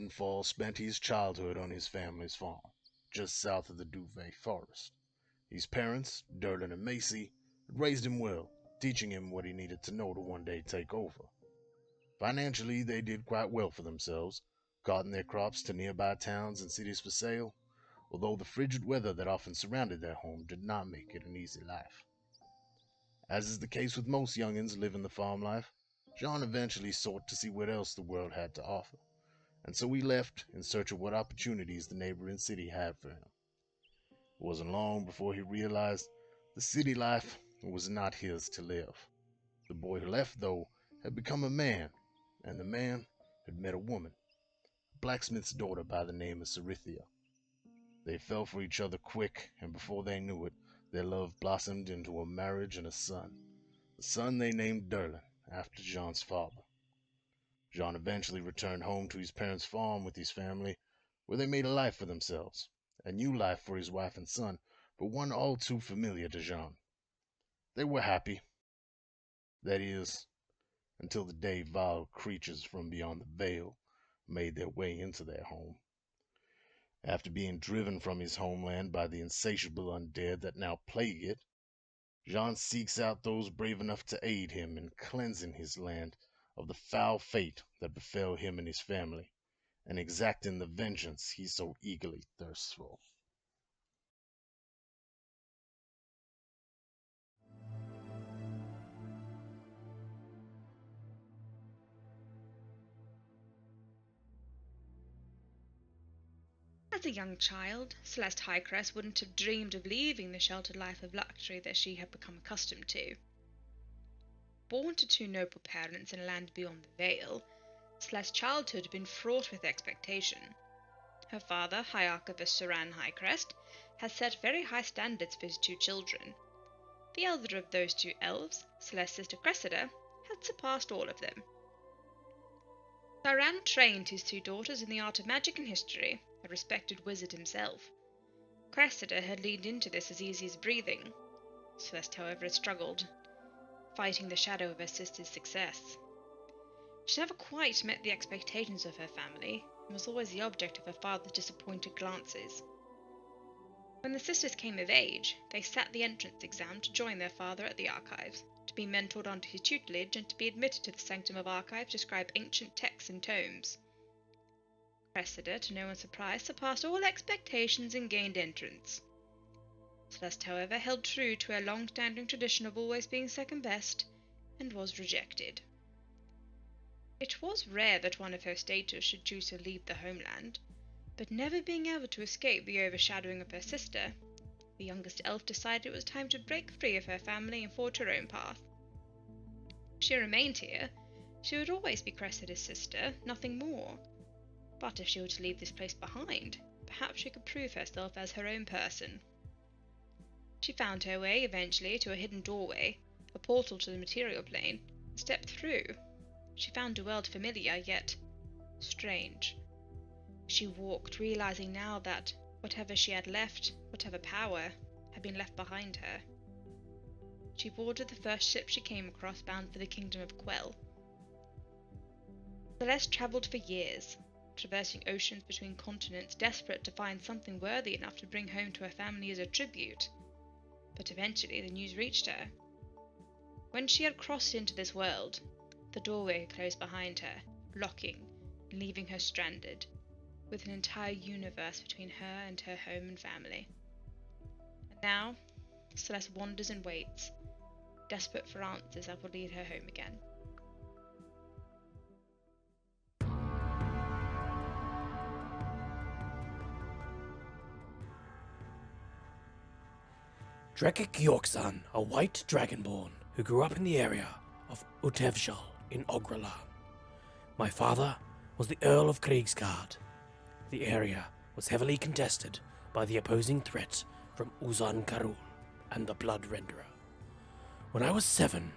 Fall spent his childhood on his family's farm, just south of the Duvet Forest. His parents, Derlin and Macy, had raised him well, teaching him what he needed to know to one day take over. Financially, they did quite well for themselves, carting their crops to nearby towns and cities for sale, although the frigid weather that often surrounded their home did not make it an easy life. As is the case with most youngins living the farm life, John eventually sought to see what else the world had to offer, and so he left in search of what opportunities the neighboring city had for him. It wasn't long before he realized the city life was not his to live. The boy who left, though, had become a man, and the man had met a woman, a blacksmith's daughter by the name of Cerithia. They fell for each other quick, and before they knew it, their love blossomed into a marriage and a son. The son they named Derlin, after Jean's father. Jean eventually returned home to his parents' farm with his family, where they made a life for themselves, a new life for his wife and son, but one all too familiar to Jean. They were happy, that is, until the day vile creatures from beyond the veil made their way into their home. After being driven from his homeland by the insatiable undead that now plague it, Jean seeks out those brave enough to aid him in cleansing his land of the foul fate that befell him and his family, and exacting the vengeance he so eagerly thirsts for. As a young child, Celeste Highcrest wouldn't have dreamed of leaving the sheltered life of luxury that she had become accustomed to. Born to two noble parents in a land beyond the veil, Celeste's childhood had been fraught with expectation. Her father, High Archivist Saran Highcrest, had set very high standards for his two children. The elder of those two elves, Celeste's sister Cressida, had surpassed all of them. Saran trained his two daughters in the art of magic and history, a respected wizard himself. Cressida had leaned into this as easy as breathing. Celeste, however, had struggled, fighting the shadow of her sister's success. She never quite met the expectations of her family, and was always the object of her father's disappointed glances. When the sisters came of age, they sat the entrance exam to join their father at the archives, to be mentored under his tutelage, and to be admitted to the sanctum of archives to scribe ancient texts and tomes. Cressida, to no one's surprise, surpassed all expectations and gained entrance. Celeste, however, held true to her long-standing tradition of always being second best, and was rejected. It was rare that one of her status should choose to leave the homeland, but never being able to escape the overshadowing of her sister, the youngest elf decided it was time to break free of her family and forge her own path. If she remained here, she would always be Cressida's sister, nothing more. But if she were to leave this place behind, perhaps she could prove herself as her own person. She found her way, eventually, to a hidden doorway, a portal to the material plane, and stepped through. She found a world familiar, yet strange. She walked, realizing now that whatever she had left, whatever power, had been left behind her. She boarded the first ship she came across, bound for the kingdom of Quell. Celeste travelled for years, traversing oceans between continents, desperate to find something worthy enough to bring home to her family as a tribute. But eventually the news reached her. When she had crossed into this world, the doorway closed behind her, locking and leaving her stranded, with an entire universe between her and her home and family. And now, Celeste wanders and waits, desperate for answers that will lead her home again. Drekik Yorksan, a white dragonborn who grew up in the area of Utevshal in Ogralan. My father was the Earl of Kriegsgard. The area was heavily contested by the opposing threat from Uzan Karul and the Blood Renderer. When I was 7,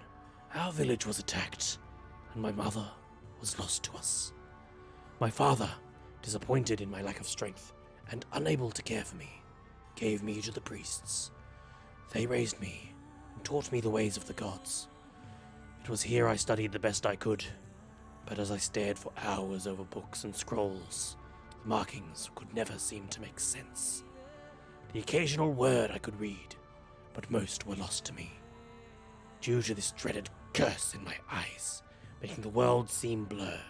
our village was attacked, and my mother was lost to us. My father, disappointed in my lack of strength and unable to care for me, gave me to the priests. They raised me and taught me the ways of the gods. It was here I studied the best I could, but as I stared for hours over books and scrolls, The markings could never seem to make sense. The occasional word I could read, but most were lost to me, due to this dreaded curse in my eyes, making the world seem blurred.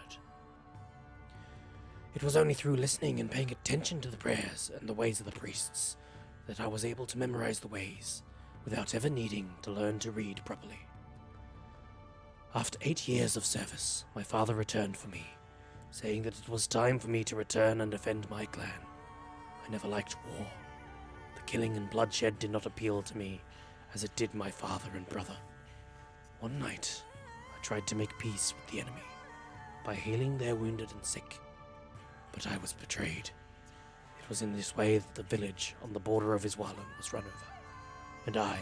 It was only through listening and paying attention to the prayers and the ways of the priests that I was able to memorize the ways without ever needing to learn to read properly. After 8 years of service, my father returned for me, saying that it was time for me to return and defend my clan. I never liked war. The killing and bloodshed did not appeal to me as it did my father and brother. One night, I tried to make peace with the enemy by healing their wounded and sick, but I was betrayed. It was in this way that the village on the border of Iswalan was run over, and I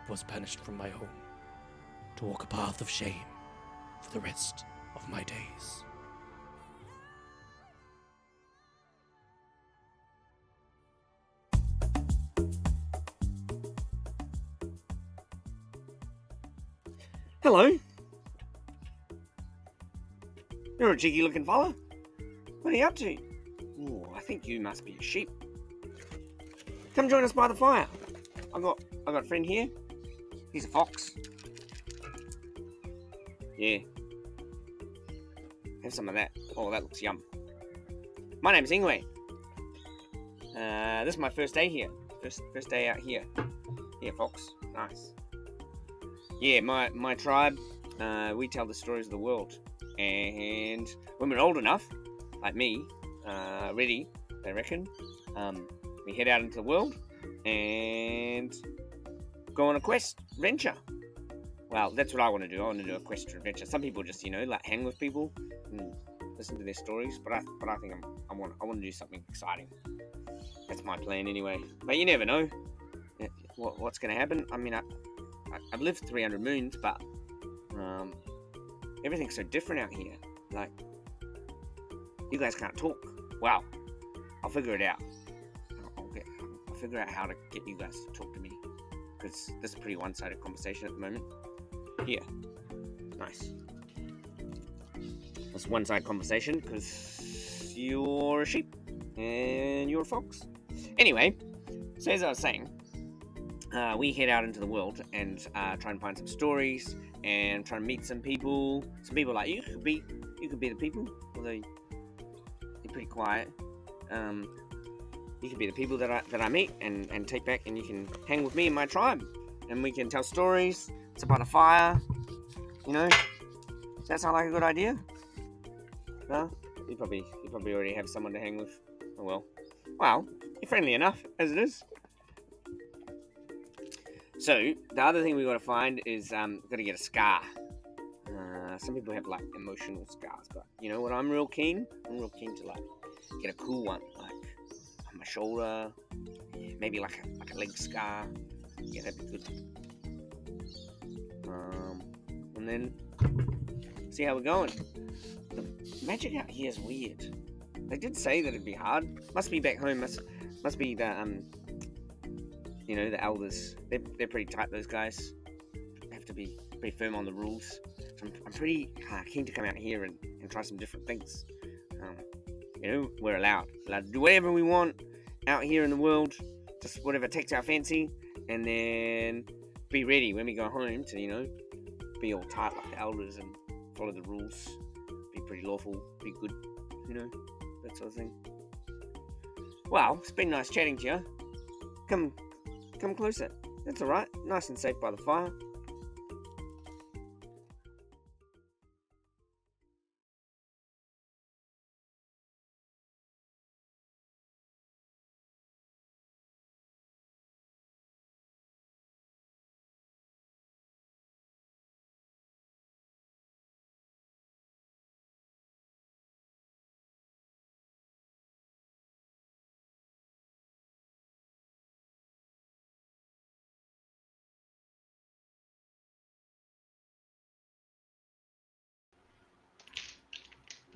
was banished from my home to walk a path of shame for the rest of my days. Hello. You're a cheeky looking fella. What are you up to? Oh, I think you must be a sheep. Come join us by the fire. I've got a friend here. He's a fox. Yeah. Have some of that. Oh, that looks yum. My name's Ingwe. This is my first day here. First day out here. Yeah, fox. Nice. Yeah, my tribe, we tell the stories of the world. And when we're old enough, like me, ready, I reckon, we head out into the world and go on a quest, adventure. Well, that's what I want to do. I want to do a quest or adventure. Some people just, like hang with people and listen to their stories. But I think I want to do something exciting. That's my plan anyway. But you never know what's going to happen. I mean, I've lived 300 moons, but everything's so different out here. Like, you guys can't talk. Wow, I'll figure it out. I'll figure out how to get you guys to talk to me, because this is a pretty one-sided conversation at the moment. Here, nice. That's one-sided conversation because you're a sheep and you're a fox. Anyway, so as I was saying, we head out into the world and try and find some stories and try and meet some people. Some people like you could be the people, although you're pretty quiet. You could be the people that I meet and take back, and you can hang with me and my tribe, and we can tell stories. It's about a fire, Does that sound like a good idea? No, you probably already have someone to hang with. Oh well. Well, you're friendly enough as it is. So, the other thing we got to find is, got to get a scar. Some people have, like, emotional scars, but, you know what, I'm real keen to, like, get a cool one, like, on my shoulder, maybe, like a leg scar. Yeah, that'd be good. And then, see how we're going. The magic out here is weird. They did say that it'd be hard. Must be back home, must be the, the elders, they're pretty tight, those guys. They have to be pretty firm on the rules. So I'm pretty keen to come out here and try some different things. We're allowed to do whatever we want out here in the world, just whatever takes our fancy, and then be ready when we go home to, be all tight like the elders and follow the rules, be pretty lawful, be good, that sort of thing. Well, it's been nice chatting to you. Come closer. That's alright. Nice and safe by the fire.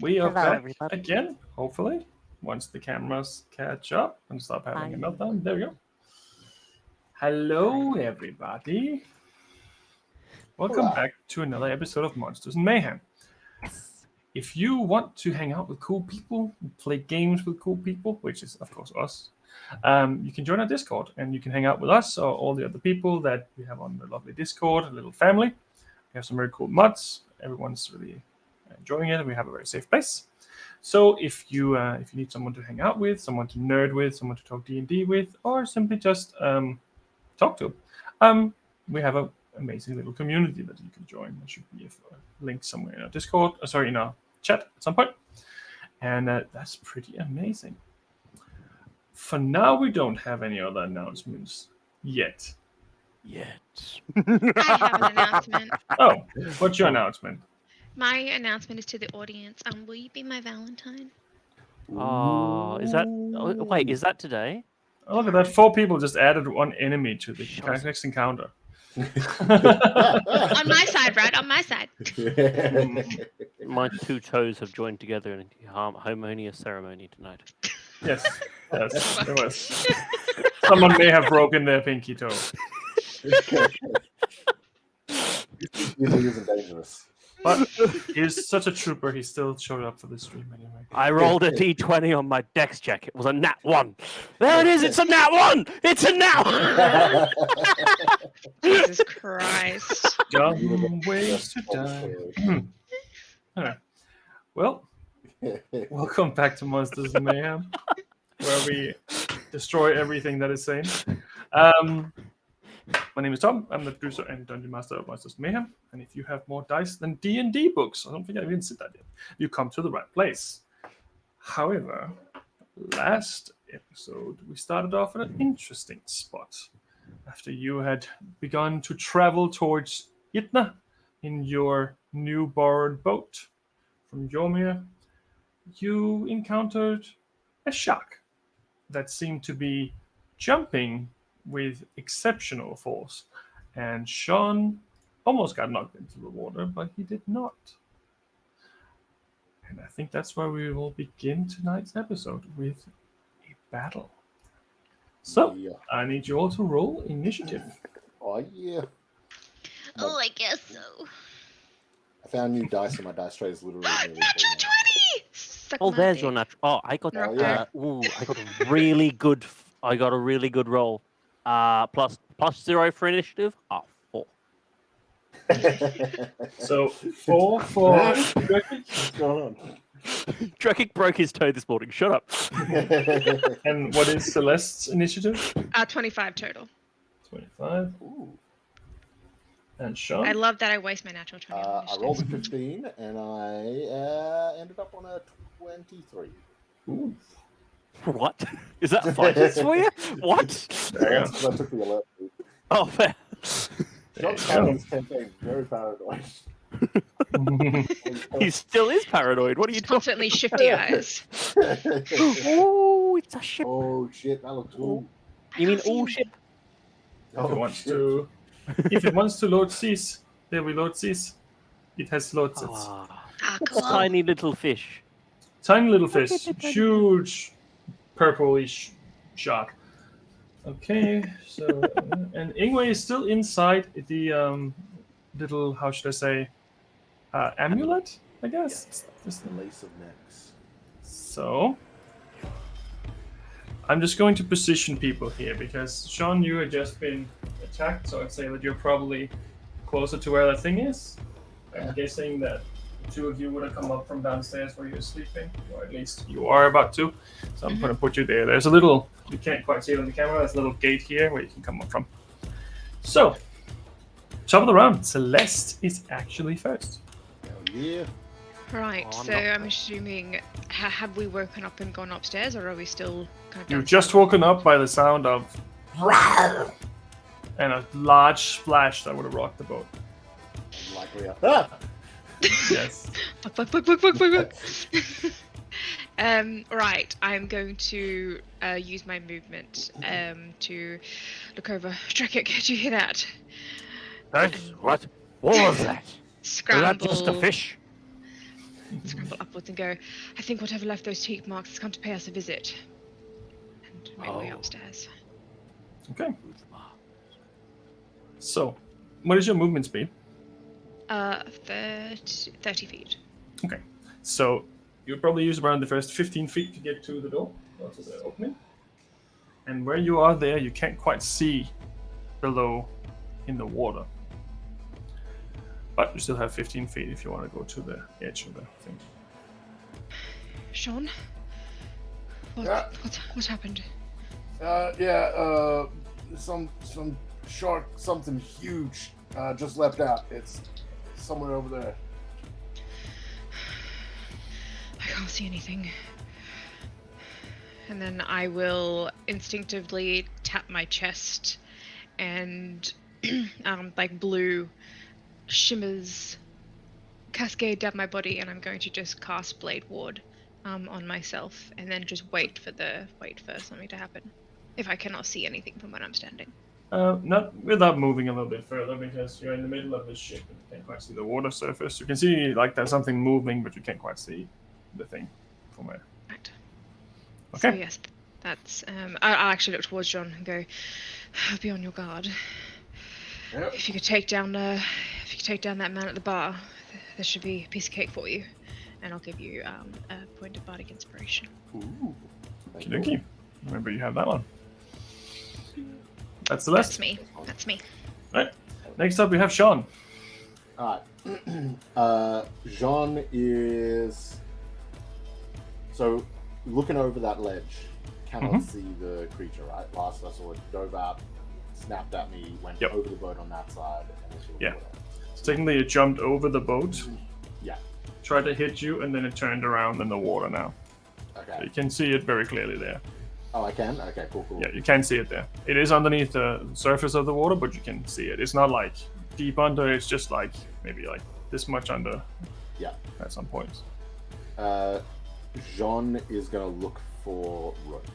We are Hello, back everybody. again, hopefully, once the cameras catch up and stop having a meltdown. There we go. Hello, everybody. Welcome back to another episode of Monsters and Mayhem. Yes. if you want to hang out with cool people, play games with cool people, which is of course us, you can join our Discord and you can hang out with us or all the other people that we have on the lovely Discord, a little family. We have some very cool mods. Everyone's really enjoying it, and we have a very safe place. So if you need someone to hang out with, someone to nerd with, someone to talk D&D with, or simply just talk to, we have an amazing little community that you can join. There should be a link somewhere in our Discord, in our chat at some point. And that's pretty amazing. For now, we don't have any other announcements yet. I have an announcement. Oh, what's your announcement? My announcement is to the audience. Will you be my Valentine? Oh, is that? Oh, wait, is that today? Oh, look at that! 4 people just added 1 enemy to the next encounter. On my side, right? On my side. My 2 toes have joined together in a harmonious ceremony tonight. Yes, it was. Someone may have broken their pinky toe. Usually isn't dangerous. But he's such a trooper, he still showed up for the stream anyway. I rolled a d20 on my dex check. It was a nat 1. There it is, it's a nat 1! It's a nat 1! Jesus Christ. Dumb ways to die. Alright. Well, welcome back to Monsters and Mayhem, where we destroy everything that is sane. My name is Tom. I'm the producer and dungeon master of Monsters and Mayhem. And if you have more dice than D&D books, I don't think I even said that yet, you come to the right place. However, last episode, we started off at an interesting spot. After you had begun to travel towards Itna in your new borrowed boat from Jormir, you encountered a shark that seemed to be jumping with exceptional force, and Sean almost got knocked into the water, but he did not. And I think that's where we will begin tonight's episode, with a battle. So, Yeah. I need you all to roll initiative. Oh yeah. Oh, I guess so. I found new dice and my dice tray is literally nearly Natural full now. 20! Suck Oh, my there's dick. your natural. Oh, I got. Rock yeah. I got a really good. I got a really good roll. Plus 0 for initiative. 4. So, 4 for Dreki, What's going on? Drekik broke his toe this morning. Shut up. and what is Celeste's initiative? 25 total. 25. Ooh. And Sean? I love that I waste my natural 20 on I initiative. rolled a 15 and I ended up on a 23. Ooh. What? Is that fighters for you? What? There you That's 'cause I took the alert. Oh, fair. John's having this campaign very paranoid. He still is paranoid. What are you talking? Constantly shifty eyes. Oh, it's a ship. Oh shit, that looks cool. You mean all ship? If it wants to, if it wants to load seas, there we load seas. It has load sets. Ah, cool. Tiny little fish. Tiny little fish, huge purplish shark. Okay, so and Ingwe is still inside the little, how should I say, amulet, I guess. Just the lace of necks. So I'm just going to position people here because Sean, you had just been attacked, so I'd say that you're probably closer to where that thing is. I'm guessing that the 2 of you would have come up from downstairs where you're sleeping, or at least you are about to. So I'm going to put you there. There's a little, you can't quite see it on the camera, there's a little gate here where you can come up from. So, top of the round, Celeste is actually first. Hell yeah. Right, Oh, I'm so not- I'm assuming, have we woken up and gone upstairs, or are we still kind of You've downstairs? just woken up by the sound of and a large splash that would have rocked the boat. Likely up. Ah! Yes. Fuck. Right, I'm going to use my movement to look over. Drekik, did you hear that? What? What was that? Was that Scramble, just a fish? scramble upwards and go. I think whatever left those teeth marks has come to pay us a visit. And make my way Oh. upstairs. Okay. So, what is your movement speed? 30 feet. Okay. So you'll probably use around the first 15 feet to get to the door, or to the opening. And where you are there, you can't quite see below in the water. But you still have 15 feet if you want to go to the edge of the thing. Sean? Yeah. What's happened? Some shark, something huge, just leapt out. It's somewhere over there. I can't see anything. And then I will instinctively tap my chest, and like blue shimmers cascade down my body, and I'm going to just cast Blade Ward on myself, and then just wait for something to happen. If I cannot see anything from where I'm standing. Not without moving a little bit further, because you're in the middle of this ship and you can't quite see the water surface. You can see like there's something moving, but you can't quite see the thing from where. Right. Okay. So yes, that's. I'll actually look towards John and go, "Be on your guard. Yep. If you could take down that man at the bar, there should be a piece of cake for you, and I'll give you a point of bardic inspiration." Ooh. Thank you. Remember, you have that one. That's the list. That's me. Right. Next up, we have Sean. Alright. Jean is so looking over that ledge, cannot see the creature, right? Last I saw it dove out, snapped at me, went over the boat on that side, and into the water. So technically, it jumped over the boat. Yeah. Tried to hit you, and then it turned around in the water now. Okay. So you can see it very clearly there. Oh, I can? Okay, cool. Yeah, you can see it there. It is underneath the surface of the water, but you can see it. It's not like deep under, it's just like maybe like this much under. Yeah. At some points. Jean is going to look for rope.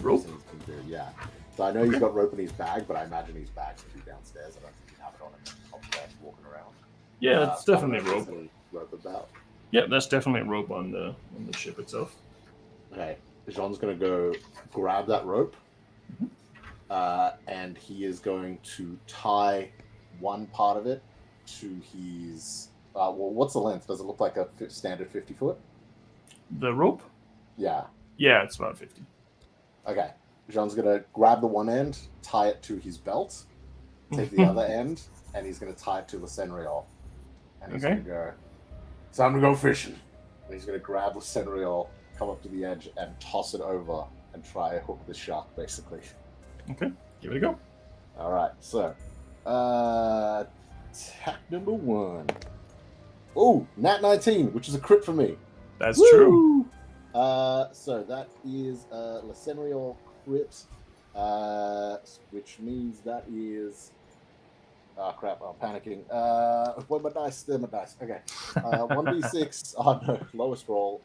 Rope? Yeah. So I know he's got rope in his bag, but I imagine his bag's be downstairs. I don't think he'd have it on him up there walking around. Yeah, it's definitely rope. Rope about. Yeah, that's definitely rope on the ship itself. Okay. Jean's going to go grab that rope, and he is going to tie one part of it to his... well, what's the length? Does it look like a standard 50 foot? The rope? Yeah. Yeah, it's about 50. Okay. Jean's going to grab the one end, tie it to his belt, take the other end, and he's going to tie it to the Senriol. And he's going to go, "It's time to go fishing." And he's going to grab the Senriol, come up to the edge, and toss it over and try to hook the shark, basically. Okay, give it a go. All right, so attack number 1. Oh, nat 19, which is a crit for me. That's Woo! true. So that is La Senriol crit, which means that is... Oh, crap, I'm panicking. Where my dice? There, my dice. Okay. 1d6. Oh, no, lowest roll.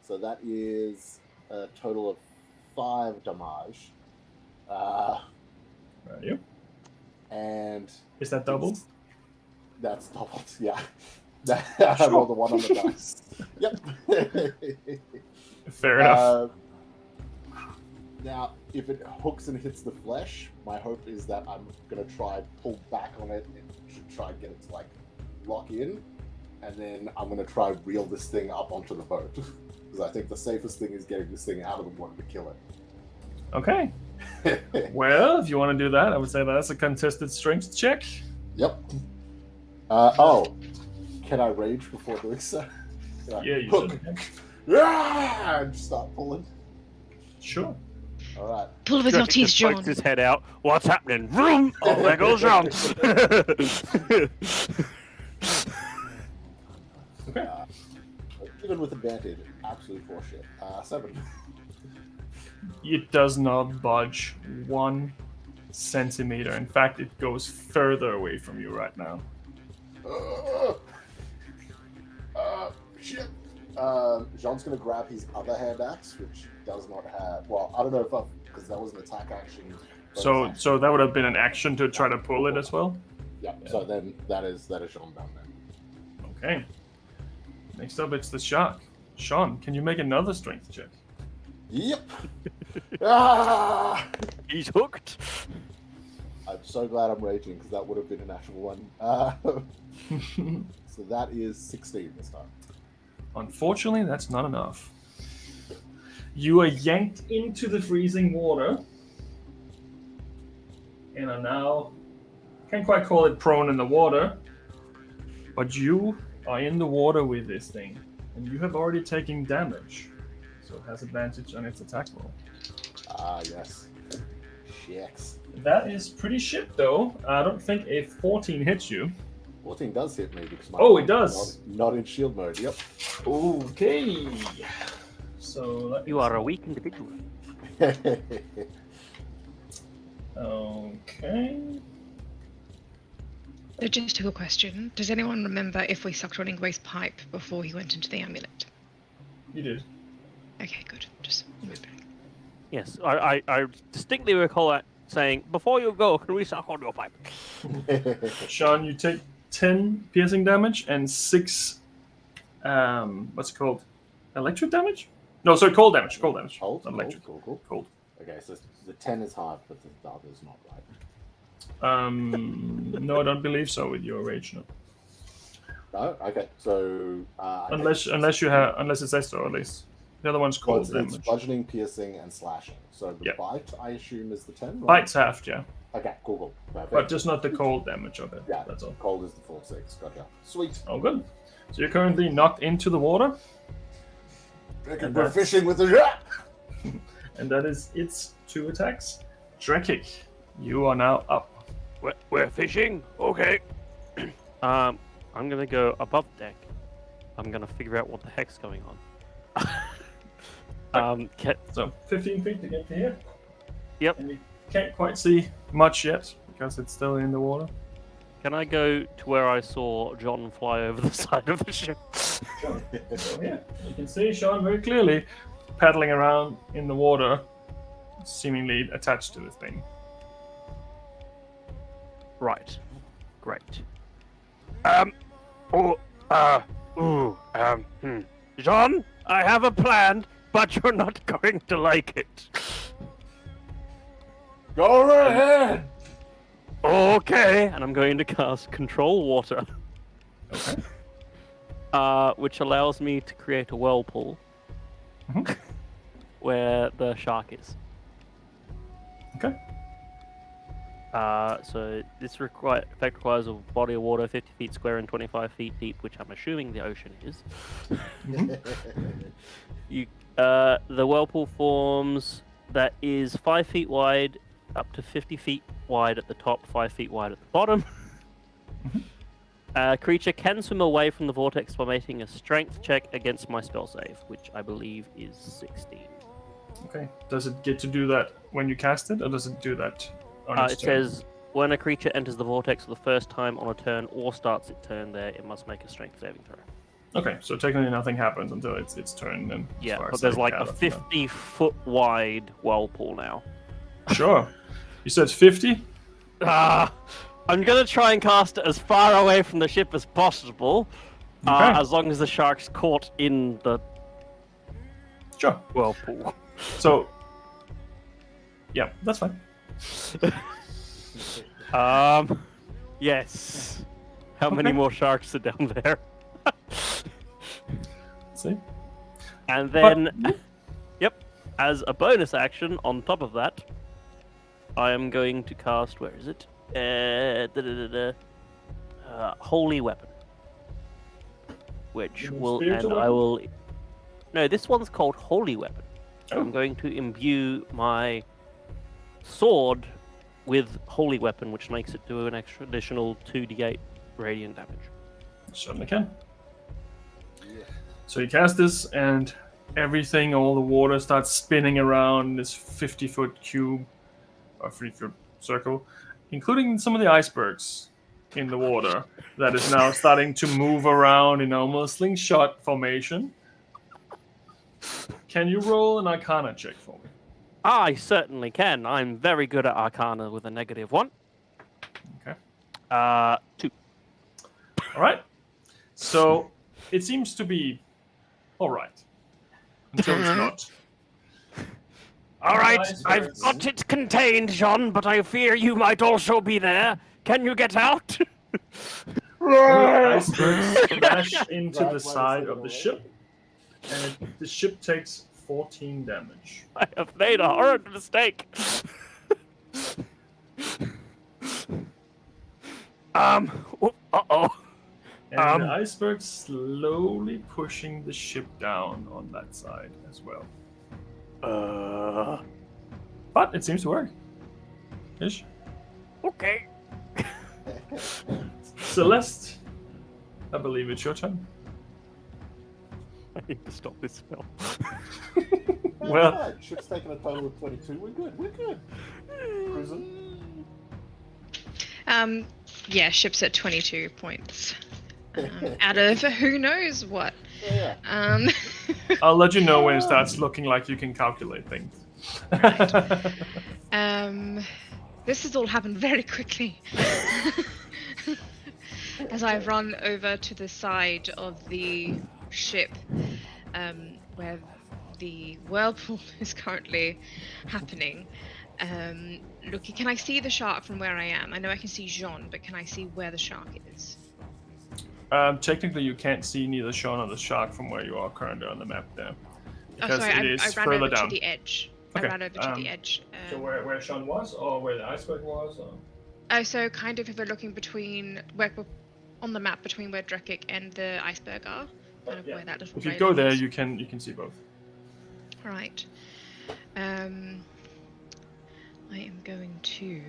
So that is a total of 5 damage. Right, you. And... Is that doubled? That's doubled, yeah. I rolled a 1 on the dice. Yep. Fair enough. Now, if it hooks and hits the flesh, my hope is that I'm going to try pull back on it and try and get it to, like, lock in. And then I'm going to try reel this thing up onto the boat. Because I think the safest thing is getting this thing out of the water to kill it. Okay. Well, if you want to do that, I would say that's a contested strength check. Yep. Can I rage before doing so? Yeah, you hook. should. Yeah, and start pulling. Sure. All right. Pull with your teeth, John. Pokes his head out. What's happening? Vroom! Oh, there goes John. Okay. Even with advantage, absolute bullshit. 7. It does not budge 1 centimeter. In fact, it goes further away from you right now. Shit. Jean's gonna grab his other hand axe, which does not have. Well, I don't know if because that was an attack action. So that would have been an action to try to pull it as well. Yeah. So then that is Jean done then. Okay. Next up, it's the shark. Sean, can you make another strength check? Yep. Ah! He's hooked. I'm so glad I'm raging because that would have been a natural one. So that is 16 this time. Unfortunately, that's not enough. You are yanked into the freezing water and are now, can't quite call it prone in the water, but you are in the water with this thing, and you have already taken damage, so it has advantage on its attack roll. Ah, yes. Shit. That is pretty shit, though. I don't think a 14 hits you. 14 does hit me because my Oh, it does. Not in shield mode. Yep. Okay. So You are a weak individual. Okay. Logistical question. Does anyone remember if we sucked on Ingwe's pipe before he went into the amulet? You did. Okay, good. Just move back. Yes, I distinctly recall that saying, before you go, can we suck on your pipe? Sean, you take 10 piercing damage and 6, what's it called? Electric damage? No, sorry, cold damage. Cold damage. Cold? Not electric. Cool. Cold. Okay, so the 10 is hard, but the other's not, right? No, I don't believe so with your rage. No. No? Okay, so... Unless it says so, at least. The other one's cold it's damage. bludgeoning, piercing, and slashing. So the Yep. bite, I assume, is the 10, right? Bite's halved, yeah. Okay, cool. Perfect. But just not the cold damage of it. Yeah, That's all. cold is the full 6. Gotcha. Sweet. Oh, good. So you're currently knocked into the water, And We're that's- fishing with the... and that is its 2 attacks. Drekik, you are now up. We're fishing? Okay. I'm gonna go above deck. I'm gonna figure out what the heck's going on. So 15 feet to get to here. Yep. And you can't quite see much yet because it's still in the water. Can I go to where I saw John fly over the side of the ship? Sure. So here, you can see Sean very clearly paddling around in the water, seemingly attached to this thing. Right. Great. John, I have a plan, but you're not going to like it. Go ahead! Okay, and I'm going to cast Control Water. Okay. Which allows me to create a whirlpool Mhm. where the shark is. Okay. So this effect requires a body of water 50 feet square and 25 feet deep, which I'm assuming the ocean is. The whirlpool forms that is 5 feet wide, up to 50 feet wide at the top, 5 feet wide at the bottom. Creature can swim away from the vortex by making a strength check against my spell save, which I believe is 16. Okay. Does it get to do that when you cast it, or does it do that on its It turn? says, when a creature enters the vortex for the first time on a turn or starts its turn there, it must make a strength saving throw. Okay, so technically nothing happens until it's turn. Then, as Yeah, far but as there's I like gather a from that. 50-foot wide whirlpool now. Sure. You said 50? I'm gonna try and cast it as far away from the ship as possible, Okay. as long as the shark's caught in the Sure. whirlpool. So, yeah, that's fine. Yes. How many Okay. more sharks are down there? Let's see. And then, yep, as a bonus action on top of that, I am going to cast, where is it? Holy Weapon. Which Your will, spiritual and I weapon? will... No, this one's called Holy Weapon. Oh. I'm going to imbue my sword with Holy Weapon, which makes it do an extra additional 2d8 radiant damage. Certainly can. So you cast this, and everything, all the water starts spinning around this 50-foot cube, or 50-foot circle, including some of the icebergs in the water that is now starting to move around in almost slingshot formation. Can you roll an Arcana check for me? I certainly can. I'm very good at Arcana with a -1. Okay. 2. All right. So it seems to be all right until it's not. All right, Icebergs. I've got it contained, John, but I fear you might also be there. Can you get out? Icebergs smash into the side of the ship, And the ship takes 14 damage. I have made a horrid mistake. Uh-oh. And the iceberg's slowly pushing the ship down on that side as well. But it seems to work. Ish. Okay. Celeste, I believe it's your turn. I need to stop this spell. Well- Alright, ship's taking a total of 22. We're good. We're good. Cruising. Yeah, ship's at 22 points. Out of who knows what. Yeah. I'll let you know when it starts looking like you can calculate things. This has all happened very quickly. As I run over to the side of the ship, where the whirlpool is currently happening. Looking, can I see the shark from where I am? I know I can see Jean, but can I see where the shark is? Technically, you can't see neither Sean or the shark from where you are currently on the map there. Oh, Because sorry, it I is ran further over down. to the edge. Okay, I ran over to the edge. So where Sean was, or where the iceberg was? Or... Oh, so kind of if we're looking between where we're on the map between where Drekik and the iceberg are, kind of Yeah. where that little. If you railing go there, is. you can see both. Right. I am going to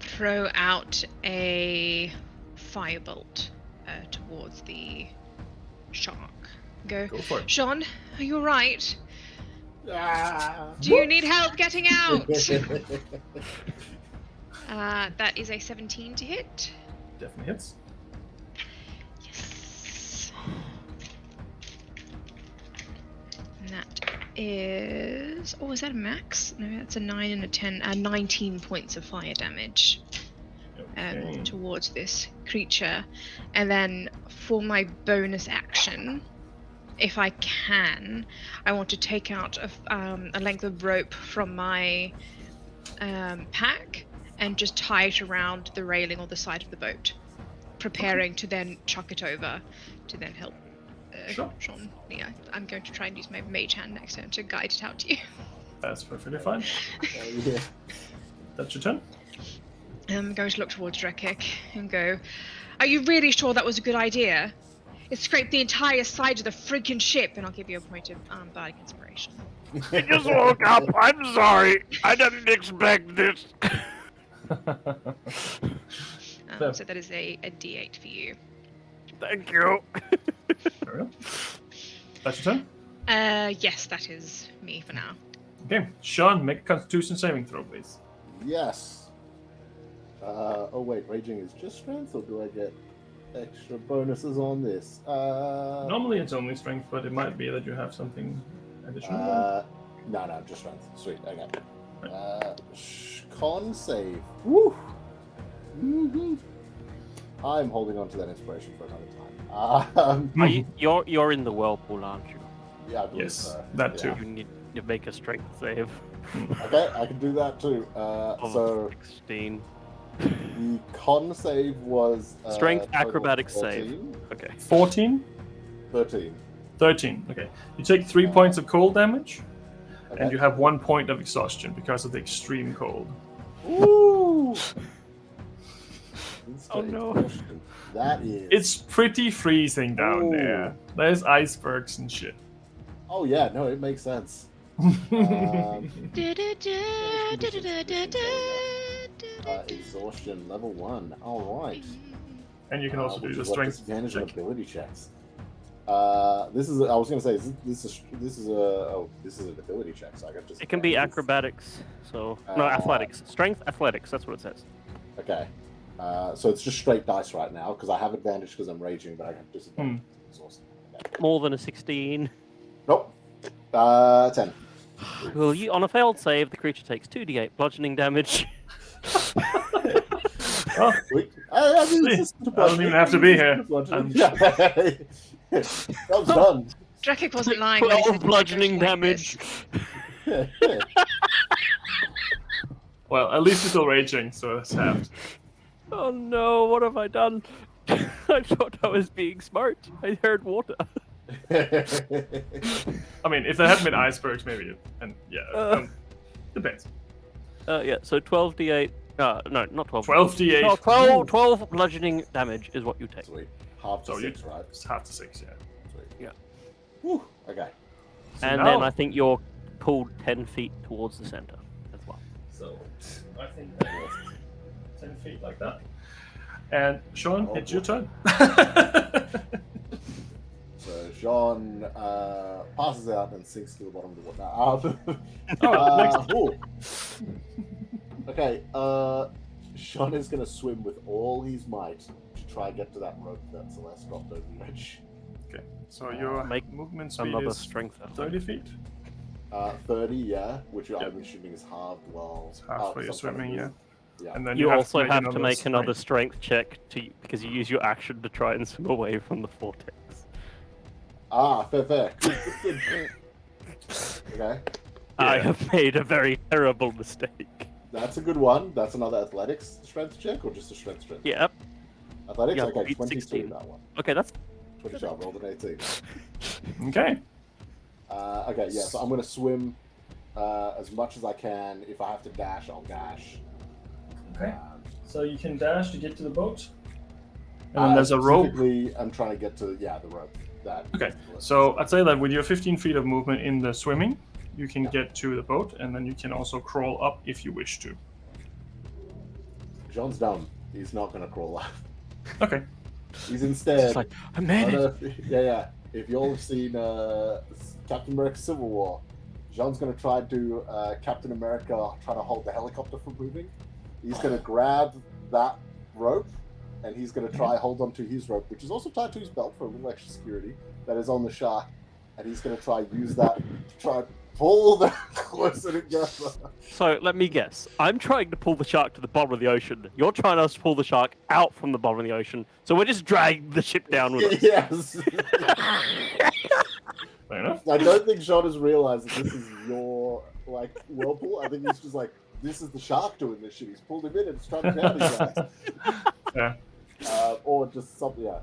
throw out a firebolt towards the shark. Go, Go for it. Sean, are you alright? Ah. Do you need help getting out? That is a 17 to hit. Definitely hits. Yes. And that is... Oh, is that a max? No, that's a 9 and a 10. 19 points of fire damage Okay. towards this creature. And then for my bonus action, if I can, I want to take out a length of rope from my pack and just tie it around the railing or the side of the boat, preparing to then chuck it over to then help Sure. Sean. Yeah, I'm going to try and use my mage hand next turn to guide it out to you. That's perfectly fine. Yeah. That's your turn. I'm going to look towards Drekik and go, are you really sure that was a good idea? It scraped the entire side of the freaking ship, and I'll give you a point of bardic inspiration. I just woke up. I'm sorry. I didn't expect this. No. So that is a D8 for you. Thank you. There we go. That's your turn. Yes, that is me for now. Okay, Sean, make a Constitution saving throw, please. Yes. Oh wait, raging is just strength, or do I get extra bonuses on this? Normally it's only strength, but it might be that you have something additional. No, just strength. Sweet, okay. Con save. Woo! Mm-hmm. I'm holding on to that inspiration for another time. Are you're in the whirlpool, aren't you? Yeah, I believe Yes, so. that too. You need to make a strength save. Okay, I can do that too. Of So 16. the con save was Strength total acrobatics 14. save. Okay. 14? 13. 13. Okay. You take 3 points of cold damage, Okay. and you have 1 point of exhaustion because of the extreme cold. Ooh! Oh, no. That is. It's pretty freezing down Ooh. there. There's icebergs and shit. Oh yeah, no, it makes sense. Exhaustion level 1. All right. And you can also do Which the is what strength disadvantage on check. ability checks. This is. I was going to say this is an ability check. So I got just. It can be acrobatics. So no, athletics. Strength, athletics. That's what it says. Okay. So it's just straight dice right now because I have advantage because I'm raging, but I have disadvantage. Exhaustion. Okay. More than a 16. Nope. 10. Well, you on a failed save, the creature takes 2d8 bludgeoning damage. Oh, Wait, I don't even have to be here. That was done. Drekik wasn't lying. when he 12 said bludgeoning like damage. this. well, at least it's still raging, so that's halved. Oh no, what have I done? I thought I was being smart. I heard water. I mean, if there hadn't been icebergs, maybe. And yeah, depends. Yeah, so 12d8. No, not 12. 12d8. No, 12 bludgeoning damage is what you take. Sweet. Half to So 6, right? It's half to 6, yeah. Sweet. Yeah. Whew. Okay. So And now- then I think you're pulled 10 feet towards the center as well. So I think that was 10 feet like that. And Sean, Oh, it's your turn. So Jean passes out and sinks to the bottom of the water. Next. Ooh. Okay, Sean is going to swim with all his might to try and get to that rope that Celeste dropped over the edge. Okay, so your Make movement speed Another is strength effort. 30 feet. 30, yeah, which Yep. I'm assuming is halved while... It's half for your swimming, yeah. Yeah. And then You also have to another make another strength. strength check because you use your action to try and swim away from the vortex. Fair. Okay, I Yeah. have made a very terrible mistake. that's a good one. That's another athletics strength check or just a strength check? Yep. Athletics? Yeah, Okay, beat 22 16. that one. Okay, that's 22, I rolled an 18. Okay. Okay, yeah, so I'm going to swim as much as I can. If I have to dash, I'll dash. Okay. So you can dash to get to the boat. And then there's a rope. Specifically, I'm trying to get to, the rope. That Okay, so I'd say that with your 15 feet of movement in the swimming, you can get to the boat, and then you can also crawl up if you wish to. Jean's dumb. He's not going to crawl up. Okay. He's instead... it's like, I made it. Yeah. If you all have seen Captain America Civil War, Jean's going to try and do Captain America trying to hold the helicopter from moving. He's going to grab that rope, and he's going to try hold on to his rope, which is also tied to his belt for a little extra security, that is on the shark, and he's going to try use that to try and pull them closer together. So let me guess. I'm trying to pull the shark to the bottom of the ocean. You're trying to pull the shark out from the bottom of the ocean. So we're just dragging the ship down with us. Yes. Fair enough. I don't think Jean has realized that this is your whirlpool. I think he's just like, this is the shark doing this shit. He's pulled him in and it's trying to drown his guys. Yeah. Or just something, yeah.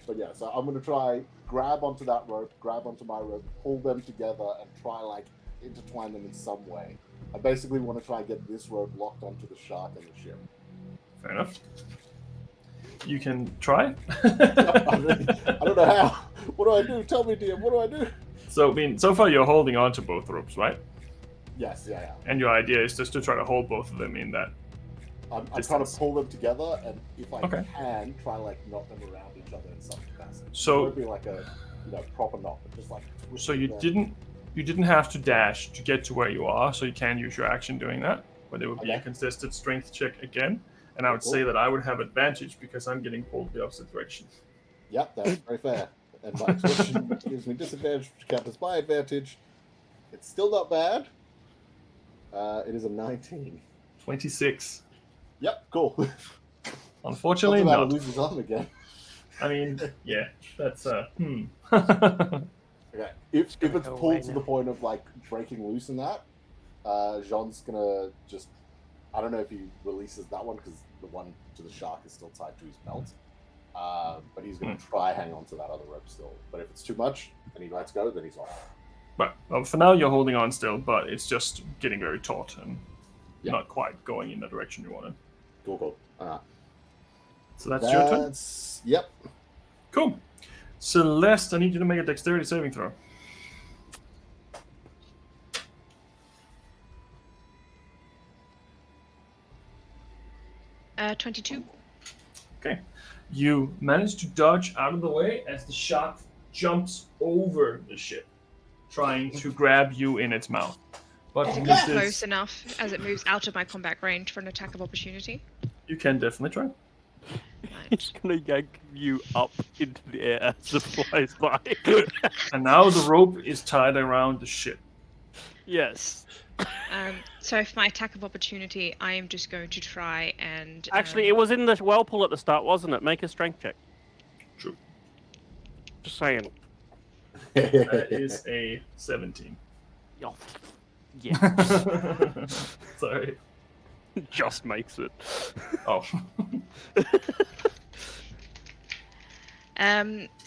But yeah, so I'm going to try, grab onto that rope, grab onto my rope, pull them together, and try, intertwine them in some way. I basically want to try and get this rope locked onto the shark and the ship. Fair enough. You can try. I don't know how. What do I do? Tell me, DM, what do I do? So, I mean, so far you're holding on to both ropes, right? Yes, yeah. And your idea is just to try to hold both of them in that. I'm trying to Distance. pull them together, and if I Okay. can, try knock them around each other in some capacity. So- it won't be like a proper knock, but just twist So you them. didn't have to dash to get to where you are, so you can use your action doing that. But it would be a Okay. contested strength check again, and I would Cool. say that I would have advantage because I'm getting pulled the opposite direction. Yep, that's very fair. And my expression gives me disadvantage, which counters my advantage. It's still not bad. It is a 19. 26. Yep, cool. Unfortunately, Something about not. lose his arm again. I mean, yeah, that's Okay, if it's go pulled away to now. the point of breaking loose in that, Jean's gonna just, I don't know if he releases that one because the one to the shark is still tied to his belt. But he's gonna try hang on to that other rope still. But if it's too much and he lets go, then he's off. but well, for now you're holding on still, but it's just getting very taut and Yeah. not quite going in the direction you wanted. Cool. So that's your turn. Yep. Cool. Celeste, I need you to make a dexterity saving throw. 22. Okay. You manage to dodge out of the way as the shark jumps over the ship, trying to grab you in its mouth. But Is it this close enough as it moves out of my combat range for an attack of opportunity? you can definitely try. He's gonna yank you up into the air as it flies by. And now the rope is tied around the ship. Yes. So for my attack of opportunity, I am just going to try and... Actually, it was in the whirlpool at the start, wasn't it? Make a strength check. True. Just saying. That is a 17. Oh, yeah. Sorry. Just makes it. Oh.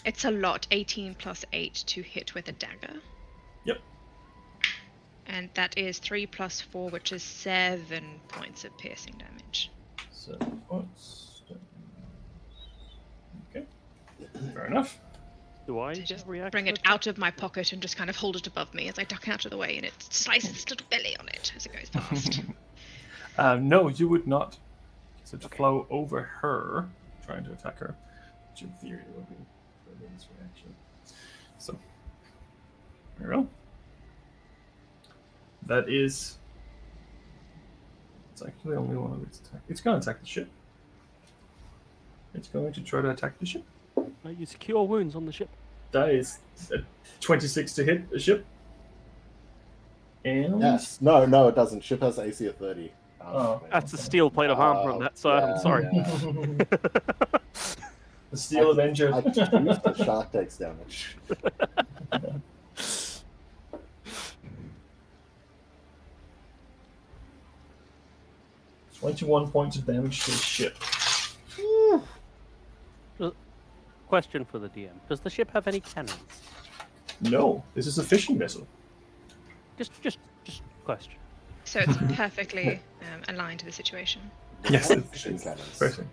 It's a lot. 18 plus 8 to hit with a dagger. Yep. And that is 3 plus 4, which is 7 points of piercing damage. 7 points. Okay. Fair enough. Do I So get just a reaction? bring it attack? out of my pocket and just kind of hold it above me as I duck out of the way, and it slices its little belly on it as it goes past. No, you would not. So to Okay. flow over her, trying to attack her, which in theory would be this reaction. So, there we go. That is. It's actually only one of its attack. It's going to attack the ship. It's going to try to attack the ship. You secure wounds on the ship. That is a 26 to hit the ship. And Yes. No, it doesn't. Ship has AC of 30. Oh. That's a steel plate of armor on that side. I'm sorry. Yeah. The Steel Avenger. I just used the shark takes damage. 21 points of damage to the ship. Question for the DM: does the ship have any cannons? No, this is a fishing vessel. Just question. So it's perfectly aligned to the situation. Yes, Fishing cannons. perfect.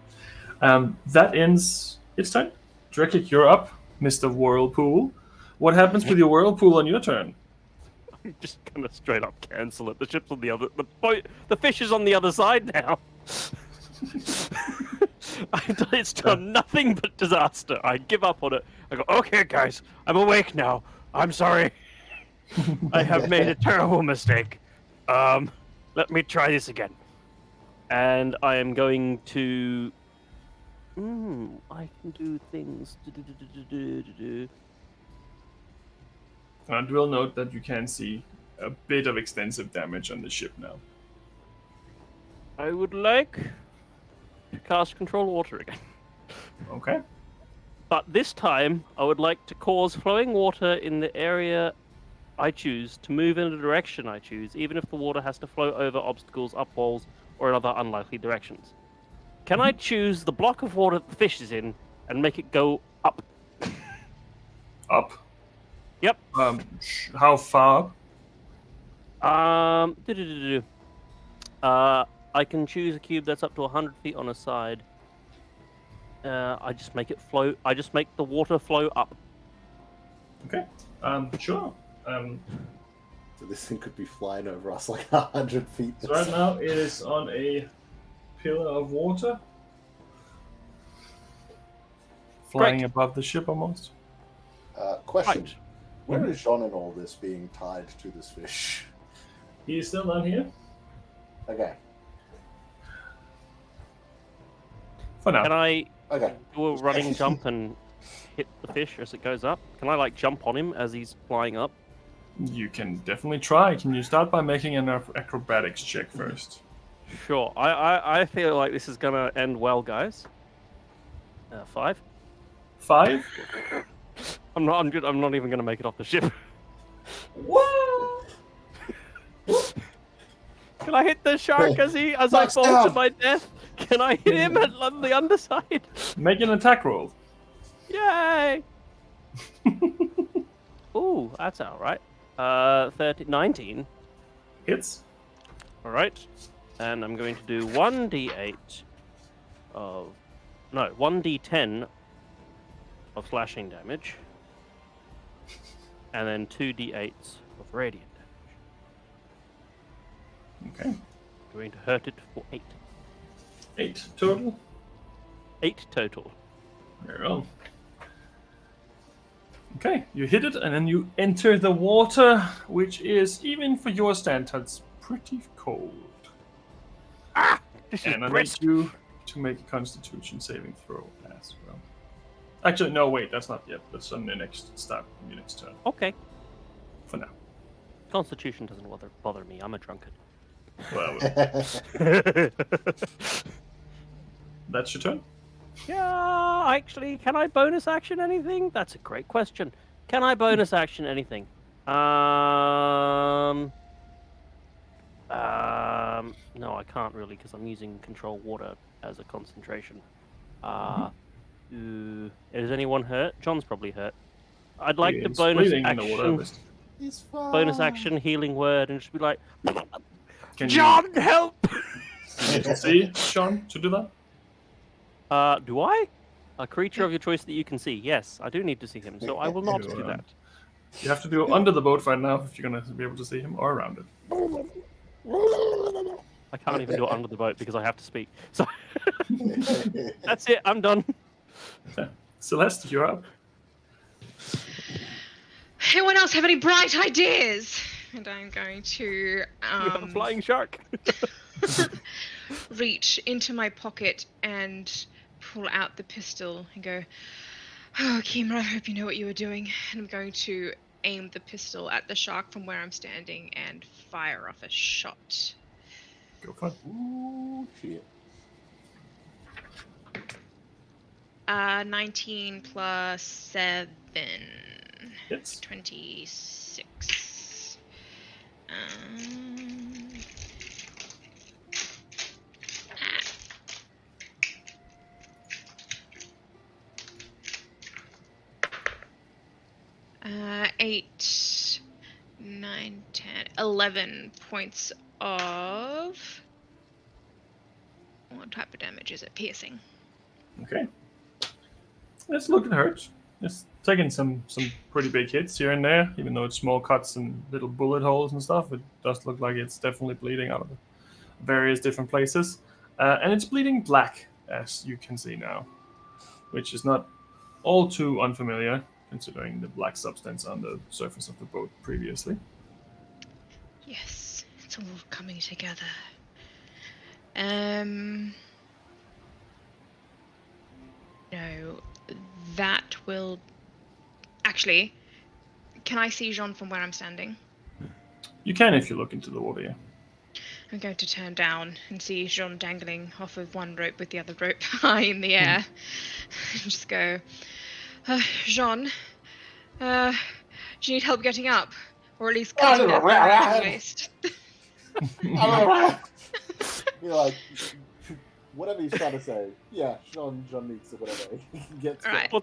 That ends its turn. Drekik, you're up, Mr. Whirlpool. What happens with your whirlpool on your turn? I'm just gonna straight up cancel it. The ship's on the other. The fish is on the other side now. It's done nothing but disaster. I give up on it. I go, okay, guys, I'm awake now. I'm sorry. I have made a terrible mistake. Let me try this again. And I am going to. I can do things. And we'll note that you can see a bit of extensive damage on the ship now. I would like to cast Control Water again. Okay. But this time, I would like to cause flowing water in the area I choose to move in the direction I choose, even if the water has to flow over obstacles, up walls, or in other unlikely directions. Can I choose the block of water that the fish is in and make it go up? Up? Yep. How far? I can choose a cube that's up to 100 feet on a side. I just make it flow. I just make the water flow up. Okay. Sure. So this thing could be flying over us like 100 feet. So right now it is on a pillar of water. Flying Great. above the ship almost. Question. Right. Where is Jean in all this being tied to this fish? He is still down here. Okay. For now. Can I Okay. do a running jump and hit the fish as it goes up? Can I jump on him as he's flying up? You can definitely try. Can you start by making an acrobatics check first? Sure. I feel like this is gonna end well, guys. 5. 5? I'm not even gonna make it off the ship. What? Can I hit the shark as I Max fall down. to my death? Can I hit him on the underside? Make an attack roll. Yay! Ooh, that's alright. 19. Hits. Alright. And I'm going to do 1d8 of... No, 1d10 of slashing damage. And then 2d8s of radiant damage. Okay. Going to hurt it for 8. 8 total. 8 total. There we go. Okay, you hit it and then you enter the water, which is, even for your standards, pretty cold. This is And I need brisk. you to make a constitution saving throw as well. Actually, no, wait, that's not yet. That's on the next start of your next turn. Okay. For now. Constitution doesn't bother me. I'm a drunkard. Well, that's your turn. Yeah, actually, can I bonus action anything? That's a great question. Can I bonus action anything? No, I can't really because I'm using control water as a concentration. Is anyone hurt? John's probably hurt. I'd like the He's bonus bleeding in the water. action, But He's fine. bonus action healing word, and just be like, can John, help! you see Sean to do that? Do I? A creature of your choice that you can see. Yes, I do need to see him, so I will not You, do that. You have to do it under the boat right now if you're gonna be able to see him, or around it. I can't even do it under the boat because I have to speak. So that's it. I'm done. Celeste, you're up. Anyone else have any bright ideas? And I'm going to You have a flying shark. reach into my pocket and pull out the pistol and go, "Oh, Kimura, I hope you know what you were doing." And I'm going to aim the pistol at the shark from where I'm standing and fire off a shot. Go for it. Ooh, shit. 19 plus 7. Hits. 26. Eight, 9, 10, 11 points of... What type of damage is it? Piercing. Okay. It's looking hurt. It's taking some pretty big hits here and there, even though it's small cuts and little bullet holes and stuff. It does look like it's definitely bleeding out of various different places. And it's bleeding black, as you can see now, which is not all too unfamiliar, considering the black substance on the surface of the boat previously. Yes, it's all coming together. No, that will... Actually, can I see Jean from where I'm standing? You can if you look into the water, yeah. I'm going to turn down and see Jean dangling off of one rope with the other rope high in the air. Just go, Jean, do you need help getting up? Or at least cutting that around the waist? You're like, whatever he's trying to say. Yeah, John needs to whatever he can get to. Right.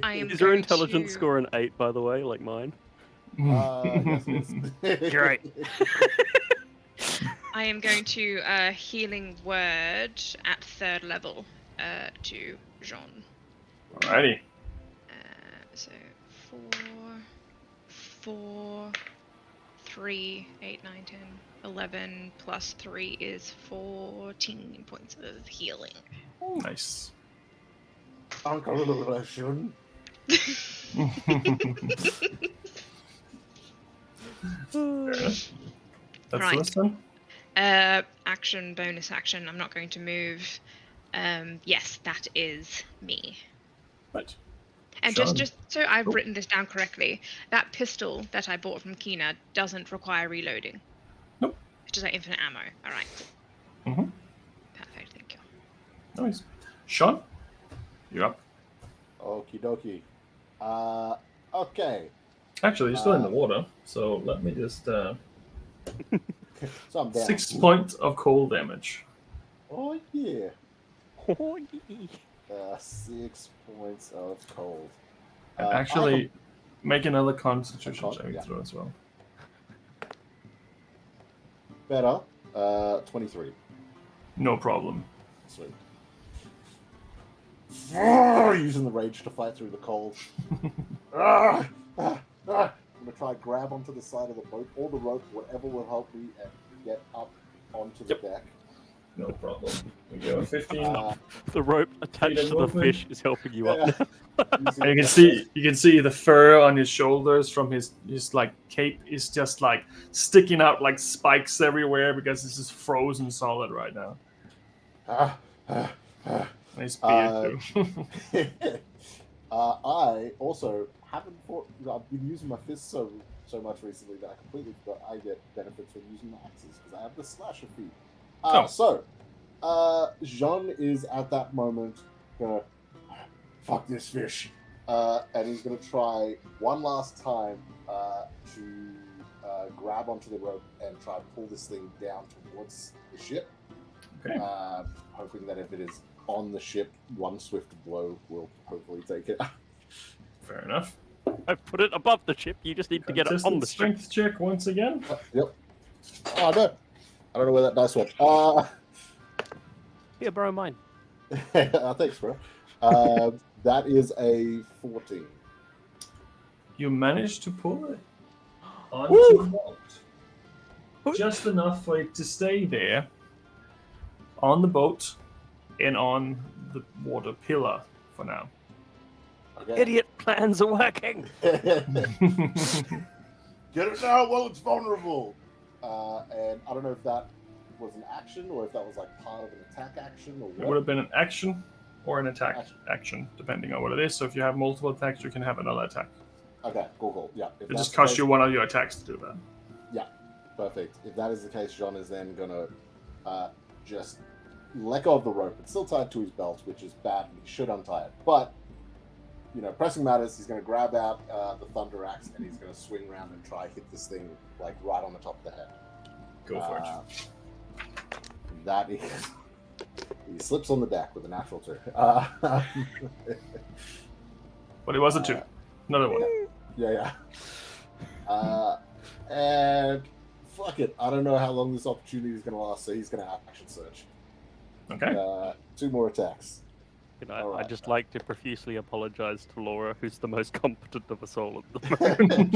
I am Is your going intelligence to- score an 8, by the way, like mine? Yes, it is. Great. I am going to healing word at 3rd level to Jean. Alrighty. So 4, 3, 8, 9, 10, 11 plus 3 is 14 points of healing. Nice. Uncorrelation. That's Right. the last one. Action, bonus action. I'm not going to move. Yes, that is me. Right. And Sure. just so I've Oh. written this down correctly, that pistol that I bought from Kina doesn't require reloading. Nope. It's just like infinite ammo. All right. Mm-hmm. Perfect. Thank you. Nice. Sean, you're up. Okie dokie. Okay. Actually, you're still in the water, so let me just... So I'm down. 6 points of cold damage. Oh, yeah. Oh, yeah. 6 points of cold. And I actually, make another constitution Con- saving yeah. throw as well. Better. 23. No problem. Sweet. Using the rage to fight through the cold. I'm gonna try and grab onto the side of the boat or the rope, whatever will help me, and get up onto the deck. No problem. We go 15. The rope attached to the movement. fish is helping you up. And you can see the fur on his shoulders from his like cape is just like sticking out like spikes everywhere because this is frozen solid right now. And his beard too. I also haven't fought. I've been using my fists so much recently that I completely forgot I get benefits from using my axes because I have the slasher feat. So, Jean is at that moment gonna fuck this fish, and he's gonna try one last time to grab onto the rope and try to pull this thing down towards the ship. Okay. Hoping that if it is on the ship, one swift blow will hopefully take it. Fair enough. I put it above the ship. You just need to get it on Contested the ship. strength check once again. Yep. Oh no! I don't know where that dice went. Here, borrow mine. Thanks, bro. That is a 14. You managed to pull it onto Woo! the boat. Just enough for it to stay there on the boat and on the water pillar for now. Okay. Idiot plans are working. Get it now while it's vulnerable. And I don't know if that was an action or if that was like part of an attack action or It what. would have been an action or an attack action, depending on what it is. So if you have multiple attacks, you can have another attack. Okay, cool. Yeah. If It that's just the costs case- you one of your attacks to do that. Yeah, perfect. If that is the case, John is then gonna just let go of the rope. It's still tied to his belt, which is bad, and he should untie it. But pressing matters. He's gonna grab out the thunder axe and he's gonna swing around and try hit this thing like right on the top of the head. Go for it. That is. He slips on the deck with a natural 2. But it was a 2. Another one. Yeah. And fuck it. I don't know how long this opportunity is going to last, so he's going to have action surge. Okay. 2 more attacks. All I right. just like to profusely apologize to Laura, who's the most competent of us all at the moment.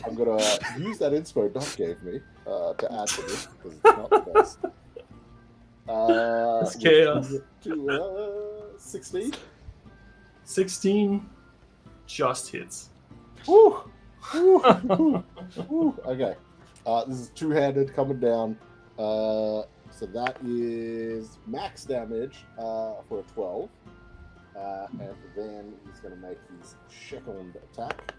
I'm going to use that inspo Doc gave me to add to this, because it's not the best. It's chaos. 16? 16 just hits. Woo! Woo! Okay. This is two-handed coming down. So that is max damage for a 12. And then he's going to make his second attack,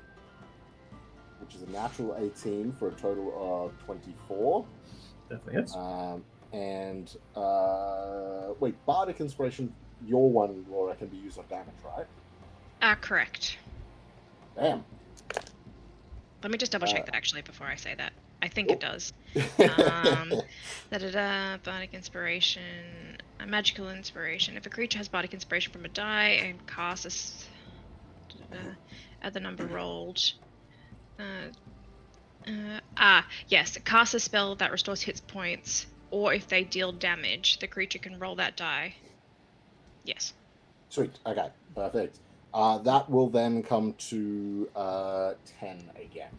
which is a natural 18 for a total of 24. Definitely hits. And wait, Bardic Inspiration, your one, Laura, can be used on damage, right? Correct. Damn. Let me just double check that actually before I say that. I think it does. Bardic Inspiration. A magical inspiration. If a creature has Bardic Inspiration from a die and casts at the number rolled. Yes, cast a spell that restores hit points, or if they deal damage, the creature can roll that die. Yes. Sweet. Okay. Perfect. That will then come to 10 again.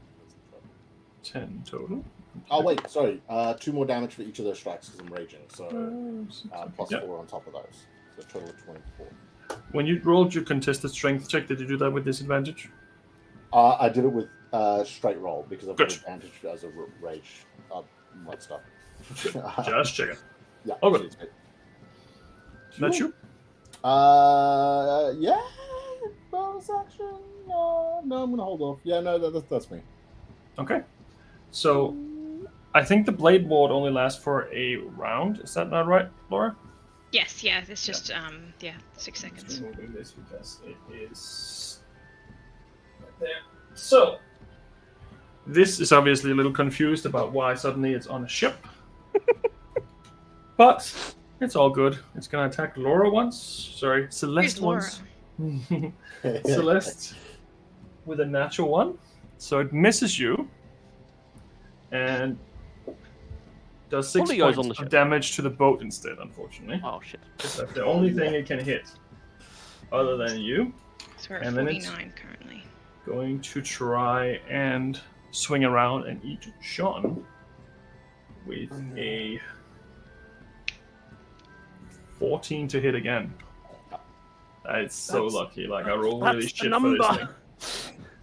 10 total. Oh wait, sorry. 2 more damage for each of those strikes because I'm raging. So plus Yep. 4 on top of those. So a total of 24. When you rolled your contested strength check, did you do that with disadvantage? I did it with straight roll because I've got Good. advantage as a rage. What stuff? Just checking. Yeah. Oh, good. sweet. That's you? Yeah. Bonus action. No, I'm gonna hold off. Yeah, no, that's me. Okay. So, I think the Blade Ward only lasts for a round. Is that not right, Laura? Yes, yeah, it's just 6 seconds. We'll do this because it is right there. So, this is obviously a little confused about why suddenly it's on a ship. But it's all good. It's gonna attack Laura once. Sorry, Celeste Who's Laura? once. Celeste with a natural 1. So it misses you. And does 6 Only goes points on the of ship. damage to the boat instead, unfortunately. Oh shit. That's the only thing it can hit. Other than you. So we're at And then it's- 49 currently. Going to try and swing around and eat Sean with a 14 to hit again. That's so lucky. Like, I roll really That's the shit for this number. thing.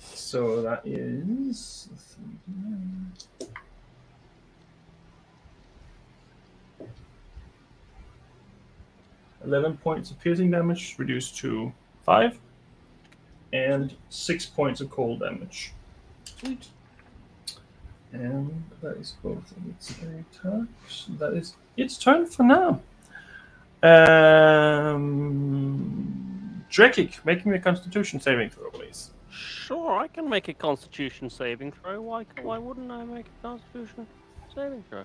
So that is... 11 points of piercing damage reduced to 5. And 6 points of cold damage. Sweet. And that is both of its attacks. That is its turn for now. Drekik, make me a Constitution saving throw, please. Sure, I can make a Constitution saving throw. Why wouldn't I make a Constitution saving throw?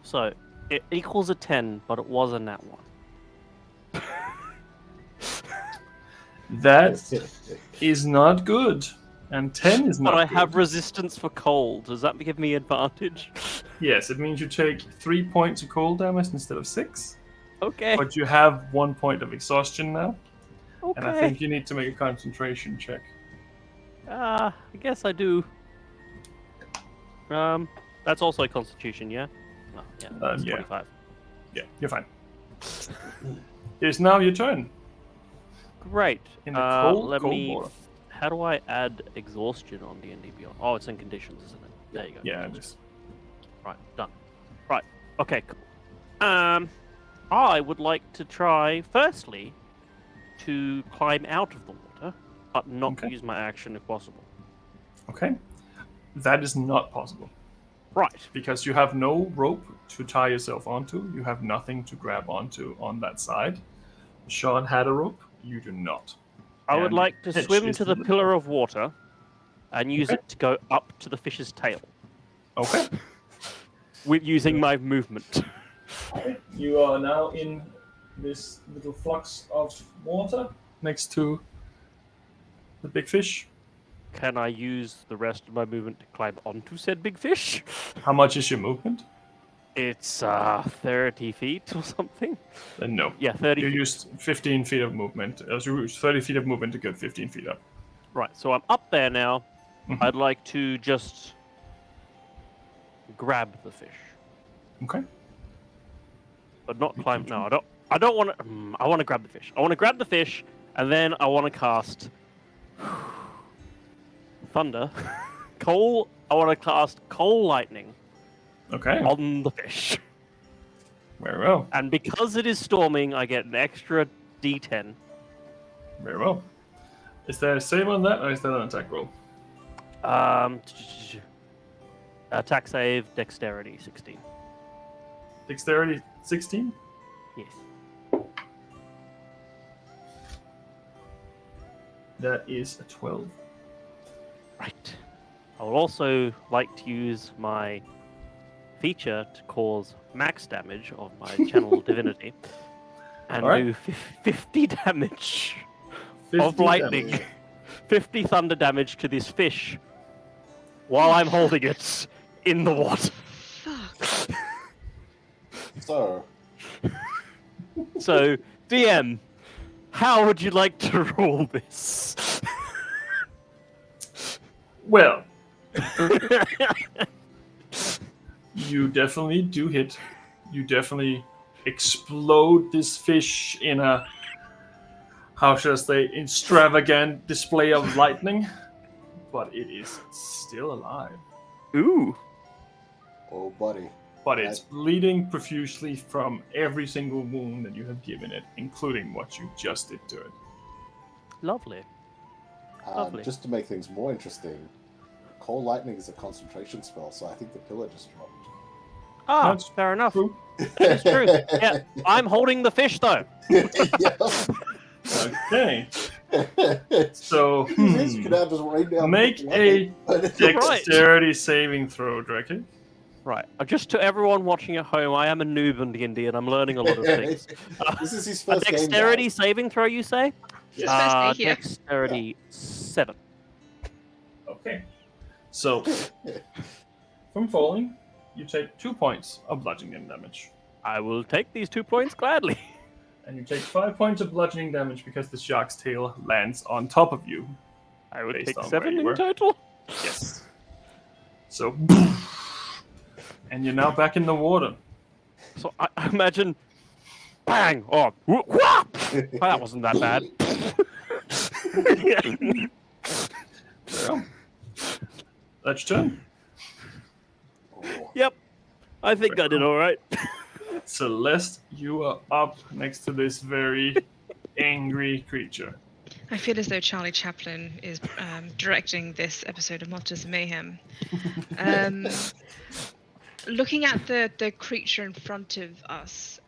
So it equals a 10, but it was a nat 1. That is not good. And 10 is not But I good. have resistance for cold. Does that give me advantage? Yes, it means you take 3 points of cold damage instead of 6. Okay. But you have 1 point of exhaustion now. Okay. And I think you need to make a concentration check. I guess I do. That's also a constitution, yeah? Oh, yeah, that's Yeah. 25. Yeah, you're fine. It's now your turn. Great. In the cold How war. do I add exhaustion on D&D Beyond? Oh, it's in conditions, isn't it? There you go. Yeah, it is. Right, done. Right, okay, cool. I would like to try, firstly, to climb out of the water, but not use my action if possible. Okay. That is not possible. Right. Because you have no rope to tie yourself onto. You have nothing to grab onto on that side. Sean had a rope. You do not. I would And like to Hitch swim is to the the- pillar of water and use it to go up to the fish's tail Okay. with using my movement. You are now in this little flux of water next to the big fish. Can I use the rest of my movement to climb onto said big fish? How much is your movement? It's 30 feet or something. No. Yeah, 30 You feet. used 15 feet of movement. You used 30 feet of movement to get 15 feet up. Right, so I'm up there now. Mhm. I'd like to just grab the fish, Okay. but not climb. No, I don't want to. I want to grab the fish. I want to grab the fish, and then I want to cast thunder, coal. I want to cast coal lightning Okay. on the fish, Very well. and because it is storming, I get an extra D10. Very well. Is there a save on that, or is that an attack roll? Attack save, dexterity 16. Dexterity 16? Yes. That is a 12. Right. I would also like to use my feature to cause max damage of my channel divinity and Alright. do 50 damage 50 of lightning. damage. 50 thunder damage to this fish while I'm holding it in the water. Fuck. So, So, DM, how would you like to rule this? Well, you definitely do hit. You definitely explode this fish in a, how should I say, extravagant display of lightning. But it is still alive. Ooh. oh buddy. But it's bleeding profusely from every single wound that you have given it, including what you just did to it. Lovely. Lovely. Just to make things more interesting, Cold Lightning is a concentration spell, so I think the pillar just dropped. Ah, That's fair enough. True. It's true. Yeah, I'm holding the fish though. Okay. So, You could have just rain down. make a dexterity saving throw, Drake. Right. Just to everyone watching at home, I am a noob in D&D and I'm learning a lot of things. This is his A first game. dexterity guys. saving throw, you say? His first day here. Dexterity 7. Okay. So, from falling, you take 2 points of bludgeoning damage. I will take these 2 points gladly. And you take 5 points of bludgeoning damage because the shark's tail lands on top of you. I would Based take on where 7 you in were. total. Yes. So, and you're now back in the water. So I imagine, bang! Oh, whoop! That wasn't that bad. Well, that's your turn. Oh, Yep. I think I did all right. Celeste, you are up next to this very angry creature. I feel as though Charlie Chaplin is directing this episode of Monsters and Mayhem. Looking at the creature in front of us,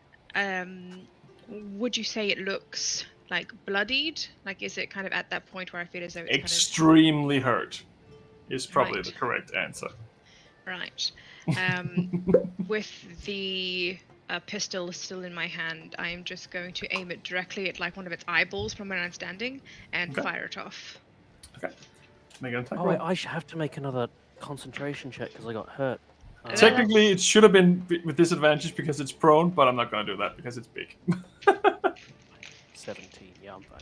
would you say it looks like bloodied? Like, is it kind of at that point where I feel as though it's Extremely hurt is probably Right. the correct answer. Right. With the pistol still in my hand, I am just going to aim it directly at like one of its eyeballs from where I'm standing and Okay. fire it off. Okay. Make an attack Oh, roll. I should have to make another concentration check because I got hurt. Technically, it should have been with disadvantage because it's prone, but I'm not going to do that because it's big. 17. Yeah, I'm fine.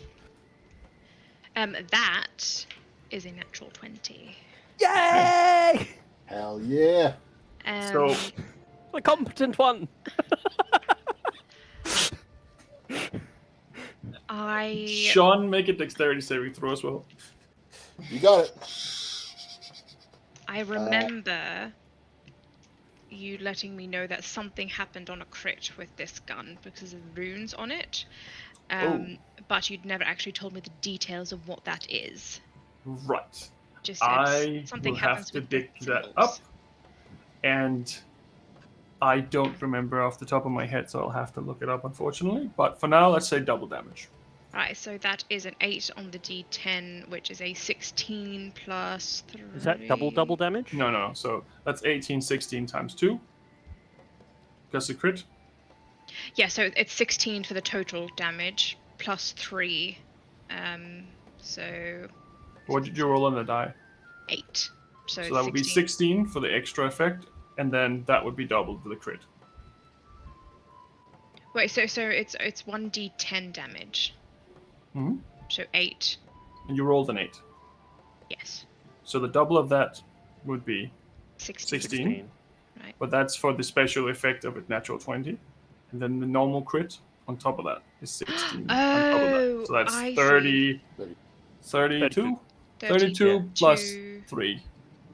That is a natural 20. Yay! Hell yeah. So, The competent one. Sean, make a dexterity saving throw as well. You got it. I remember you letting me know that something happened on a crit with this gun because of runes on it. But you'd never actually told me the details of what that is. Right. Just said I something will happens have to with the dig that symbols. up, and I don't remember off the top of my head, so I'll have to look it up, unfortunately. But for now, let's say double damage. Right, so that is an 8 on the d10, which is a 16 plus 3. Is that double damage? No. So that's 18, 16 times 2. Because the crit. Yeah, so it's 16 for the total damage, plus 3. So What did you roll on the die? 8. So So that would be 16 for the extra effect, and then that would be doubled for the crit. Wait, so it's 1d10 damage. Mm-hmm. So 8. And you rolled an 8. Yes. So the double of that would be 16. 16. Right. But that's for the special effect of a natural 20. And then the normal crit on top of that is 16 on top of that. So that's I 30, see. 32? 32 plus 3.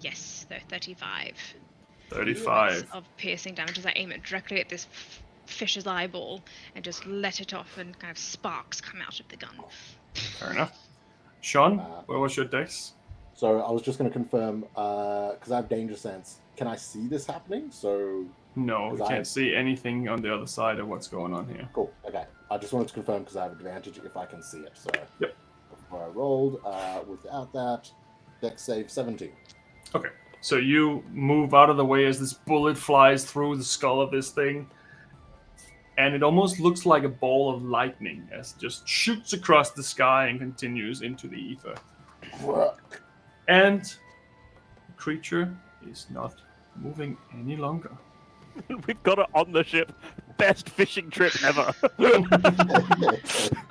Yes, 35. 35. Of piercing damage as I aim it directly at this fish's eyeball and just let it off, and kind of sparks come out of the gun. Fair enough. Sean, what was your dex? So I was just going to confirm, because I have danger sense. Can I see this happening? So No, we 'cause can't see anything on the other side of what's going on here. cool. Okay. I just wanted to confirm because I have advantage if I can see it. So Yep. before I rolled, without that, dex save 17. Okay, so you move out of the way as this bullet flies through the skull of this thing, and it almost looks like a ball of lightning as it just shoots across the sky and continues into the ether. And the creature is not moving any longer. We've got it on the ship. Best fishing trip ever.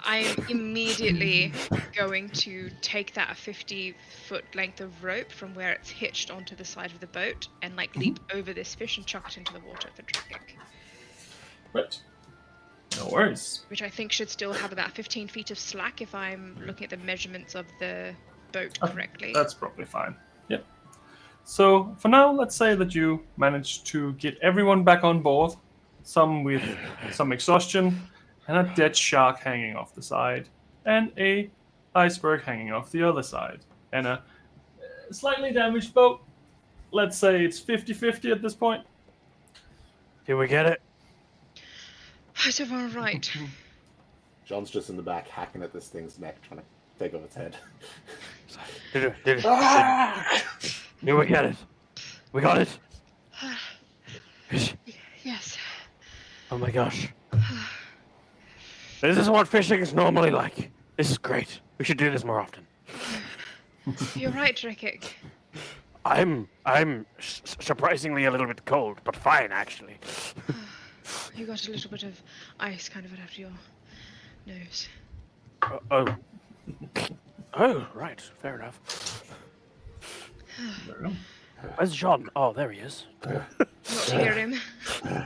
I'm immediately going to take that 50-foot length of rope from where it's hitched onto the side of the boat and leap over this fish and chuck it into the water for Drakic. Right. No worries. Which I think should still have about 15 feet of slack if I'm looking at the measurements of the boat correctly. That's probably fine. Yep. So for now, let's say that you managed to get everyone back on board, some with some exhaustion, and a dead shark hanging off the side, and a iceberg hanging off the other side, and a slightly damaged boat. Let's say it's 50-50 at this point. Did we get it? Is everyone right? John's just in the back hacking at this thing's neck, trying to take off its head. Did we get it? We got it? Yes. Oh my gosh. This is what fishing is normally like. This is great. We should do this more often. You're right, Drakic. I'm surprisingly a little bit cold, but fine actually. You got a little bit of ice kind of after your nose. Oh, right. Fair enough. Where's John? Oh, there he is. Not hear him.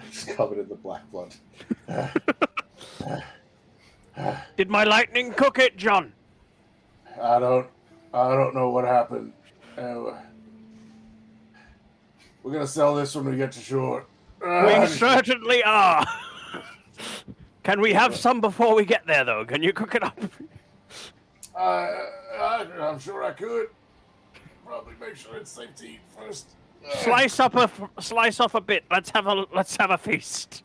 He's covered in the black blood. Did my lightning cook it, John? I don't know what happened. We're gonna sell this when we get to shore. We certainly are. Can we have some before we get there, though? Can you cook it up? I'm sure I could. Probably make sure it's safe to eat first. Slice off a bit. Let's have a feast.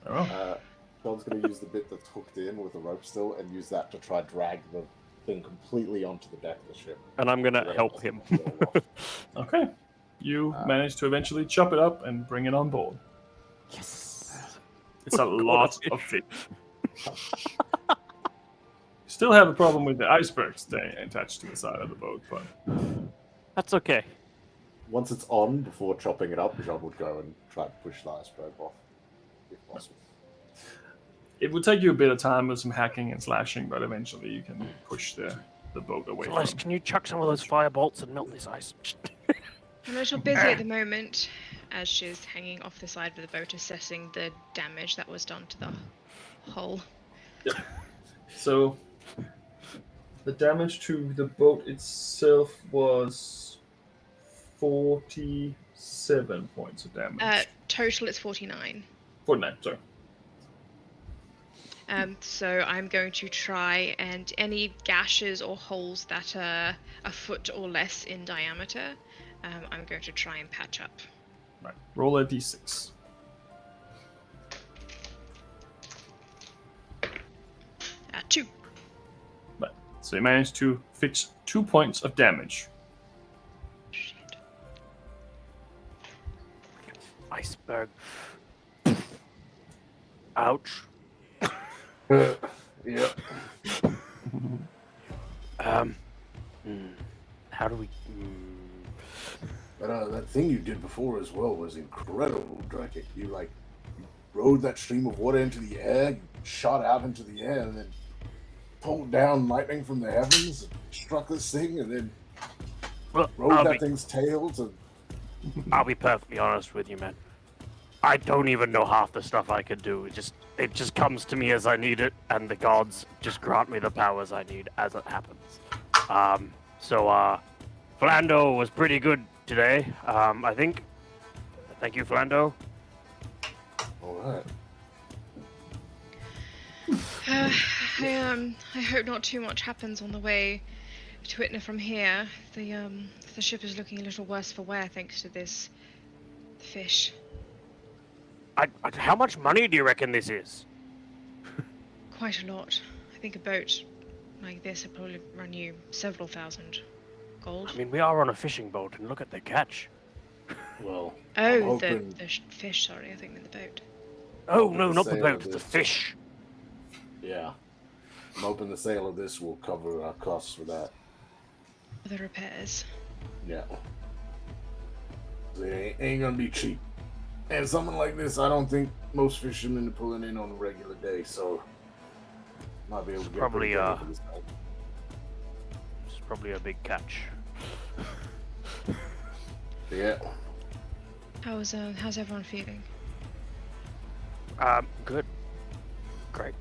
John's gonna use the bit that's hooked in with the rope still and use that to try drag the thing completely onto the deck of the ship. And I'm gonna help him. Okay. you manage to eventually chop it up and bring it on board. Yes. It's a lot of fish. Still have a problem with the iceberg staying attached to the side of the boat, but That's okay. Once it's on, before chopping it up, John would go and try to push the iceberg off, if possible. it would take you a bit of time with some hacking and slashing, but eventually you can push the boat away Celeste, from. can you chuck some of those fire bolts and melt this ice? I'm a little busy at the moment, as she's hanging off the side of the boat, assessing the damage that was done to the hull. So the damage to the boat itself was 47 points of damage. Total, it's 49. 49, sorry. So I'm going to try, and any gashes or holes that are a foot or less in diameter, I'm going to try and patch up. Right. Roll a d6. 2. Right. So you managed to fix 2 points of damage. Shit. Iceberg. Ouch. Yep. How do we? But that thing you did before as well was incredible, Drake. You rode that stream of water into the air, you shot out into the air, and then pulled down lightning from the heavens, and struck this thing, and then Well, rode that thing's tail to. I'll be perfectly honest with you, man. I don't even know half the stuff I could do. It just comes to me as I need it, and the gods just grant me the powers I need as it happens. Flando was pretty good today, I think. Thank you, Flando. All right. I hope not too much happens on the way to Itna from here. The ship is looking a little worse for wear thanks to this fish. How much money do you reckon this is? Quite a lot. I think a boat like this would probably run you several thousand gold. I mean, we are on a fishing boat, and look at the catch. Well. Oh, I'm hoping- the fish, sorry, I think meant the boat. Oh, no, not the Sail boat, of the this. fish. Yeah. I'm hoping the sale of this will cover our costs for that. For the repairs. Yeah. They ain't gonna be cheap. And something like this, I don't think most fishermen are pulling in on a regular day, so might be able to get Probably, pretty good for this guy. It's probably a big catch. Yeah. How's everyone feeling? Good. Great.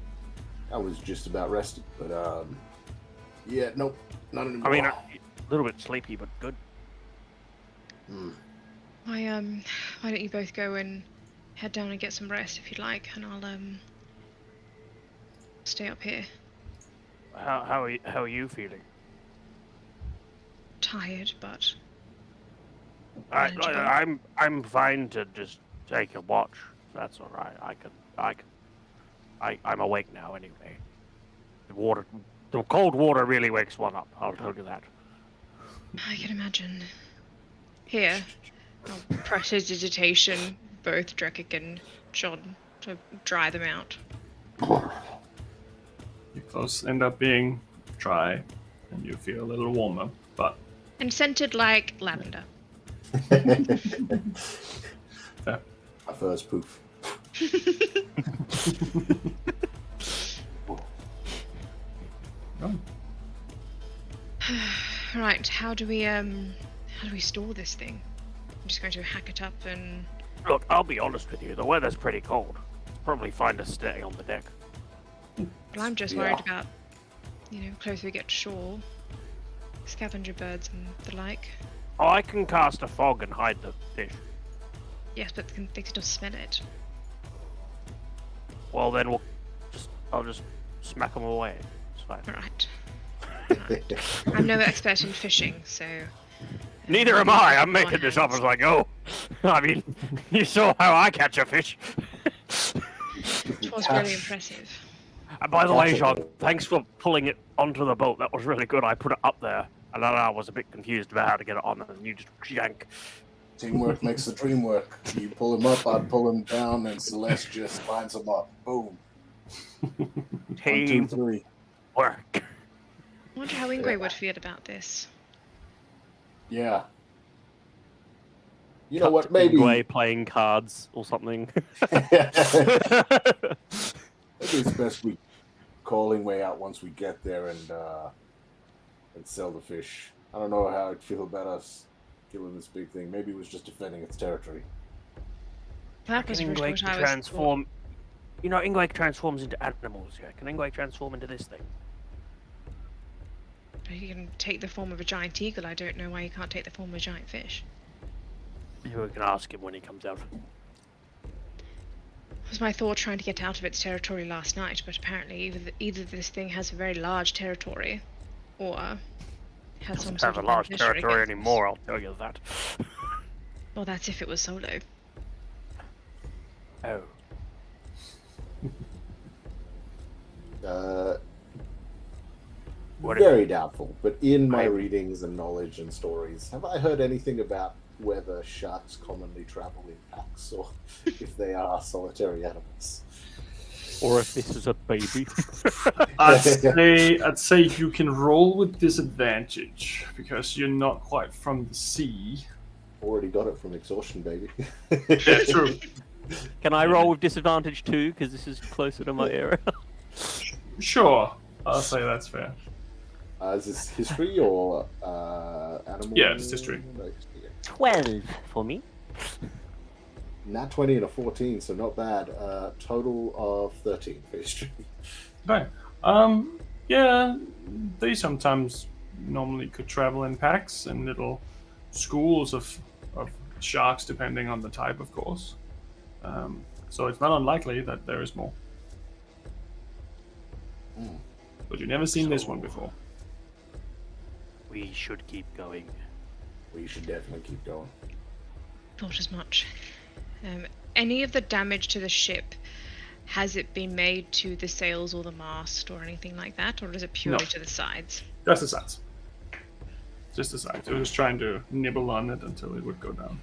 I was just about rested, but yeah, nope, not anymore. I mean, a little bit sleepy, but good. Why don't you both go and head down and get some rest if you'd like, and I'll stay up here. How are you feeling? Tired, but manageable. I'm fine to just take a watch. That's all right. I'm awake now anyway. The cold water really wakes one up. I'll tell you that. I can imagine. Here, I'll prestidigitation both Drekik and John to dry them out. Your clothes end up being dry, and you feel a little warmer, but And scented like lavender. fair. My first poof. Oh. Right, how do we store this thing? I'm just going to hack it up and Look, I'll be honest with you. The weather's pretty cold. It's probably fine to stay on the deck. well, I'm just worried about, closer we get to shore, scavenger birds and the like. Oh, I can cast a fog and hide the fish. Yes, but they can still smell it. Well, then I'll just smack them away. It's fine. Right. I'm no expert in fishing, so Neither am I. I'm making this up as I go. I mean, you saw how I catch a fish. it was really impressive. And by the way, Sean, thanks for pulling it onto the boat. That was really good. I put it up there, and then I was a bit confused about how to get it on, and you just yank. Teamwork makes the dream work. You pull him up, I'd pull him down, and Celeste just lines him up. Boom. 1, 2, Team 3. work. I wonder how Ingwe would feel about this. Yeah. You know Cut what? to Maybe Ingwe playing cards or something. maybe it's best we call Ingwe out once we get there and sell the fish. I don't know how I'd feel about us killing this big thing. Maybe it was just defending its territory. That was Can originally Ingwe what I was transform? You know, Ingwe transforms into animals. Yeah, can Ingwe transform into this thing? He can take the form of a giant eagle. I don't know why he can't take the form of a giant fish. Maybe we can ask him when he comes out. It was my thought trying to get out of its territory last night, but apparently either this thing has a very large territory, or has some Doesn't sort have of a large ambition territory against us. anymore, I'll tell you that. Well, that's if it was solo. Oh. What Very doubtful. But in my I- readings and knowledge and stories, have I heard anything about whether sharks commonly travel in packs or if they are solitary animals? Or if this is a baby. I'd say you can roll with disadvantage because you're not quite from the sea. Already got it from exhaustion, baby. Yeah, true. Can I roll with disadvantage too? Because this is closer to my area. Sure, I'll say that's fair. Is this history or animal? Yeah, it's history. No, 12 for me. Nat 20 and a 14, so not bad. Total of 13 for history. Okay. Yeah, they sometimes normally could travel in packs and little schools of sharks, depending on the type, of course. So it's not unlikely that there is more. Hmm. But you've never seen this So- one before. We should keep going. We should definitely keep going. Thought as much. Any of the damage to the ship, has it been made to the sails or the mast or anything like that, or is it purely No. to the sides? Just the sides. Just the sides. It was trying to nibble on it until it would go down.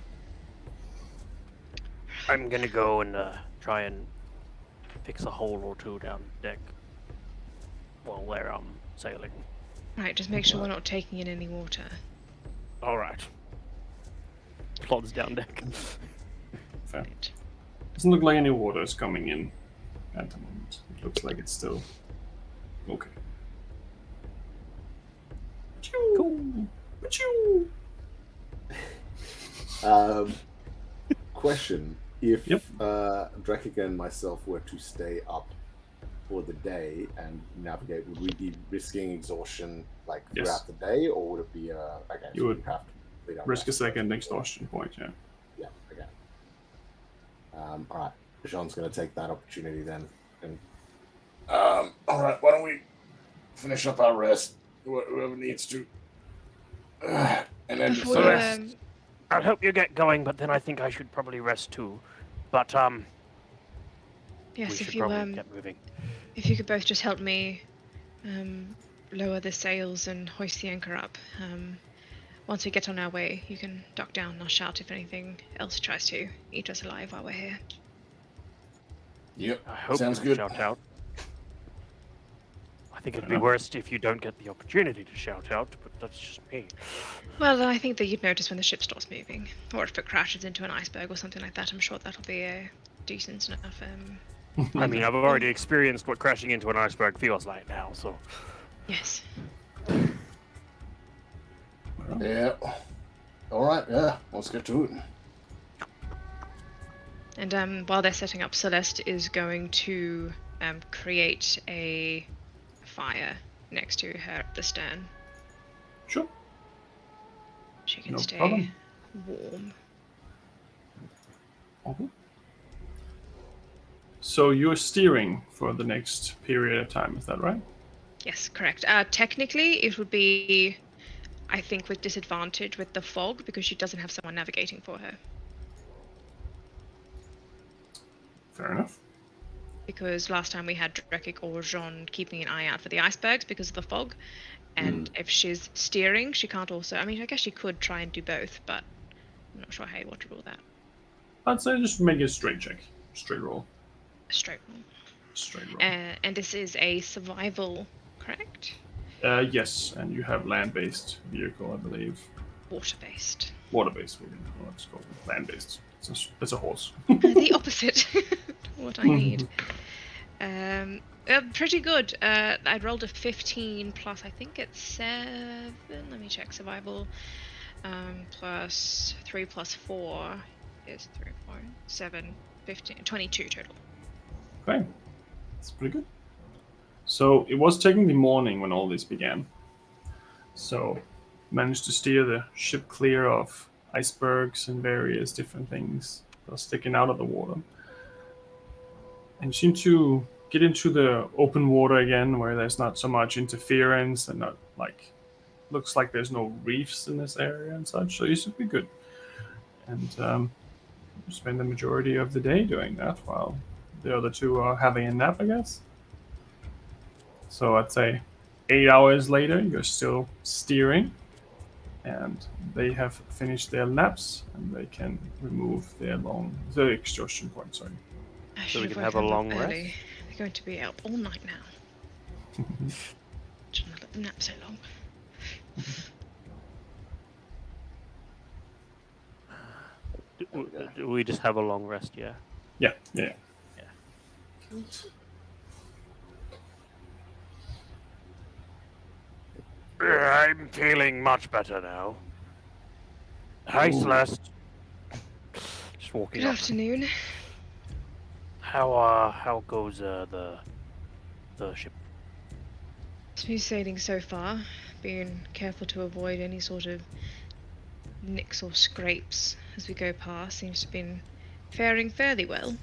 I'm gonna go and try and fix a hole or two down deck while they're sailing. Right, just make sure we're not taking in any water. All right. Plods down deck. Fair. Right. Doesn't look like any water is coming in at the moment. It looks like it's still okay. Cool. Question: If Yep. Drekika and myself were to stay up for the day and navigate, would we be risking exhaustion like Yes. throughout the day, or would it be okay? You would we'd have to complete our Risk a rest. second exhaustion point, yeah. Yeah. Okay. All right. Jean's going to take that opportunity then. And all right. Why don't we finish up our rest? Whoever needs to. And then Before, just I'll help you get going, but then I think I should probably rest too. But yes, we if should you probably get moving. if you could both just help me lower the sails and hoist the anchor up. Once we get on our way, you can dock down and I'll shout if anything else tries to eat us alive while we're here. Yep. I hope Sounds you good. shout out. I think it'd Fair be enough. worst if you don't get the opportunity to shout out, but that's just me. Well, I think that you'd notice when the ship stops moving, or if it crashes into an iceberg or something like that. I'm sure that'll be a decent enough. I mean, I've already experienced what crashing into an iceberg feels like now, so Yes. Yeah. All right. Yeah. Let's get to it. And while they're setting up, Celeste is going to create a fire next to her at the stern. Sure. She can No stay problem. warm. Okay. So you're steering for the next period of time, is that right? Yes, correct. Technically, it would be, I think, with disadvantage with the fog because she doesn't have someone navigating for her. Fair enough. Because last time we had Drekik or Jean keeping an eye out for the icebergs because of the fog. And if she's steering, she can't also. I mean, I guess she could try and do both, but I'm not sure how you want to roll that. I'd say just make a straight check. Straight roll. Straight roll. Straight roll. And this is a survival, correct? Yes, and you have land-based vehicle, I believe. Water-based. Water-based, let's go with land-based. It's a horse. The opposite. What I need. Pretty good. I rolled a 15 plus, I think it's 7. Let me check. Survival. Plus 3 plus 4 is 3, 4, 7, 15, 22 total. Okay, that's pretty good. So it was technically morning when all this began. So managed to steer the ship clear of icebergs and various different things that are sticking out of the water. And you seem to get into the open water again, where there's not so much interference and not like looks like there's no reefs in this area and such. So you should be good. And you spend the majority of the day doing that while the other two are having a nap, I guess. So I'd say 8 hours later, you're still steering, and they have finished their naps, and they can remove the exhaustion point. Sorry. I So should we can woken have a them up long early. rest? They're going to be up all night now. Shouldn't have let them nap so long. Do we just have a long rest? Yeah. Yeah. I'm feeling much better now. Hi, Ooh. Celeste. Just walking Good up. afternoon. How goes the ship? Smooth sailing so far. Being careful to avoid any sort of nicks or scrapes as we go past. Seems to have been faring fairly well.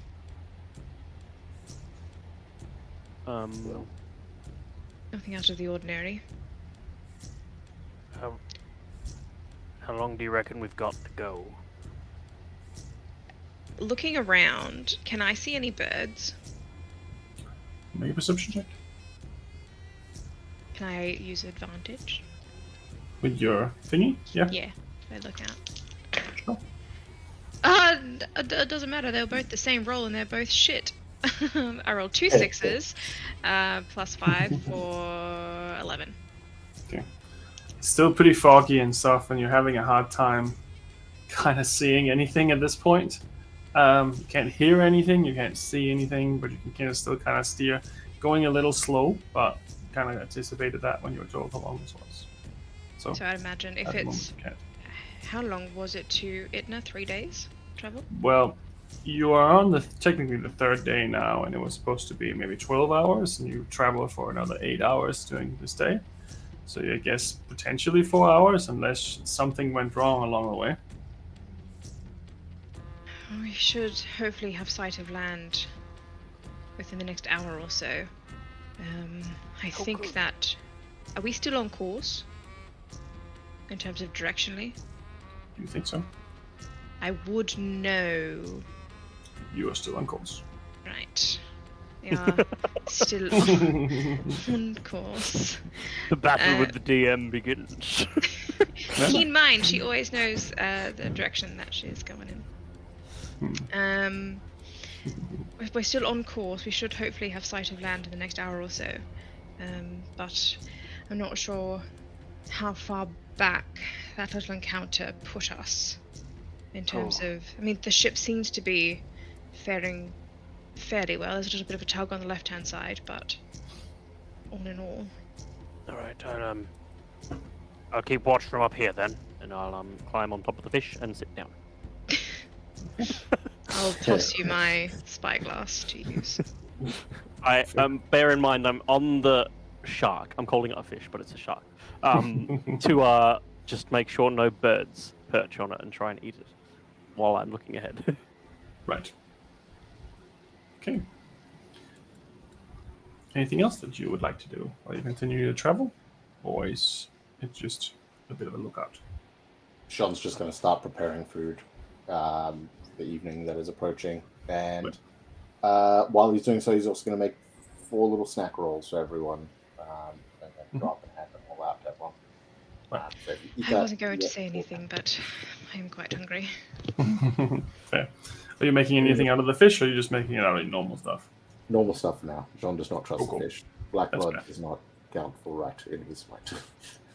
Nothing out of the ordinary. How long do you reckon we've got to go? Looking around, can I see any birds? Make a perception check Can I use advantage? with your thingy. Yeah. Yeah, I look out. Sure. It doesn't matter. They're both the same roll and they're both shit. I rolled 2 6s, plus 5 for 11. It's still pretty foggy and stuff, and you're having a hard time kind of seeing anything at this point. You can't hear anything, you can't see anything, but you can still kind of steer. Going a little slow, but kind of anticipated that when you were told how long this was. So I'd imagine if at the moment it's... you can't. How long was it to Itna? 3 days travel? Well, you are on technically the 3rd day now, and it was supposed to be maybe 12 hours, and you travel for another 8 hours during this day. So I guess potentially 4 hours, unless something went wrong along the way. We should hopefully have sight of land within the next hour or so. I think good. that... Are we still on course? In terms of directionally? Do you think so? I would know... You are still on course. Right. We are still on course. The battle with the DM begins. Keen mind, she always knows the direction that she's going in. If we're still on course, we should hopefully have sight of land in the next hour or so. But I'm not sure how far back that little encounter put us in terms of... I mean, the ship seems to be faring fairly well. There's a little bit of a tug on the left-hand side, but all in all... Alright, I'll keep watch from up here then, and I'll climb on top of the fish and sit down. I'll toss you my spyglass to use. I bear in mind I'm on the shark. I'm calling it a fish, but it's a shark. To just make sure no birds perch on it and try and eat it while I'm looking ahead. Right. Okay. Anything else that you would like to do while you continue to travel? Or is it just a bit of a lookout? Sean's just going to start preparing food for the evening that is approaching. And while he's doing so, he's also going to make 4 little snack rolls for everyone. And then drop and hand them all out to everyone. So I wasn't going to say anything, but I am quite hungry. Fair. Are you making anything out of the fish, or are you just making it out of normal stuff? Normal stuff now. Jean does not trust Cool. the fish. Black That's blood fair. does not count for right in his mind.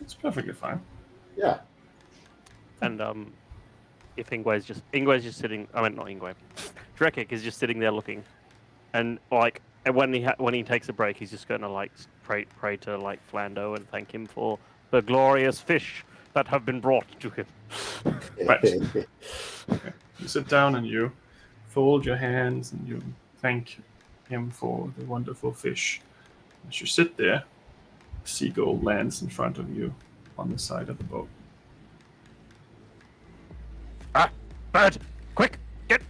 It's perfectly fine. Yeah. And if Ingwe's just sitting, I mean not Ingwe, Drekik is just sitting there looking, and like, and when he takes a break, he's just gonna like pray to like Flando and thank him for the glorious fish that have been brought to him. Right. You sit down and you fold your hands and you thank him for the wonderful fish. As you sit there, a seagull lands in front of you on the side of the boat. Ah, bird, quick, get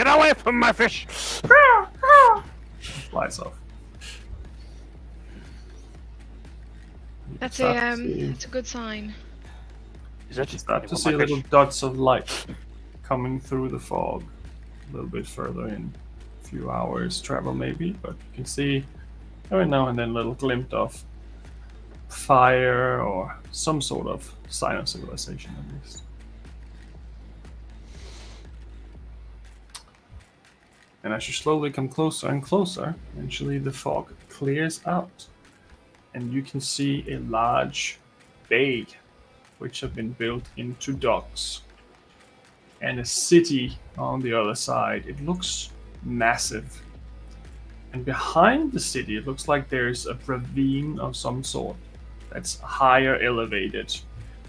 away from my fish! Flies off. That's Start a to see- that's a good sign. Is that Start to want see my little fish? dots of light coming through the fog. A little bit further in, a few hours travel maybe, but you can see every now and then a little glimpse of fire or some sort of sign of civilization at least. And as you slowly come closer and closer, eventually the fog clears out, and you can see a large bay which have been built into docks, and a city on the other side. It looks massive. And behind the city, it looks like there's a ravine of some sort that's higher elevated,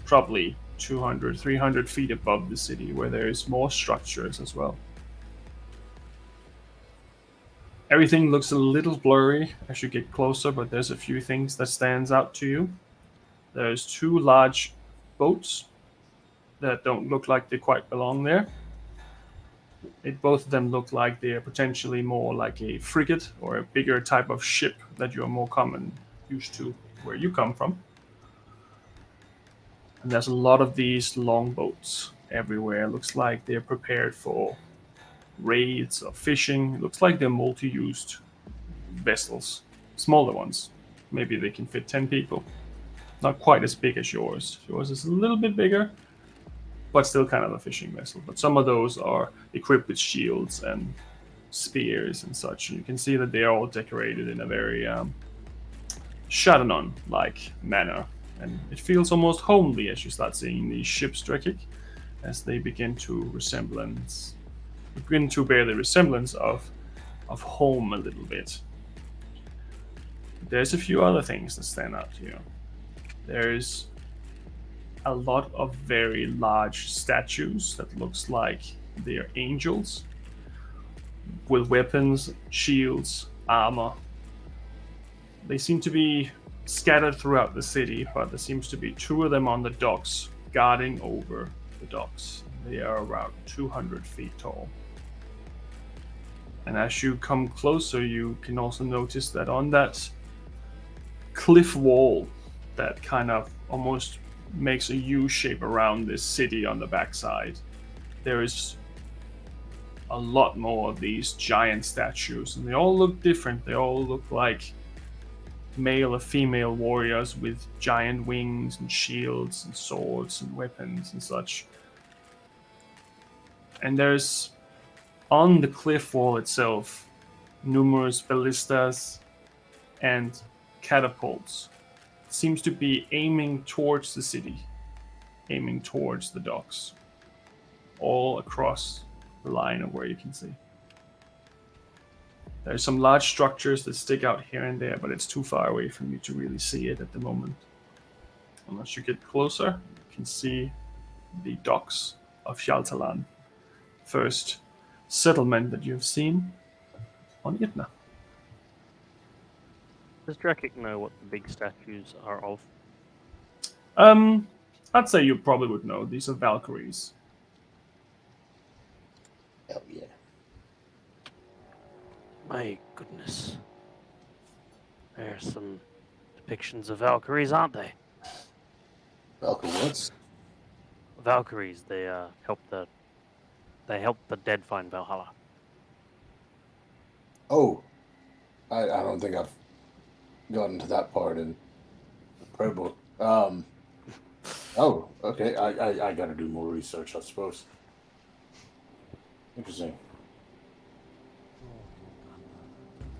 probably 200, 300 feet above the city, where there's more structures as well. Everything looks a little blurry as you get closer, but there's a few things that stands out to you. There's two large boats that don't look like they quite belong there. Both of them look like they're potentially more like a frigate or a bigger type of ship that you're more common used to where you come from. And there's a lot of these longboats everywhere. Looks like they're prepared for raids or fishing. Looks like they're multi-used vessels, smaller ones. Maybe they can fit 10 people. Not quite as big as yours. Yours is a little bit bigger, but still kind of a fishing vessel. But some of those are equipped with shields and spears and such. And you can see that they are all decorated in a very Shadowrun-like manner. And it feels almost homely as you start seeing these ships, Drekik, as they begin to bear the resemblance of home a little bit. There's a few other things that stand out to you. There's a lot of very large statues that looks like they're angels with weapons, shields, armor. They seem to be scattered throughout the city, but there seems to be two of them on the docks guarding over the docks. They are around 200 feet tall. And as you come closer, you can also notice that on that cliff wall that kind of almost makes a U shape around this city on the backside, there is a lot more of these giant statues, and they all look different. They all look like male or female warriors with giant wings and shields and swords and weapons and such. And there's, on the cliff wall itself, numerous ballistas and catapults. Seems to be aiming towards the city, aiming towards the docks, all across the line of where you can see. There's some large structures that stick out here and there, but it's too far away from you to really see it at the moment. Unless you get closer, you can see the docks of Hjaltaland, first settlement that you've seen on Itna. Does Drekik know what the big statues are of? I'd say you probably would know. These are Valkyries. Hell yeah. My goodness. There's some depictions of Valkyries, aren't they? Valkyrie what? Valkyries, they help the dead find Valhalla. Oh, I don't think I've gotten to that part in the Pro Book. Oh, okay. I gotta do more research, I suppose. Interesting.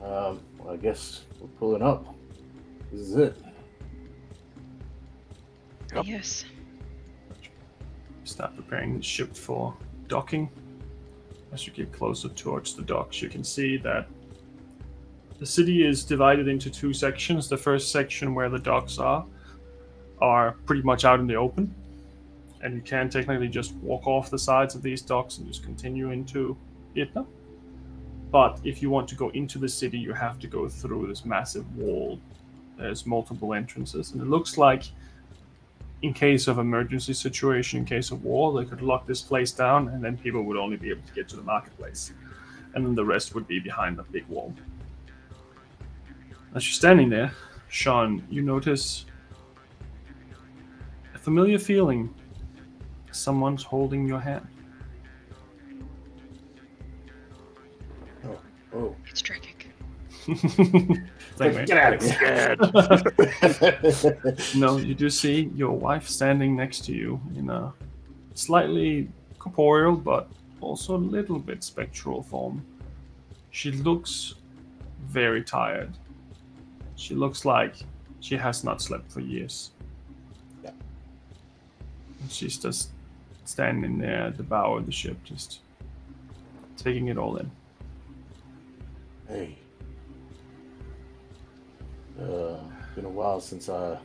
I guess we're pulling up. This is it. Yep. Yes. Start preparing the ship for docking. As you get closer towards the docks, you can see that the city is divided into two sections. The first section, where the docks are pretty much out in the open, and you can technically just walk off the sides of these docks and just continue into Itna. But if you want to go into the city, you have to go through this massive wall. There's multiple entrances, and it looks like, in case of emergency situation, in case of war, they could lock this place down, and then people would only be able to get to the marketplace, and then the rest would be behind a big wall. As you're standing there, Sean, you notice a familiar feeling. Someone's holding your hand. Oh. It's Drakic. Get out of here. No, you do see your wife standing next to you in a slightly corporeal but also a little bit spectral form. She looks very tired. She looks like she has not slept for years. Yeah. And she's just standing there at the bow of the ship, just taking it all in. Hey. Been a while since I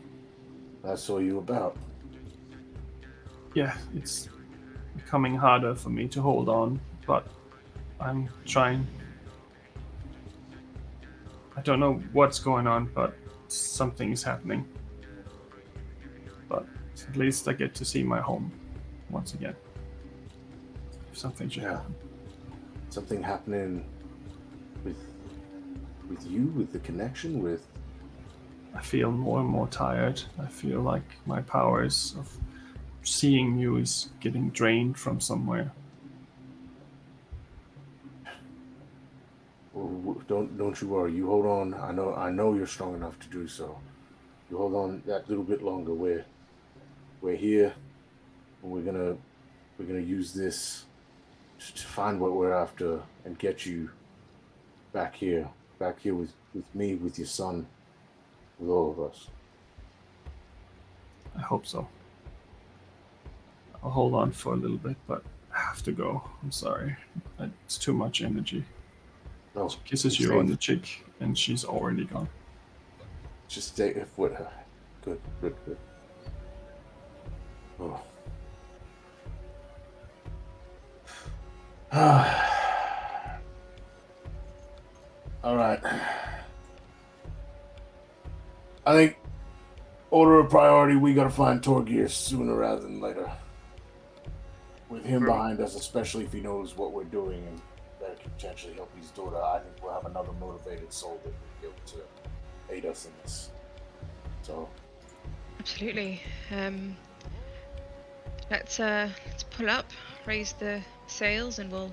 saw you about. Yeah, it's becoming harder for me to hold on, but I'm trying. I don't know what's going on, but something is happening. But at least I get to see my home once again. If something should happen. Something happening with you, with the connection, with. I feel more and more tired. I feel like my powers of seeing you is getting drained from somewhere. Well, don't you worry. You hold on. I know you're strong enough to do so. You hold on that little bit longer. We're here, and we're gonna use this to find what we're after and get you back here with me, with your son, with all of us. I hope so. I'll hold on for a little bit, but I have to go. I'm sorry. It's too much energy. No, She kisses you on the cheek, and she's already gone. just stay with her. Good. Oh. All right. I think, order of priority, we gotta find Torgir sooner rather than later. With him behind us, especially if he knows what we're doing and that could potentially help his daughter, I think we'll have another motivated soul that will be able to aid us in this. So. Absolutely. Let's pull up, raise the sails, and we'll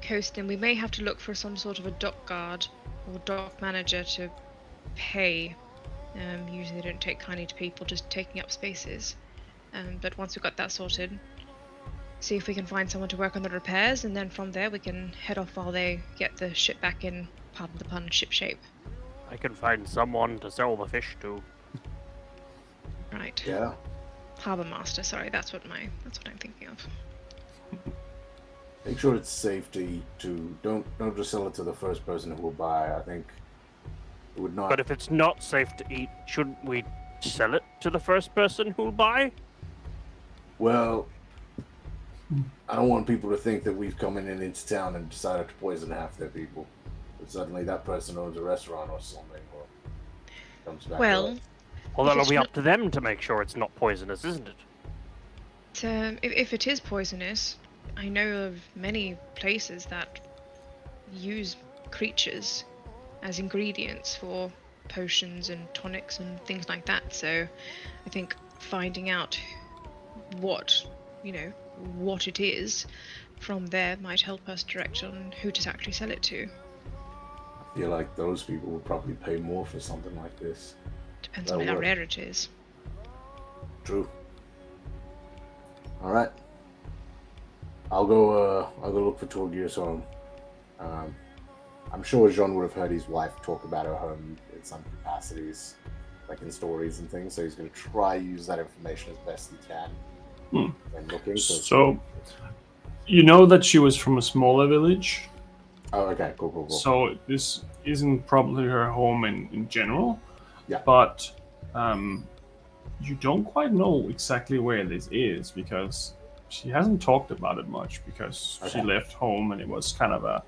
coast in. We may have to look for some sort of a dock guard or dock manager to pay. Usually they don't take kindly to people just taking up spaces. But once we've got that sorted, see if we can find someone to work on the repairs, and then from there we can head off while they get the ship back in, pardon the pun, ship shape. I can find someone to sell the fish to. Right. Yeah. Harbor master, sorry, that's what I'm thinking of. Make sure it's safe to eat too. Don't just sell it to the first person who will buy. I think it would not. But if it's not safe to eat, shouldn't we sell it to the first person who'll buy? Well, I don't want people to think that we've come in into town and decided to poison half their people. But suddenly that person owns a restaurant or something, or comes back. Well, Well, that'll it's be not- up to them to make sure it's not poisonous, isn't it? if it is poisonous, I know of many places that use creatures as ingredients for potions and tonics and things like that. So I think finding out what it is from there might help us direct on who to actually sell it to. I feel like those people would probably pay more for something like this. Depends That'll on how work. rare it is. True. All right. I'll go look for Torgir's home. I'm sure Jean would have heard his wife talk about her home in some capacities, like in stories and things. So he's going to try use that information as best he can when looking. So you know that she was from a smaller village. Oh, okay, cool. So this isn't probably her home in general. Yeah. But you don't quite know exactly where this is because she hasn't talked about it much because she left home and it's kind of a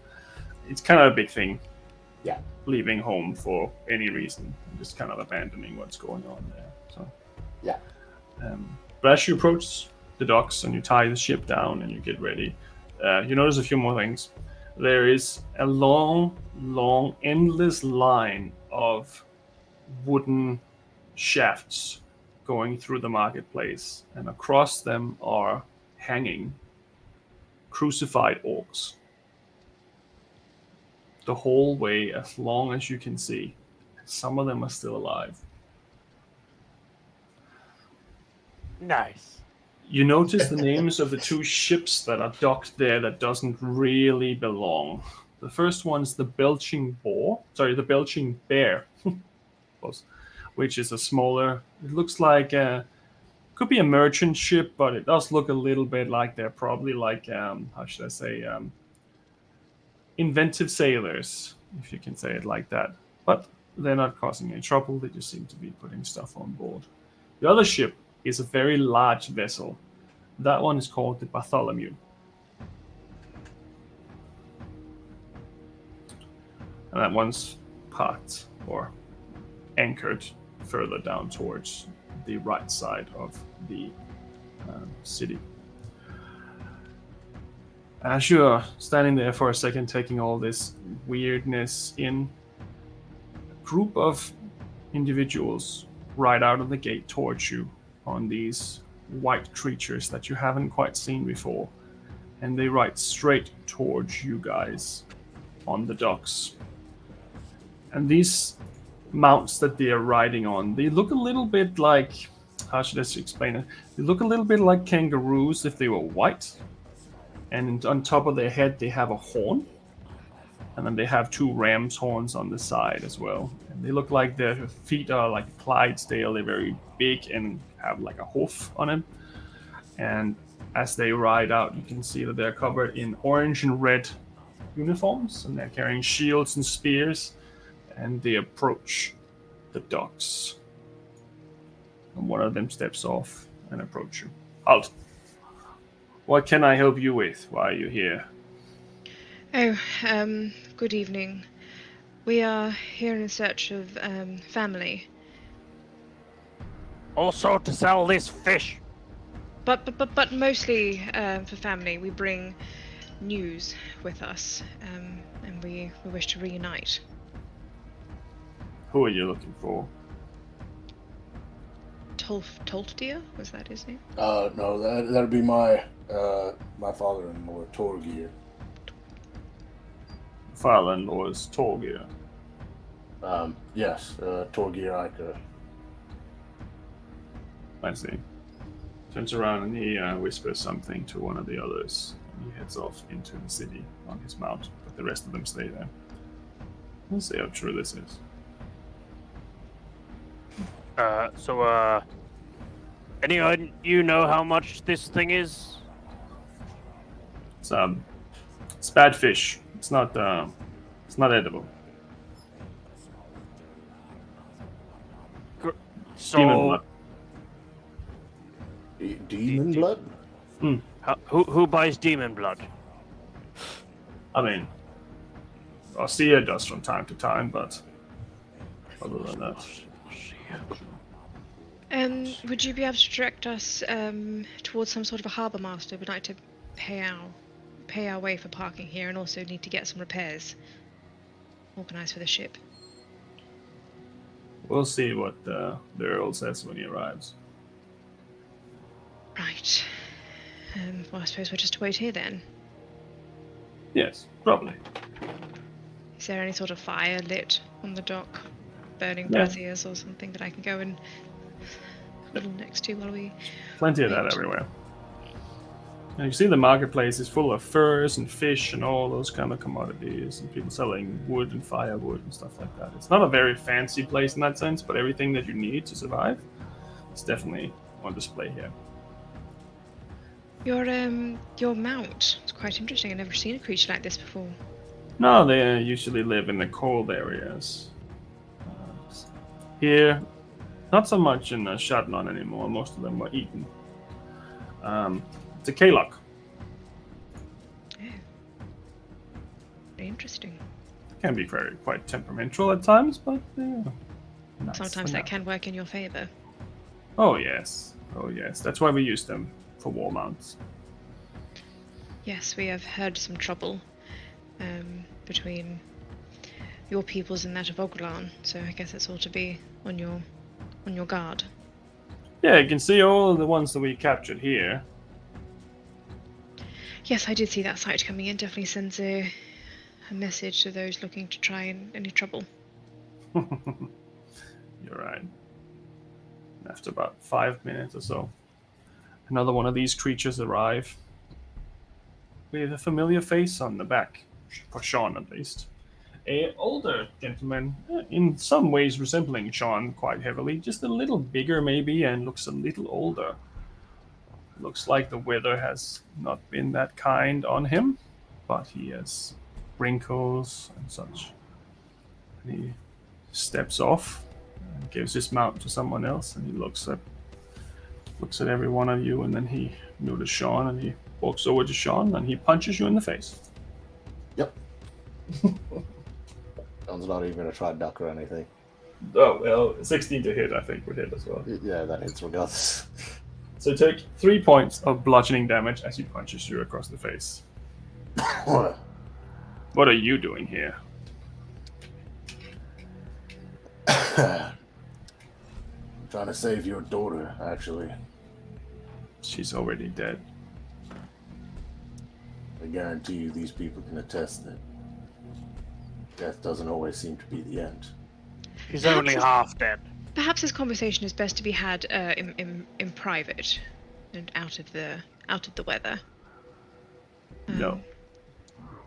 big thing. Yeah. Leaving home for any reason, just kind of abandoning what's going on there. So. Yeah. But as you approach the docks and you tie the ship down and you get ready, you notice a few more things. There is a long, endless line of wooden shafts going through the marketplace, and across them are hanging crucified orcs. The whole way, as long as you can see. Some of them are still alive. Nice. You notice the names of the two ships that are docked there that doesn't really belong. The first one's the Belching Bear, which is a smaller. It looks like could be a merchant ship, but it does look a little bit like they're probably like how should I say inventive sailors, if you can say it like that. But they're not causing any trouble. They just seem to be putting stuff on board. The other ship is a very large vessel. That one is called the Bartholomew. And that one's parked or anchored further down towards the right side of the city. As you're standing there for a second, taking all this weirdness in, a group of individuals ride out of the gate towards you on these white creatures that you haven't quite seen before. And they ride straight towards you guys on the docks. And these mounts that they are riding on, they look a little bit like, how should I explain it? They look a little bit like kangaroos if they were white. And on top of their head, they have a horn. And then they have two ram's horns on the side as well. And they look like their feet are like a Clydesdale. They're very big and have like a hoof on them. And as they ride out, you can see that they're covered in orange and red uniforms. And they're carrying shields and spears. And they approach the docks. And one of them steps off and approaches you. Halt. What can I help you with? Why are you here? Oh, good evening. We are here in search of family. Also to sell this fish. But mostly for family. We bring news with us, and we wish to reunite. Who are you looking for? Tolfdir? Was that his name? No, that'd be my father-in-law, Torgir. Father-in-law is Torgir. Yes, Torgir Iker. I see. Turns around and he whispers something to one of the others. He heads off into the city on his mount, but the rest of them stay there. We'll see how true this is. Anyone you know how much this thing is? It's bad fish. It's not edible. So Demon blood. Demon blood? Who buys demon blood? I mean, Garcia does from time to time, but other than that. Would you be able to direct us towards some sort of a harbour master? We'd like to pay our way for parking here, and also need to get some repairs organised for the ship. We'll see what the Earl says when he arrives. Right. Well, I suppose we'll just wait here then. Yes, probably. Is there any sort of fire lit on the dock? Burning Yeah. braziers or something that I can go and huddle next to while we... Plenty of that wait? everywhere. And you see the marketplace is full of furs and fish and all those kind of commodities, and people selling wood and firewood and stuff like that. It's not a very fancy place in that sense, but everything that you need to survive is definitely on display here. Your mount. It's quite interesting. I've never seen a creature like this before. No, they usually live in the cold areas. Here, not so much in Shatlan anymore. Most of them were eaten. It's a Kalok. Oh. Very interesting. Can be quite temperamental at times, but nice Sometimes that can work in your favor. Oh yes. That's why we use them for war mounts. Yes, we have heard some trouble between your peoples and that of Oglan, so I guess it's all to be on your guard. Yeah, you can see all the ones that we captured here. Yes, I did see that sight coming in. Definitely sends a message to those looking to try any trouble. You're right. After about 5 minutes or so, another one of these creatures arrive with a familiar face on the back, for Sean at least. A older gentleman, in some ways resembling Sean quite heavily, just a little bigger maybe, and looks a little older. Looks like the weather has not been that kind on him, but he has wrinkles and such. And he steps off and gives his mount to someone else, and he looks at every one of you, and then he notices Sean, and he walks over to Sean, and he punches you in the face. Yep. Sean's not even going to try to duck or anything. Oh, well, 16 to hit, I think, would hit as well. Yeah, that hits regardless. So take 3 points of bludgeoning damage as he punches you across the face. What are you doing here? Trying to save your daughter, actually. She's already dead. I guarantee you these people can attest that death doesn't always seem to be the end. He's only half dead. Perhaps this conversation is best to be had in private and out of the weather. No.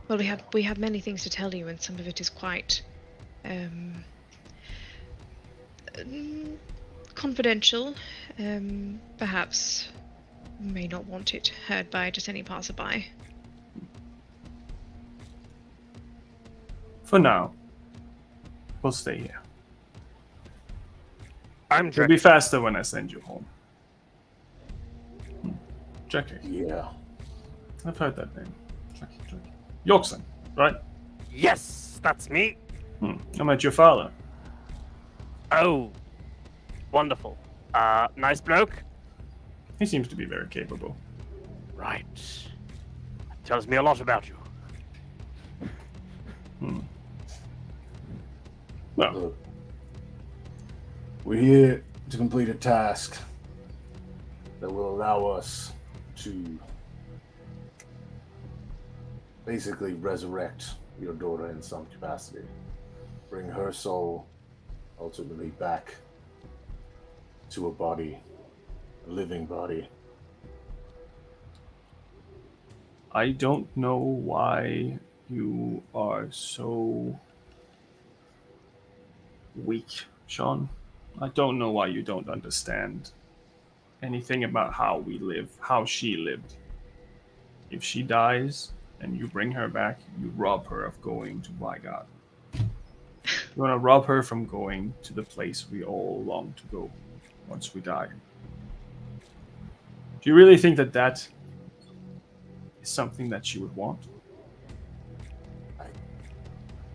Well, we have many things to tell you, and some of it is quite confidential. Perhaps you may not want it heard by just any passerby. For now, we'll stay here. It'll be faster when I send you home. Jackie. Yeah. I've heard that name. Jackie. Yorkson, right? Yes, that's me. I met your father. Oh, wonderful. Nice bloke. He seems to be very capable. Right. Tells me a lot about you. Well, Look, we're here to complete a task that will allow us to basically resurrect your daughter in some capacity. Bring her soul ultimately back to a body, a living body. I don't know why you are so weak, Sean. I don't know why you don't understand anything about how we live, how she lived. If she dies and you bring her back, you rob her of going to Vygard. You want to rob her from going to the place we all long to go once we die. Do you really think that that is something that she would want?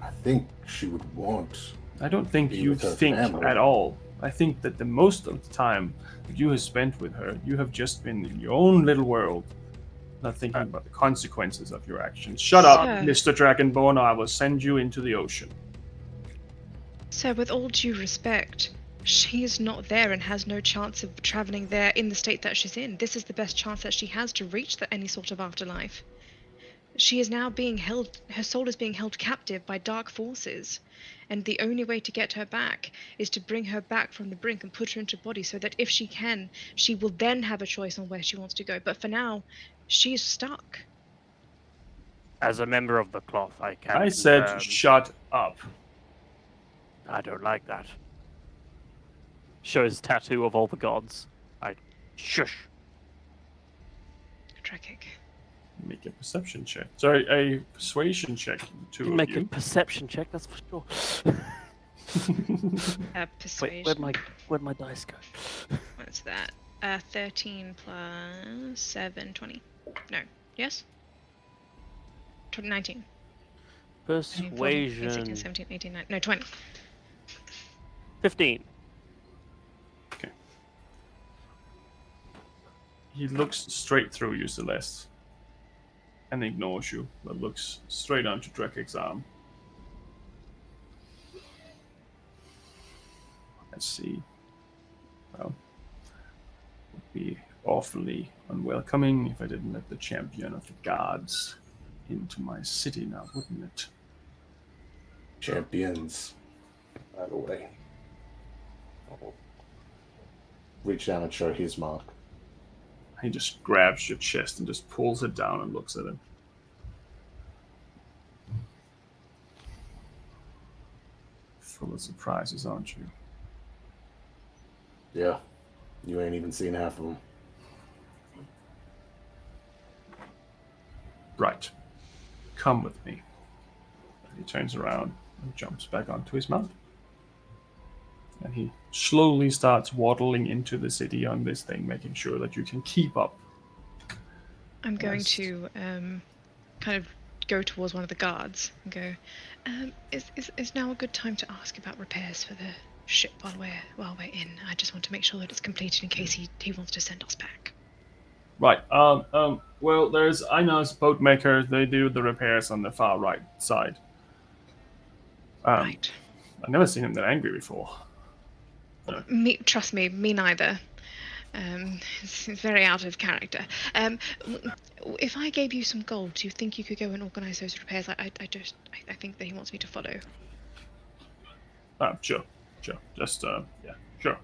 I think she would want. I don't think Be you with her think family. at all. I think that the most of the time that you have spent with her, you have just been in your own little world, not thinking about the consequences of your actions. Shut up, Sir. Mr. Dragonborn, or I will send you into the ocean. So, with all due respect, she is not there and has no chance of traveling there in the state that she's in. This is the best chance that she has to reach any sort of afterlife. She is now being held, her soul is being held captive by dark forces. And the only way to get her back is to bring her back from the brink and put her into body so that if she can, she will then have a choice on where she wants to go. But for now, she's stuck. As a member of the cloth, I can I said, confirm. shut up. I don't like that. Shows tattoo of all the gods. Shush. Trekking. Make a perception check. Sorry, a persuasion check. Two of Make you. a perception check, that's for sure. Persuasion. Wait, where'd my dice go? What's that? 13 plus 7, 20. No. Yes? 19. Persuasion. 16, 17, 18, 19. No, 20. 15. He looks straight through you, Celeste, and ignores you, but looks straight onto Drekek's arm. Let's see. Well, it would be awfully unwelcoming if I didn't let the champion of the gods into my city now, wouldn't it? Champions, by the way. I'll reach down and show his mark. He just grabs your chest and just pulls it down and looks at it. Full of surprises, aren't you? Yeah, you ain't even seen half of them. Right. Come with me. He turns around and jumps back onto his mount. And he slowly starts waddling into the city on this thing, making sure that you can keep up. I'm going Yes. to kind of go towards one of the guards and go, is now a good time to ask about repairs for the ship while we're in? I just want to make sure that it's completed in case he wants to send us back. Right. Well, there's Ina's boat maker. They do the repairs on the far right side. Right. I've never seen him that angry before. Trust me, me neither. It's very out of character. If I gave you some gold, do you think you could go and organise those repairs? I think that he wants me to follow. Sure. Just, yeah, sure.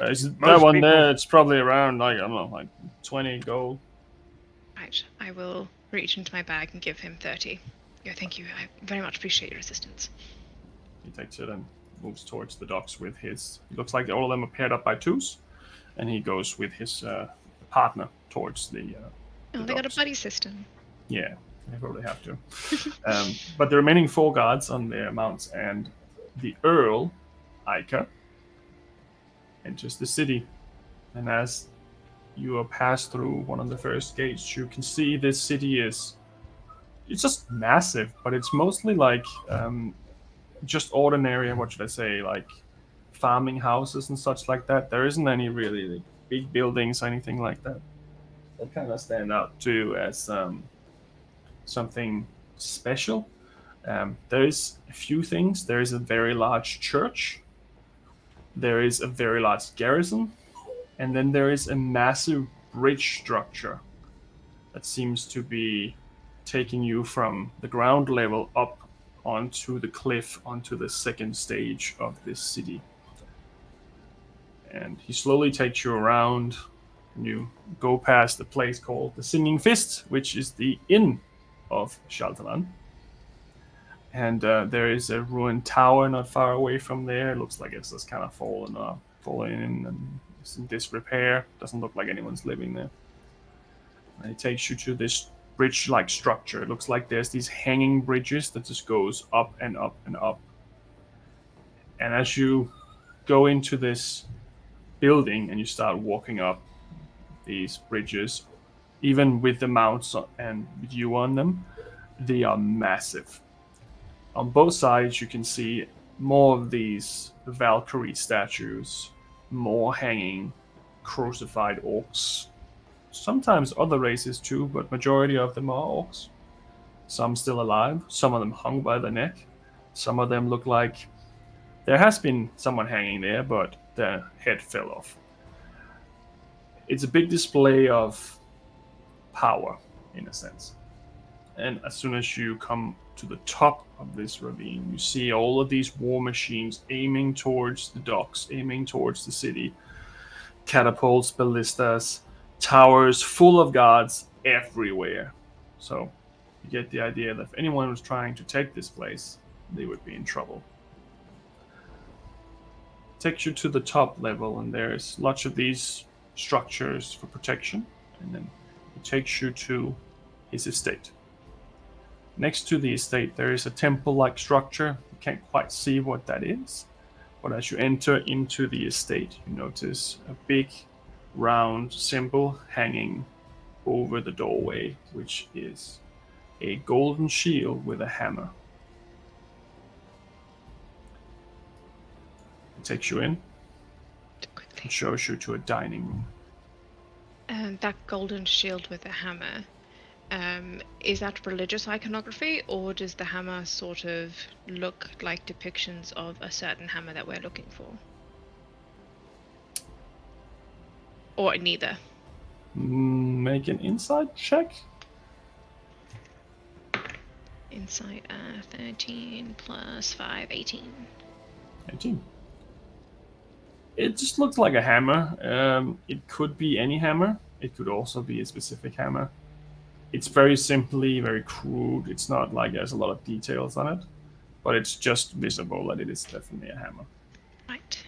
Most That one people- there, it's probably around, like, I don't know, like 20 gold. Right. I will reach into my bag and give him 30. Yeah, thank you. I very much appreciate your assistance. He takes it and moves towards the docks with his... It looks like all of them are paired up by twos. And he goes with his partner towards the Oh, they got a buddy system. Yeah, they probably have to. But the remaining 4 guards on their mounts and the Earl, Ica, enters the city. And as you are passed through one of the first gates, you can see this city is... It's just massive, but it's mostly like just ordinary, what should I say, like farming houses and such like that. There isn't any really like, big buildings or anything like that. That kind of stand out too as something special. There is a few things. There is a very large church. There is a very large garrison. And then there is a massive bridge structure that seems to be taking you from the ground level up onto the cliff, onto the second stage of this city. And he slowly takes you around, and you go past a place called the Singing Fist, which is the inn of Shaltalan. And there is a ruined tower not far away from there. It looks like it's just kind of fallen in and it's in disrepair. Doesn't look like anyone's living there. And it takes you to this bridge-like structure. It looks like there's these hanging bridges that just goes up and up and up. And as you go into this building and you start walking up these bridges, even with the mounts and with you on them, they are massive. On both sides you can see more of these Valkyrie statues, more hanging crucified orcs. Sometimes other races too, but majority of them are orcs. Some still alive, some of them hung by the neck. Some of them look like there has been someone hanging there, but the head fell off. It's a big display of power, in a sense. And as soon as you come to the top of this ravine, you see all of these war machines aiming towards the docks, aiming towards the city. Catapults, ballistas, towers full of guards everywhere. So you get the idea that if anyone was trying to take this place, they would be in trouble. Takes you to the top level, and there's lots of these structures for protection, and then it takes you to his estate. Next to the estate, there is a temple-like structure. You can't quite see what that is, but as you enter into the estate, you notice a big, round symbol hanging over the doorway, which is a golden shield with a hammer. It takes you in and shows you to a dining room. And that golden shield with the hammer, is that religious iconography, or does the hammer sort of look like depictions of a certain hammer that we're looking for? Or neither? Make an insight check. Insight 13 plus 5, 18. 18. It just looks like a hammer. It could be any hammer. It could also be a specific hammer. It's very simply, very crude. It's not like there's a lot of details on it, but it's just visible that it is definitely a hammer. Right.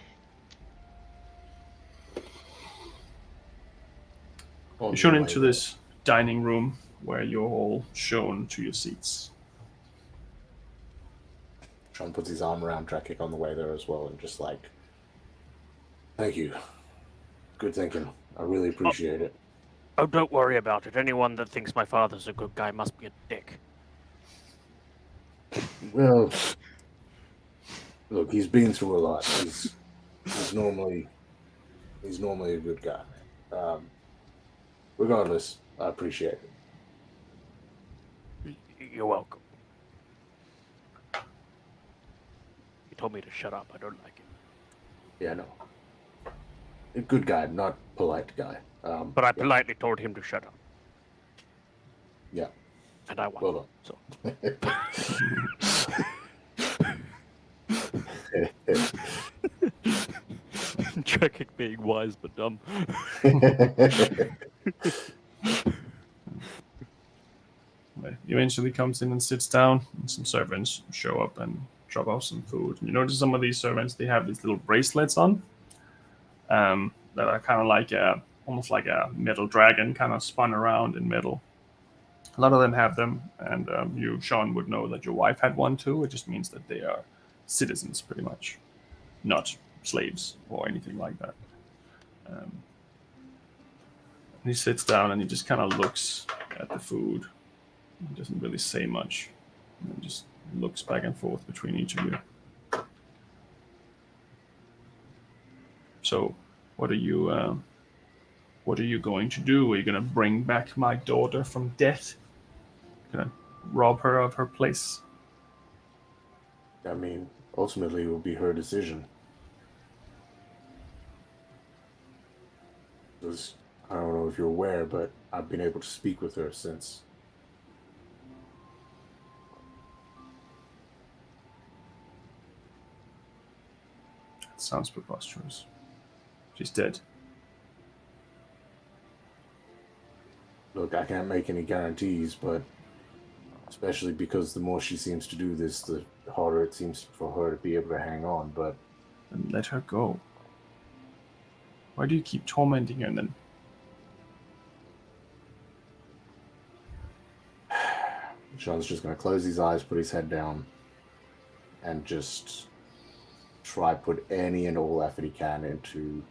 You're shown into this dining room where you're all shown to your seats. Sean puts his arm around Drakic on the way there as well and just like, thank you. Good thinking. I really appreciate it. Oh, don't worry about it. Anyone that thinks my father's a good guy must be a dick. Well, look, he's been through a lot. He's normally a good guy. Regardless, I appreciate it. You're welcome. He told me to shut up. I don't like it. Yeah, no. A good guy, not polite guy. But I politely told him to shut up. Yeah. And I won. Well So. Drakic being wise but dumb. He eventually comes in and sits down, and some servants show up and drop off some food. And you notice some of these servants, they have these little bracelets on that are kind of like almost like a metal dragon, kind of spun around in metal. A lot of them have them, and you, Sean, would know that your wife had one too. It just means that they are citizens, pretty much, not slaves or anything like that. He sits down and he just kind of looks at the food. He doesn't really say much. He just looks back and forth between each of you. So, what are you going to do? Are you going to bring back my daughter from death? Going to rob her of her place? I mean, ultimately, it will be her decision. Because I don't know if you're aware, but I've been able to speak with her since. That sounds preposterous. She's dead. Look, I can't make any guarantees, but especially because the more she seems to do this, the harder it seems for her to be able to hang on, but... Then let her go. Why do you keep tormenting her then? Sean's just going to close his eyes, put his head down, and just try put any and all effort he can into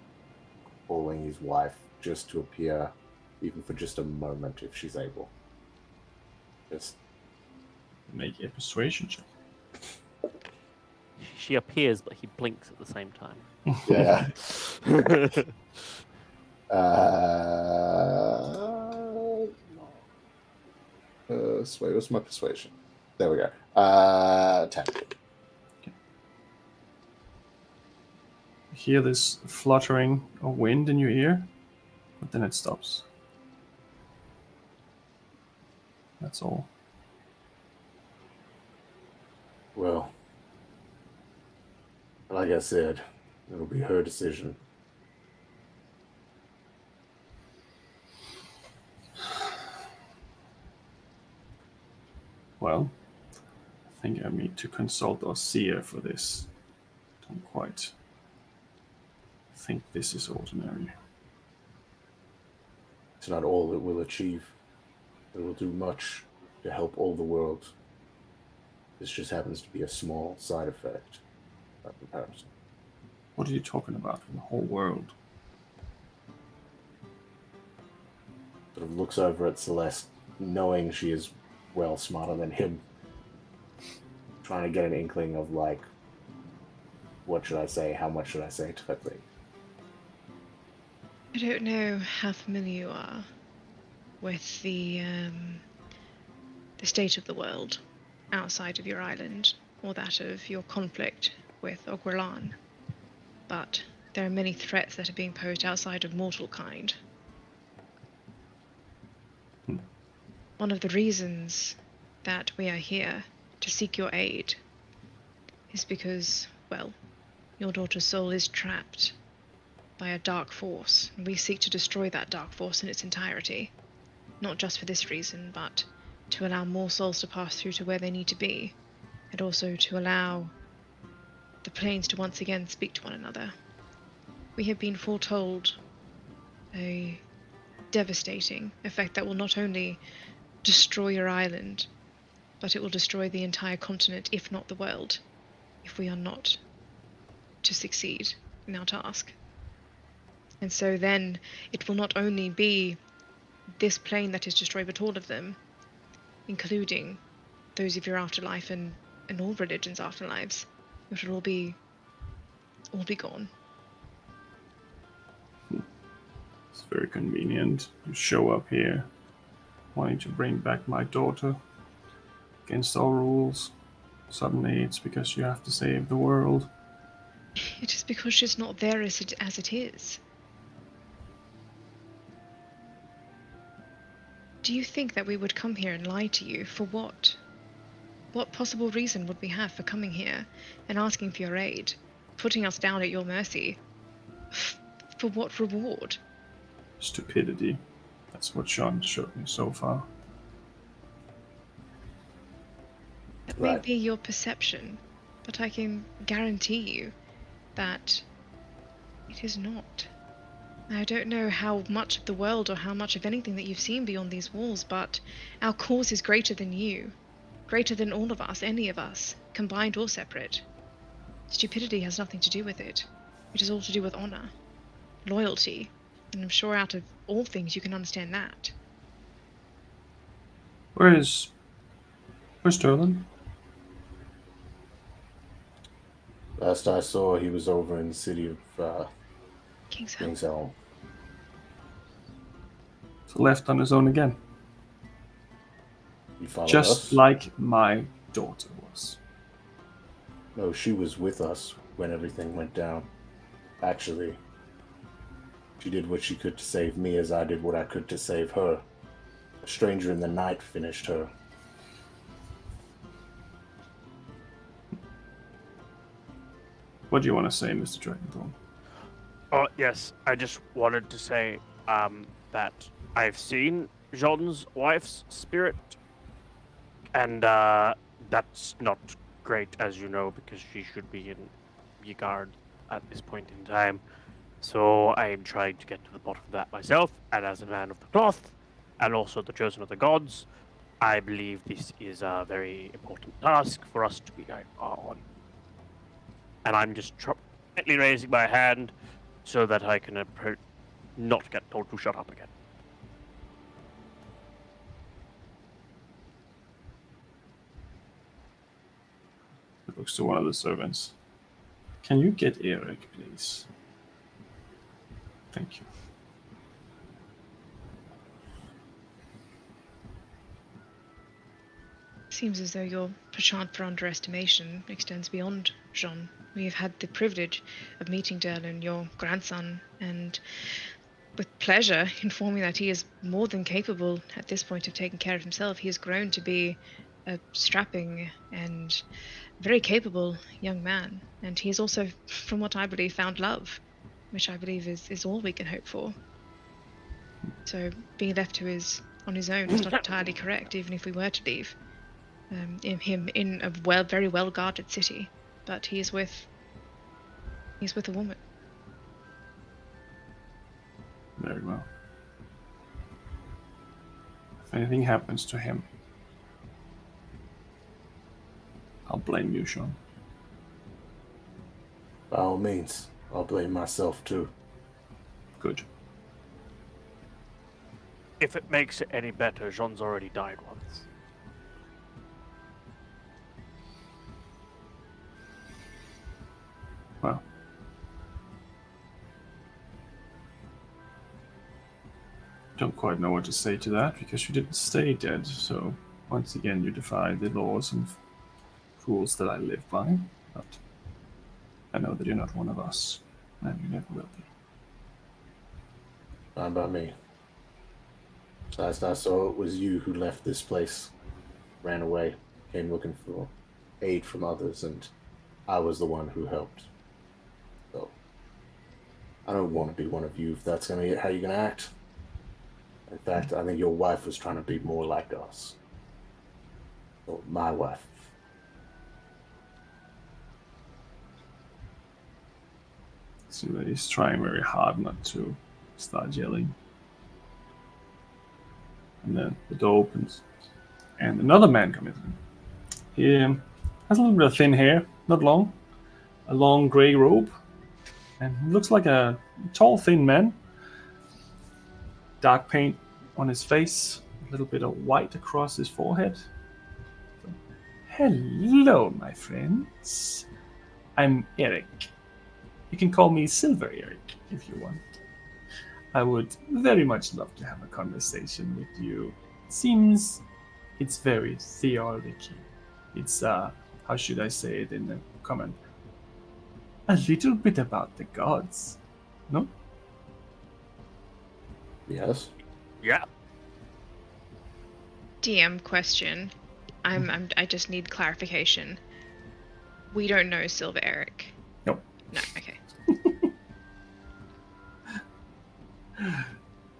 calling his wife just to appear, even for just a moment, if she's able. Just make a persuasion check. She appears, but he blinks at the same time. Yeah. Wait, what's my persuasion? There we go. 10. Okay. You hear this fluttering of wind in your ear, but then it stops. That's all. Well, like I said, it'll be her decision. Well, I think I need to consult our seer for this. Don't quite think this is ordinary. It's not all it will achieve. It will do much to help all the world. This just happens to be a small side effect by comparison. What are you talking about? The whole world? Sort of looks over at Celeste, knowing she is well smarter than him, trying to get an inkling of, like, what should I say, how much should I say type thing. I don't know how familiar you are with the state of the world outside of your island, or that of your conflict with Ogrelan, but there are many threats that are being posed outside of mortal kind. One of the reasons that we are here to seek your aid is because, well, your daughter's soul is trapped by a dark force, and we seek to destroy that dark force in its entirety. Not just for this reason, but to allow more souls to pass through to where they need to be, and also to allow the planes to once again speak to one another. We have been foretold a devastating effect that will not only destroy your island, but it will destroy the entire continent, if not the world, if we are not to succeed in our task. And so then it will not only be this plane that is destroyed, but all of them, including those of your afterlife and all religions' afterlives. It will all be gone. It's very convenient. You show up here, wanting to bring back my daughter against all rules. Suddenly it's because you have to save the world. It is because she's not there as it is. Do you think that we would come here and lie to you? For what? What possible reason would we have for coming here and asking for your aid, putting us down at your mercy? For what reward? Stupidity. That's what Sean showed me so far. That may Right. be your perception, but I can guarantee you that it is not. I don't know how much of the world or how much of anything that you've seen beyond these walls, but our cause is greater than you, greater than all of us, any of us, combined or separate. Stupidity has nothing to do with it. It is all to do with honor, loyalty, and I'm sure out of all things you can understand that. Where's Sterling? Last I saw, he was over in the city of King's Helm. King's Helm. So left on his own again. He followed Just us. like my daughter was. No, she was with us when everything went down. Actually, she did what she could to save me as I did what I could to save her. A stranger in the night finished her. What do you want to say, Mr. Dragonthorn? Oh, yes, I just wanted to say that I've seen Jean's wife's spirit, and that's not great, as you know, because she should be in Yigard at this point in time. So I am trying to get to the bottom of that myself, and as a man of the cloth, and also the chosen of the gods, I believe this is a very important task for us to be going on. And I'm just gently raising my hand so that I can not get told to shut up again. He looks to one of the servants. Can you get Eric, please? Thank you. Seems as though your penchant for underestimation extends beyond Jean. We have had the privilege of meeting Derlin, your grandson, and with pleasure informing that he is more than capable at this point of taking care of himself. He has grown to be a strapping and very capable young man, and he has also, from what I believe, found love, which I believe is all we can hope for. So being left to on his own is not entirely correct, even if we were to leave him in a very well guarded city. But he's with a woman. Very well. If anything happens to him, I'll blame you, Sean. By all means, I'll blame myself too. Good. If it makes it any better, Jean's already died once. Well. Don't quite know what to say to that, because you didn't stay dead, so once again you defy the laws and rules that I live by, but I know that you're not one of us, and you never will be. Not by me. Last I saw, it was you who left this place, ran away, came looking for aid from others, and I was the one who helped. So, I don't want to be one of you if that's how you're going to act. In fact, I think your wife was trying to be more like us. Or my wife. So he's trying very hard not to start yelling. And then the door opens, and another man comes in. He has a little bit of thin hair, not long, a long grey robe, and he looks like a tall, thin man. Dark paint on his face, a little bit of white across his forehead. Hello, my friends. I'm Eric. You can call me Silver Eric if you want. I would very much love to have a conversation with you. It seems it's very theological. It's, how should I say it in a common? A little bit about the gods, no? Yes. Yeah. DM question. I just need clarification. We don't know Silver Eric. Nope. No. Okay.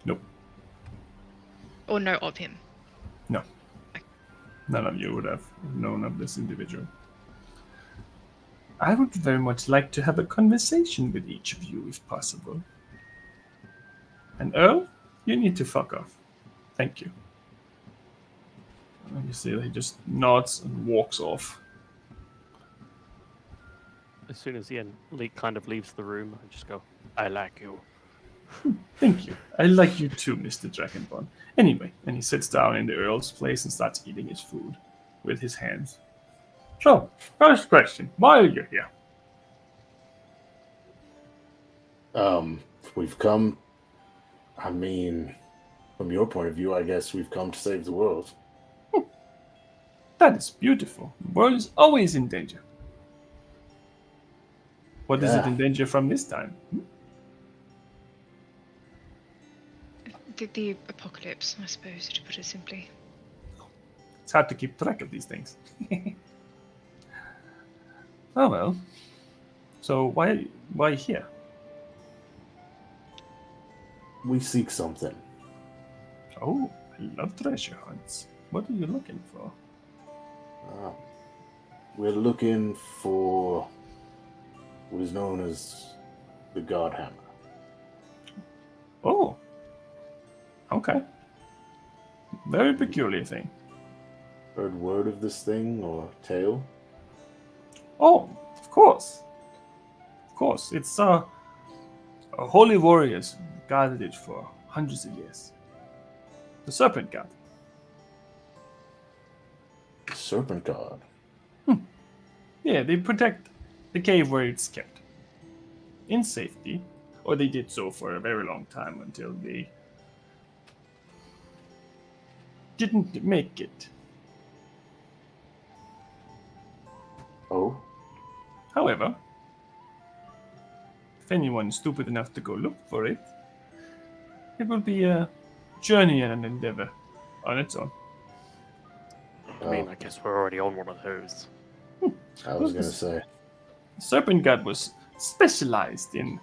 Nope. Or know of him. No. None of you would have known of this individual. I would very much like to have a conversation with each of you, if possible. And Earl, you need to fuck off. Thank you. And you see that he just nods and walks off. As soon as the elite kind of leaves the room, I just go, I like you. Thank you. I like you too, Mr. Dragonborn. Anyway, and he sits down in the Earl's place and starts eating his food with his hands. So, first question. Why are you here? We've come, I mean, from your point of view, I guess we've come to save the world. That is beautiful. The world is always in danger. What is it in danger from this time? The apocalypse, I suppose, to put it simply. It's hard to keep track of these things. Oh well. So why here? We seek something. Oh, I love treasure hunts. What are you looking for? We're looking for what is known as the God Hammer. Oh. Okay. Very peculiar thing. Heard word of this thing or tale? Oh, of course. Of course. It's holy warriors guarded it for hundreds of years. The Serpent God. The Serpent God. Yeah, they protect the cave where it's kept. In safety. Or they did so for a very long time until they didn't make it. Oh? However, if anyone's stupid enough to go look for it, it will be a journey and an endeavor on its own. I mean, I guess we're already on one of those. I was going to say. Serpent God was specialized in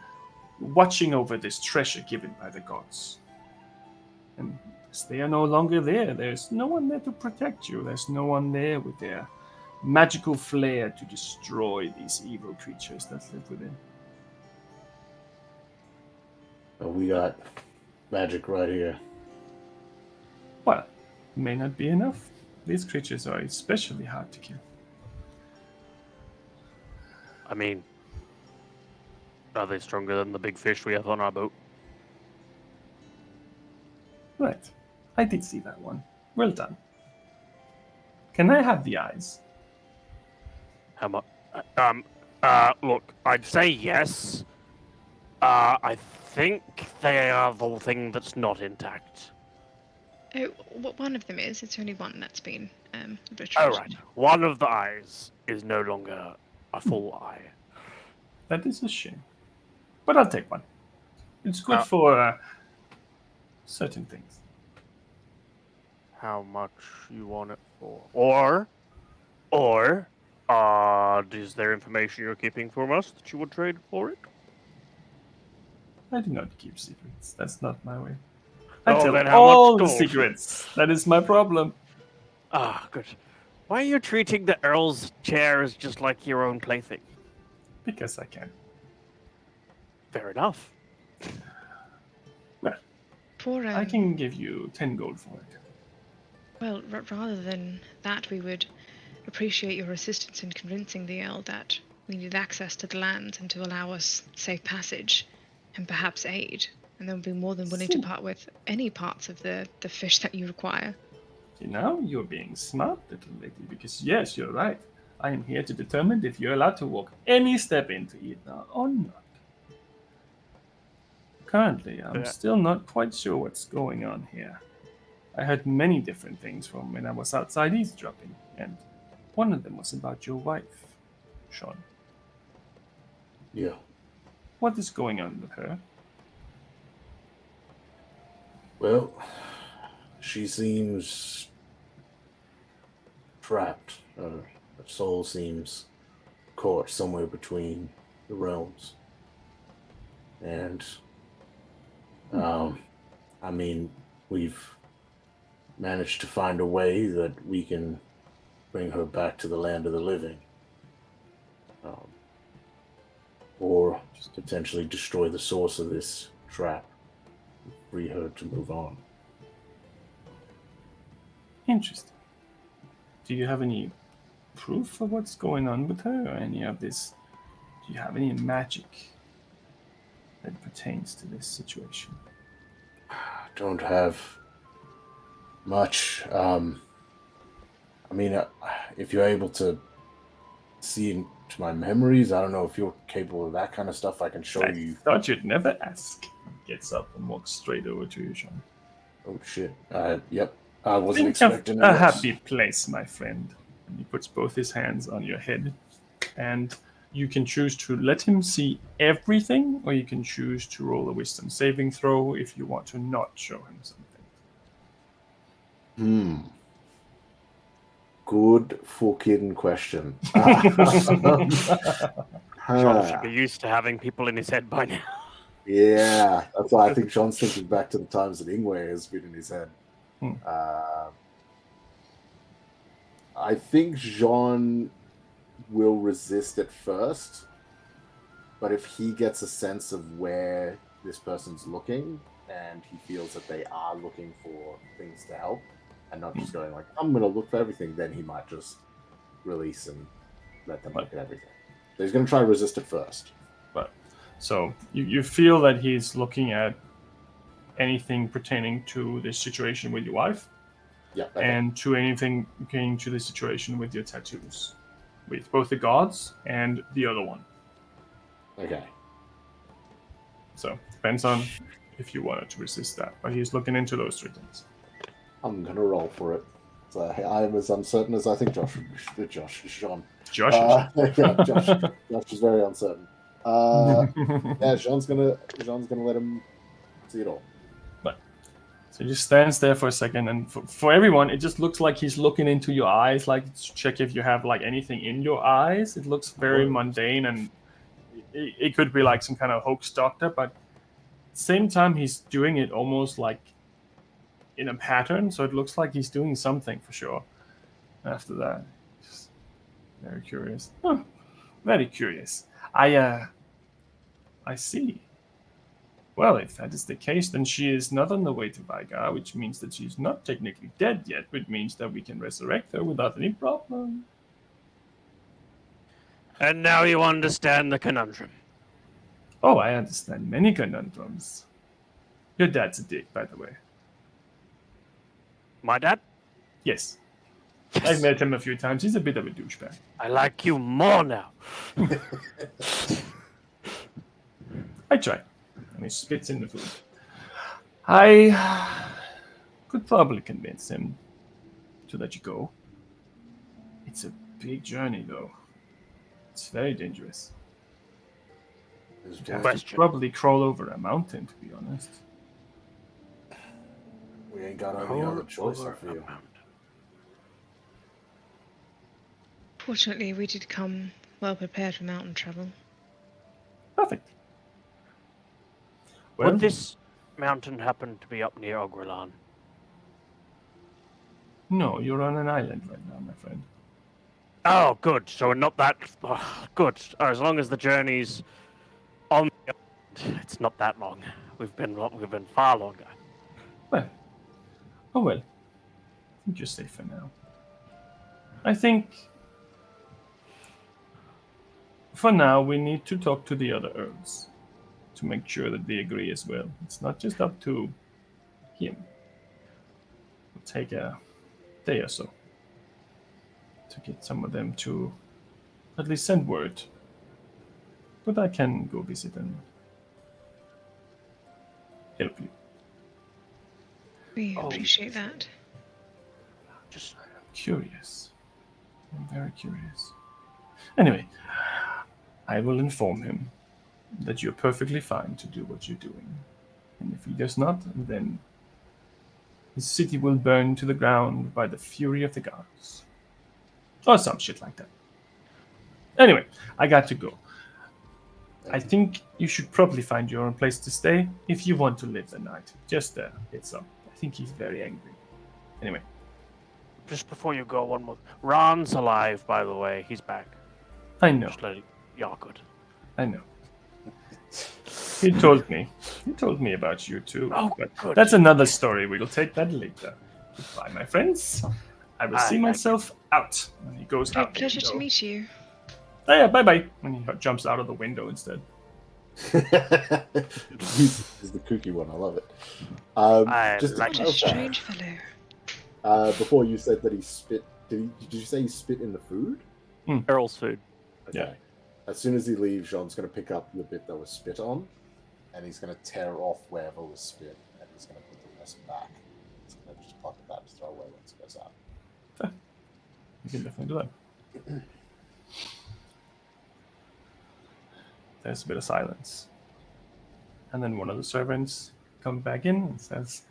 watching over this treasure given by the gods. And as they are no longer there, there's no one there to protect you. There's no one there with their magical flair to destroy these evil creatures that live within. We got magic right here. Well, may not be enough. These creatures are especially hard to kill. I mean, are they stronger than the big fish we have on our boat? Right. I did see that one. Well done. Can I have the eyes? How much? Look, I'd say yes. I think they are the thing that's not intact. Oh, one of them is. It's only one that's been Oh, retrieved. right. One of the eyes is no longer a full eye. That is a shame. But I'll take one. It's good for certain things. How much you want it for? Or, is there information you're keeping from us that you would trade for it? I do not keep secrets. That's not my way. Oh, I tell then how all much the gold? secrets. That is my problem. Ah, good. Why are you treating the Earl's chair as just like your own plaything? Because I can. Fair enough. Well, For, I can give you 10 gold for it. Well, rather than that, we would appreciate your assistance in convincing the Earl that we need access to the lands and to allow us safe passage and perhaps aid. And then we'll be more than willing to part with any parts of the fish that you require. You know, you're being smart, little lady, because yes, you're right. I am here to determine if you're allowed to walk any step into Itna or not. Currently, I'm still not quite sure what's going on here. I heard many different things from when I was outside eavesdropping, and one of them was about your wife, Sean. Yeah. What is going on with her? Well, she seems trapped. Her soul seems caught somewhere between the realms. And, I mean, we've managed to find a way that we can bring her back to the land of the living. Or potentially destroy the source of this trap. Free her to move on. Interesting. Do you have any proof of what's going on with her, or any of this? Do you have any magic that pertains to this situation? Don't have much. I mean, if you're able to see into my memories, I don't know if you're capable of that kind of stuff. I can show you. Thought you'd never ask. Gets up and walks straight over to you, Sean. Oh shit! Yep. I wasn't Think expecting of a this. happy place, my friend. And he puts both his hands on your head, and you can choose to let him see everything, or you can choose to roll a wisdom saving throw if you want to not show him something. Good fucking question. Sean should be used to having people in his head by now. Yeah, that's why I think Sean's thinking back to the times that Ingwe has been in his head. I think Jean will resist at first, but if he gets a sense of where this person's looking and he feels that they are looking for things to help and not just going like, I'm going to look for everything, then he might just release and let them look at everything. So he's going to try to resist it first. So you feel that he's looking at anything pertaining to this situation with your wife, and to anything pertaining to the situation with your tattoos, with both the gods and the other one. Okay. So depends on if you wanted to resist that, but he's looking into those three things. I'm going to roll for it. So I'm as uncertain as I think Josh. Sean. Josh. Josh is very uncertain. Yeah, Jean's gonna let him see it all. But So he just stands there for a second, and for everyone, it just looks like he's looking into your eyes, like to check if you have like anything in your eyes. It looks very mundane, and it could be like some kind of hoax doctor, but at the same time, he's doing it almost like in a pattern, so it looks like he's doing something for sure. After that, just very curious. Huh. Very curious. I see. Well, if that is the case, then she is not on the way to Vigar, which means that she's not technically dead yet, which means that we can resurrect her without any problem. And now you understand the conundrum. Oh, I understand many conundrums. Your dad's a dick, by the way. My dad? Yes. I've met him a few times. He's a bit of a douchebag. I like you more now. I try. And he spits in the food. I could probably convince him to let you go. It's a big journey, though. It's very dangerous. You'd have to probably crawl over a mountain, to be honest. We ain't got any other choice, I feel. Fortunately, we did come well prepared for mountain travel. Perfect. Well, Would this mountain happen to be up near Ogrelan? No, you're on an island right now, my friend. Oh, good. So we're not that... good. As long as the journey's on the island, it's not that long. We've been far longer. Well. Oh well. I think you're safe for now. I think... for now, we need to talk to the other Earls to make sure that they agree as well. It's not just up to him. It'll take a day or so to get some of them to at least send word. But I can go visit and help you. We appreciate that. Just I'm curious. I'm very curious. Anyway, I will inform him that you're perfectly fine to do what you're doing. And if he does not, then his city will burn to the ground by the fury of the gods. Or some shit like that. Anyway, I got to go. I think you should probably find your own place to stay if you want to live the night. Just it's up. I think he's very angry. Anyway. Just before you go, one more. Ron's alive, by the way. He's back. I know. Just letting y'all good. I know. He told me. He told me about you too. Oh, but good. That's another story. We'll take that later. Goodbye, my friends. I will see myself out. And he goes out. Pleasure to meet you. Oh, yeah, bye-bye. And he jumps out of the window instead. He's the kooky one. I love it. Just What a strange fellow. Before you said that he spit, did you say he spit in the food? Earl's food. Okay. Yeah. As soon as he leaves, Jean's going to pick up the bit that was spit on, and he's going to tear off wherever was spit, and he's going to put the rest back. He's going to just pocket that to throw away once it goes out. You can definitely do that. There's a bit of silence. And then one of the servants comes back in and says,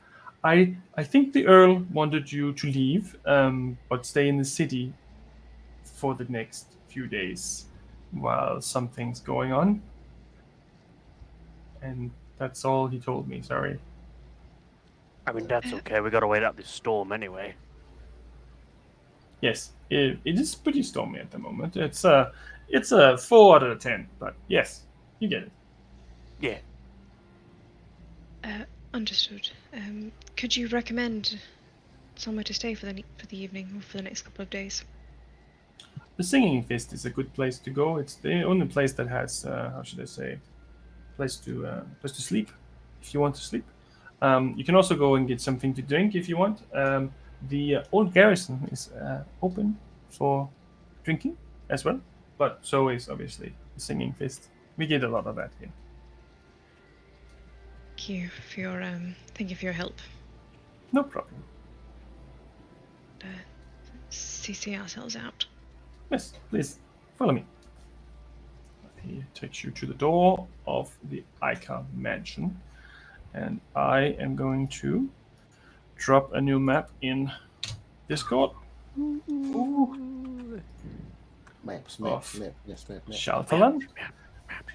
I think the Earl wanted you to leave, but stay in the city for the next few days while something's going on. And that's all he told me, sorry. I mean, that's okay. We gotta wait out this storm anyway. Yes, it is pretty stormy at the moment. It's a 4 out of 10, but yes, you get it. Yeah. Understood. Could you recommend somewhere to stay for the evening or for the next couple of days? The Singing Fist is a good place to go. It's the only place that has, how should I say, place to sleep, if you want to sleep. You can also go and get something to drink if you want. The old garrison is open for drinking as well, but so is obviously the Singing Fist. We get a lot of that here. Thank you for your help. No problem. See ourselves out. Yes, please follow me. He takes you to the door of the Ica mansion, and I am going to drop a new map in Discord. Maps, Off. yes, map. Shaltaland.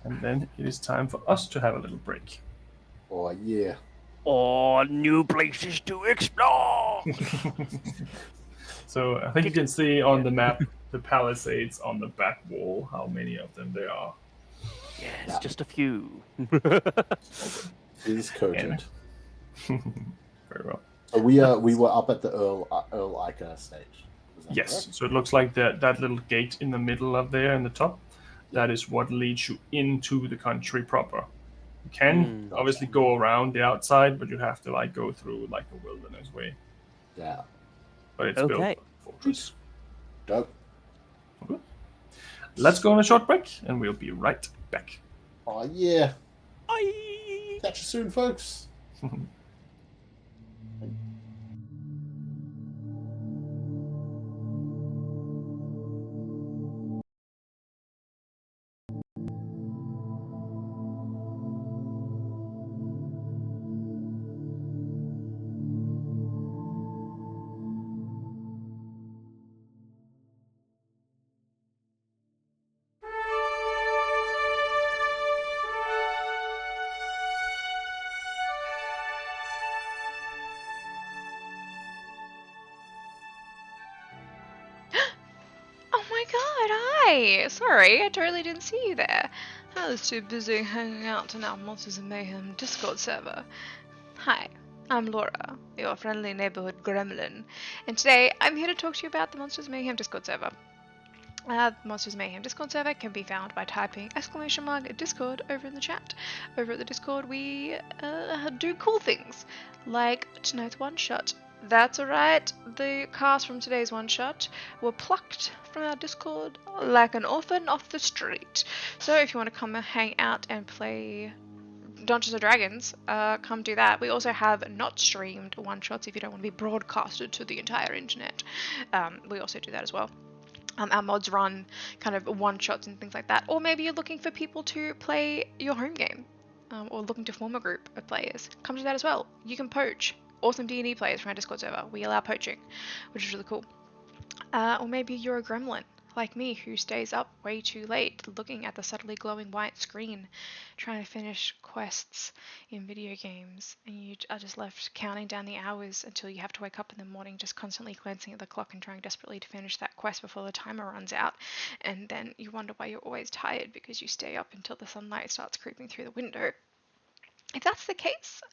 And then it is time for us to have a little break. Oh, yeah. Oh, new places to explore. So I think you can see on the map the palisades on the back wall, how many of them there are. Yes, just a few. It is cogent. Very well. So we were up at the Earl Ica stage. Is that Yes, correct? so it looks like that little gate in the middle of there in the top, that is what leads you into the country proper. You can obviously go around the outside, but you have to like go through like a wilderness way. Yeah. But it's built like a fortress. Dope. Okay. Let's go on a short break, and we'll be right back. Oh, yeah. Bye. Catch you soon, folks. Oh my god, hi! Sorry, I totally didn't see you there. I was too busy hanging out in our Monsters and Mayhem Discord server. Hi, I'm Laura, your friendly neighborhood gremlin, and today I'm here to talk to you about the Monsters Mayhem Discord server. The Monsters Mayhem Discord server can be found by typing !Discord over in the chat. Over at the Discord we do cool things, like tonight's one-shot. That's right, the cast from today's one-shot were plucked from our Discord like an orphan off the street. So if you want to come and hang out and play Dungeons & Dragons, come do that. We also have not streamed one-shots if you don't want to be broadcasted to the entire internet. We also do that as well. Our mods run kind of one-shots and things like that. Or maybe you're looking for people to play your home game, or looking to form a group of players. Come do that as well. You can poach awesome D&D players from our Discord server. We allow poaching, which is really cool. Or maybe you're a gremlin, like me, who stays up way too late looking at the subtly glowing white screen, trying to finish quests in video games, and you are just left counting down the hours until you have to wake up in the morning just constantly glancing at the clock and trying desperately to finish that quest before the timer runs out, and then you wonder why you're always tired because you stay up until the sunlight starts creeping through the window. If that's the case,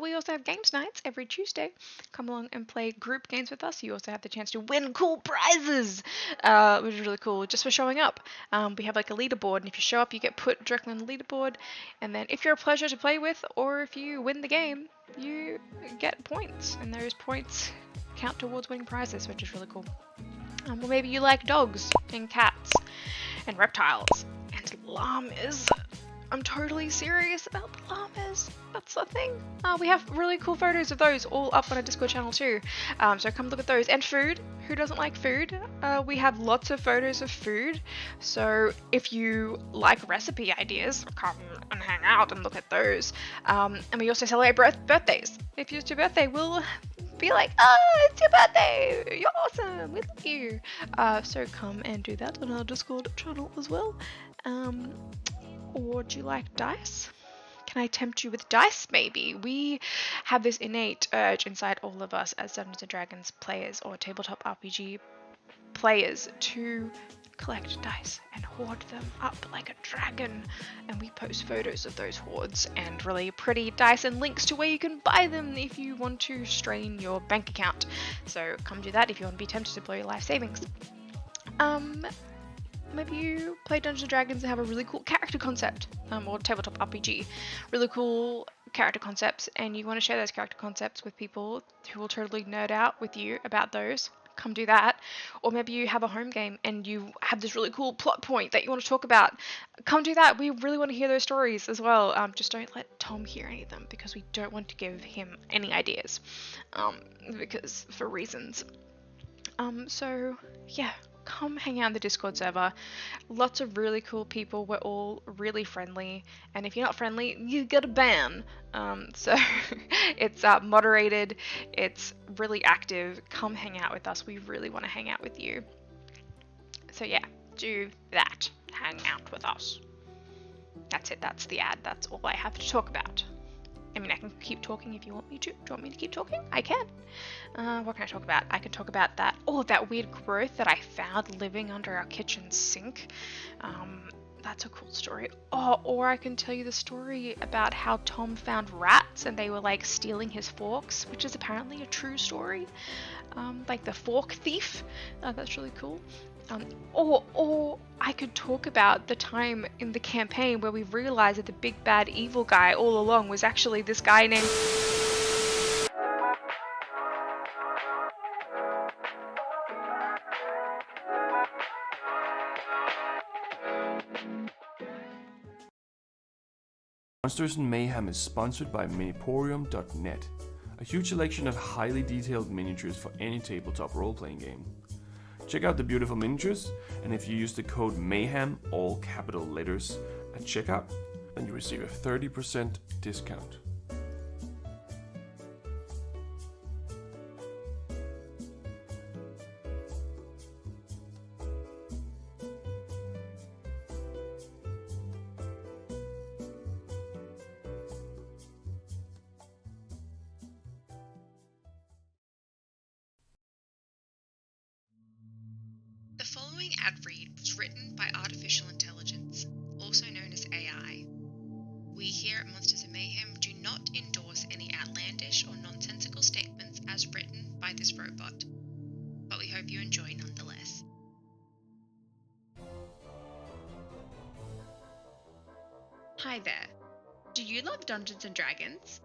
we also have games nights every Tuesday. Come along and play group games with us. You also have the chance to win cool prizes, which is really cool, just for showing up. We have like a leaderboard, and if you show up, you get put directly on the leaderboard. And then if you're a pleasure to play with, or if you win the game, you get points, and those points count towards winning prizes, which is really cool. Or maybe you like dogs, and cats, and reptiles, and llamas. I'm totally serious about the llamas. That's the thing. We have really cool photos of those all up on our Discord channel too. So come look at those. And food. Who doesn't like food? We have lots of photos of food. So if you like recipe ideas, come and hang out and look at those. And we also celebrate birthdays. If it's your birthday, we'll be like, oh, it's your birthday. You're awesome. We love you. So come and do that on our Discord channel as well. Or do you like dice? Can I tempt you with dice, maybe? We have this innate urge inside all of us as Dungeons & Dragons players or tabletop RPG players to collect dice and hoard them up like a dragon. And we post photos of those hoards and really pretty dice and links to where you can buy them if you want to strain your bank account. So come do that if you want to be tempted to blow your life savings. Maybe you play Dungeons & Dragons and have a really cool character concept, or tabletop RPG, really cool character concepts, and you want to share those character concepts with people who will totally nerd out with you about those. Come do that. Or maybe you have a home game and you have this really cool plot point that you want to talk about. Come do that. We really want to hear those stories as well. Just don't let Tom hear any of them because we don't want to give him any ideas, because for reasons. So yeah. come hang out in the Discord server. Lots of really cool people. We're all really friendly, and if you're not friendly, you get a ban. So it's moderated, it's really active. Come hang out with us. We really want to hang out with you. So yeah, do that. Hang out with us. That's it. That's the ad. That's all I have to talk about. I mean, I can keep talking if you want me to. Do you want me to keep talking? I can. What can I talk about? I can talk about that. Oh, that weird growth that I found living under our kitchen sink. That's a cool story. Oh, or I can tell you the story about how Tom found rats and they were like stealing his forks, which is apparently a true story. Like the fork thief. That's really cool. Or I could talk about the time in the campaign where we realized that the big bad evil guy all along was actually this guy named... Monsters and Mayhem is sponsored by Miniporium.net, a huge selection of highly detailed miniatures for any tabletop role-playing game. Check out the beautiful miniatures, and if you use the code MAYHEM, all capital letters, at checkout, then you receive a 30% discount. The following ad read was written by artificial intelligence, also known as AI. We here at Monsters and Mayhem do not endorse any outlandish or nonsensical statements as written by this robot, but we hope you enjoy nonetheless. Hi there. Do you love Dungeons and Dragons?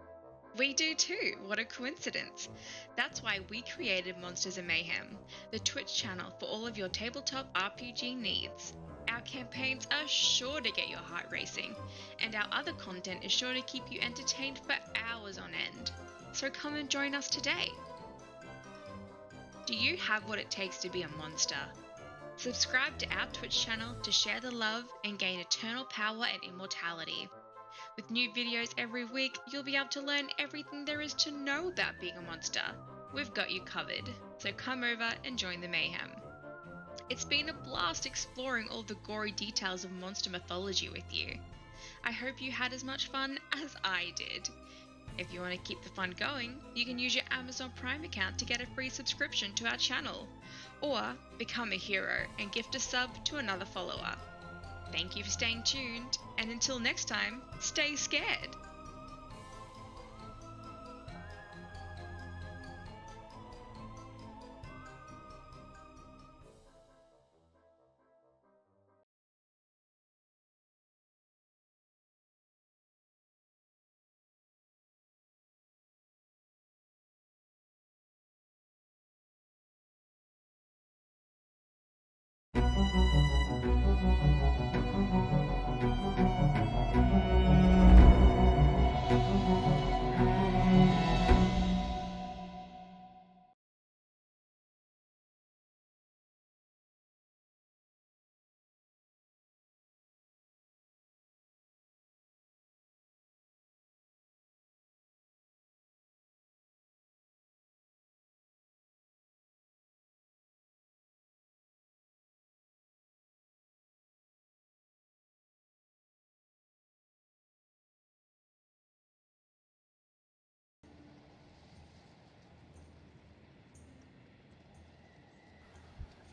We do too, what a coincidence. That's why we created Monsters and Mayhem, the Twitch channel for all of your tabletop RPG needs. Our campaigns are sure to get your heart racing, and our other content is sure to keep you entertained for hours on end. So come and join us today. Do you have what it takes to be a monster? Subscribe to our Twitch channel to share the love and gain eternal power and immortality. With new videos every week, you'll be able to learn everything there is to know about being a monster. We've got you covered, so come over and join the mayhem. It's been a blast exploring all the gory details of monster mythology with you. I hope you had as much fun as I did. If you want to keep the fun going, you can use your Amazon Prime account to get a free subscription to our channel, or become a hero and gift a sub to another follower. Thank you for staying tuned, and until next time, stay scared!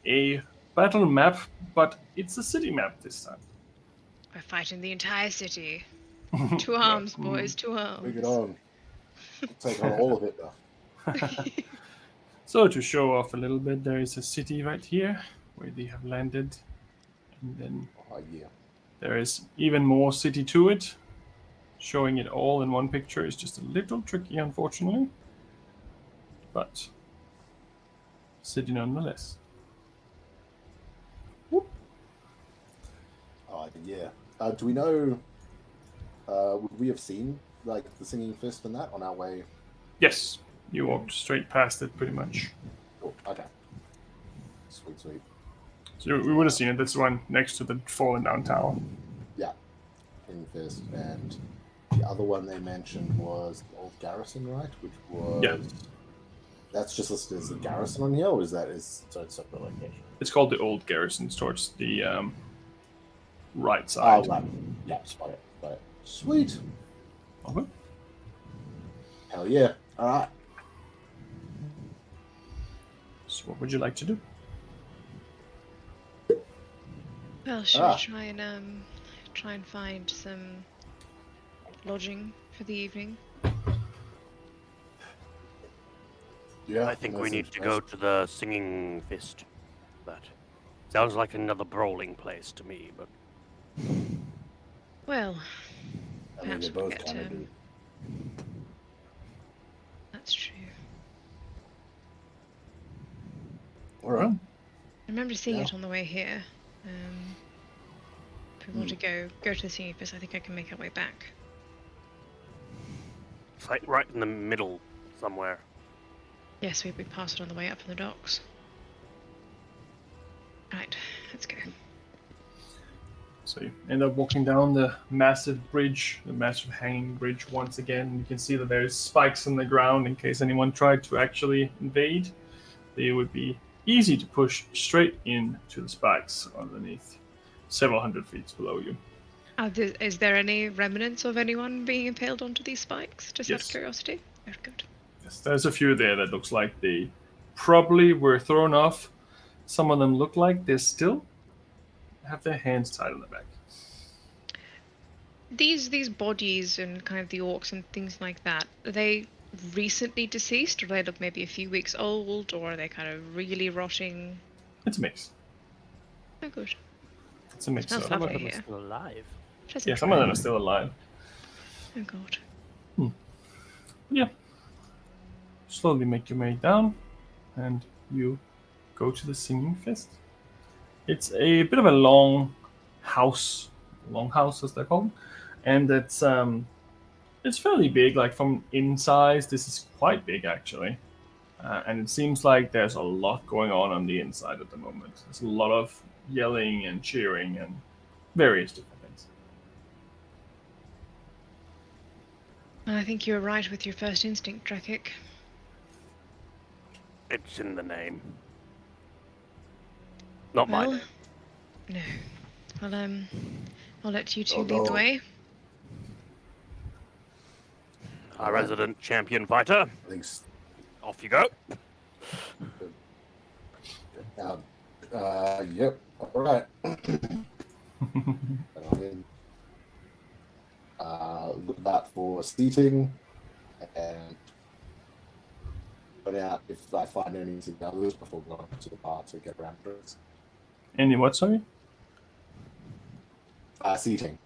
A battle map, but it's a city map this time. We're fighting the entire city. To arms, boys, to arms. Bring it on. Take on all of it now. So to show off a little bit, there is a city right here where they have landed, and then Yeah. there is even more city to it. Showing it all in one picture is just a little tricky, unfortunately, but city nonetheless. Whoop. Yeah. Do we know? Would we have seen like the singing fist and that on our way? Yes, you walked straight past it, pretty much. Cool. Okay. Sweet, sweet. So we would have seen it. That's the one next to the fallen down tower. Yeah, King Fist. And the other one they mentioned was the old garrison, right? Which was... Yeah. That's just listed as a garrison on here, or is that its own separate location? It's called the Old Garrison. It's towards the right Oh, side. right. Yeah, spot it. Got it. Sweet. Okay. Hell yeah. All right. So what would you like to do? Well, should Ah. we try and find some lodging for the evening? Yeah. I think that we need seems to nice. go to the Singing Fist. That sounds like another brawling place to me, but Well, I mean, perhaps they we'll both get kind of do. That's true. All right. I remember seeing Yeah. it on the way here. If we want to go to the senior office, I think I can make our way back. it's like right in the middle somewhere. Yes, we pass it on the way up from the docks. Right, let's go. So you end up walking down the massive bridge, the massive hanging bridge once again. You can see that there's spikes in the ground in case anyone tried to actually invade. They would be easy to push straight into the spikes underneath, several hundred feet below you. Is there any remnants of anyone being impaled onto these spikes? Just out Yes. of curiosity? Oh, good. Yes, there's a few there that looks like they probably were thrown off. Some of them look like they still have their hands tied on the back. These bodies and kind of the orcs and things like that, are they recently deceased, or do they look maybe a few weeks old, or are they kind of really rotting? It's a mix. Oh, good. It's a mix. Smells Of, Some of lovely them are here. still alive. Pleasant yeah, some of them are drive. still alive. Oh, God. Yeah. Slowly make your way down, and you go to the Singing Fist. It's a bit of a long house as they're called, and it's fairly big. Like from in size, this is quite big actually, and it seems like there's a lot going on the inside at the moment. There's a lot of yelling and cheering and various different things. I think you were right with your first instinct, Drakik. It's in the name. Not my Well, name. no. Well, I'll let you two Oh, lead the no. way. Our resident champion fighter. I think. Off you go. Yep. All right. Look out for seating and point out if I find anything others before going to the bar to get around drinks. Any what? Sorry. Seating.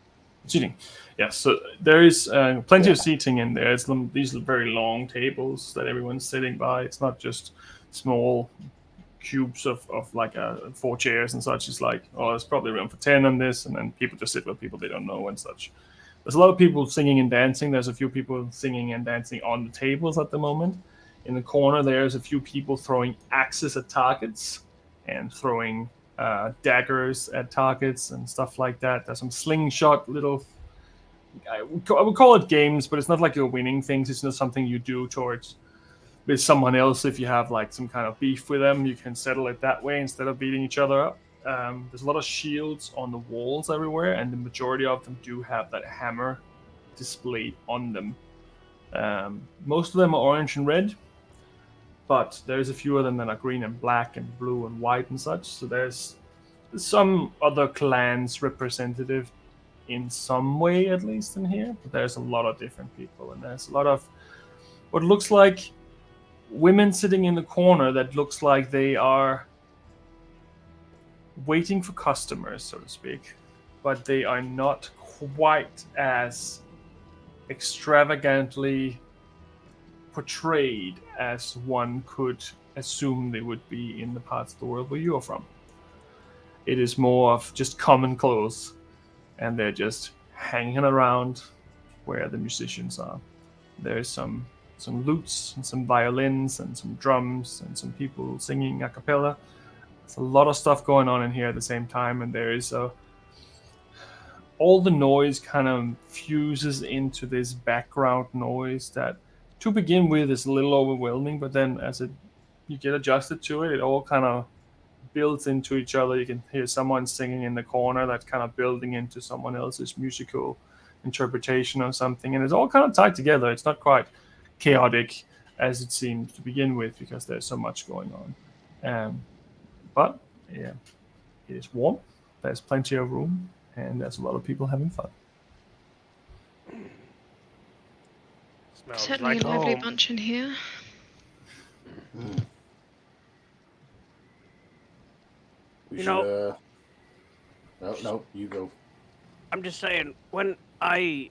Seating. Yes, so there is plenty of seating in there. It's these very long tables that everyone's sitting by. It's not just small cubes of like 4 chairs and such. It's like, oh, there's probably room for 10 on this, and then people just sit with people they don't know and such. There's a lot of people singing and dancing. There's a few people singing and dancing on the tables at the moment. In the corner, there's a few people throwing axes at targets and throwing daggers at targets and stuff like that. There's some slingshot little... I would call it games, but it's not like you're winning things. It's not something you do towards with someone else. If you have like some kind of beef with them, you can settle it that way instead of beating each other up. There's a lot of shields on the walls everywhere, and the majority of them do have that hammer displayed on them. Most of them are orange and red, but there's a few of them that are green and black and blue and white and such. So there's some other clans representative in some way, at least in here, but there's a lot of different people, and there's a lot of what looks like women sitting in the corner that looks like they are waiting for customers, so to speak, but they are not quite as extravagantly portrayed as one could assume they would be in the parts of the world where you're from. It is more of just common clothes, and they're just hanging around where the musicians are. There's some lutes and some violins and some drums and some people singing a cappella, There's a lot of stuff going on in here at the same time, and there is all the noise kind of fuses into this background noise that, to begin with, is a little overwhelming, but then as you get adjusted to it, it all kind of builds into each other. You can hear someone singing in the corner that's kind of building into someone else's musical interpretation or something, and it's all kind of tied together. It's not quite chaotic as it seems to begin with because there's so much going on. But yeah, it is warm. There's plenty of room, and there's a lot of people having fun. Smells Certainly like a lively home. bunch in here. We You should, know- No, you go. I'm just saying, when I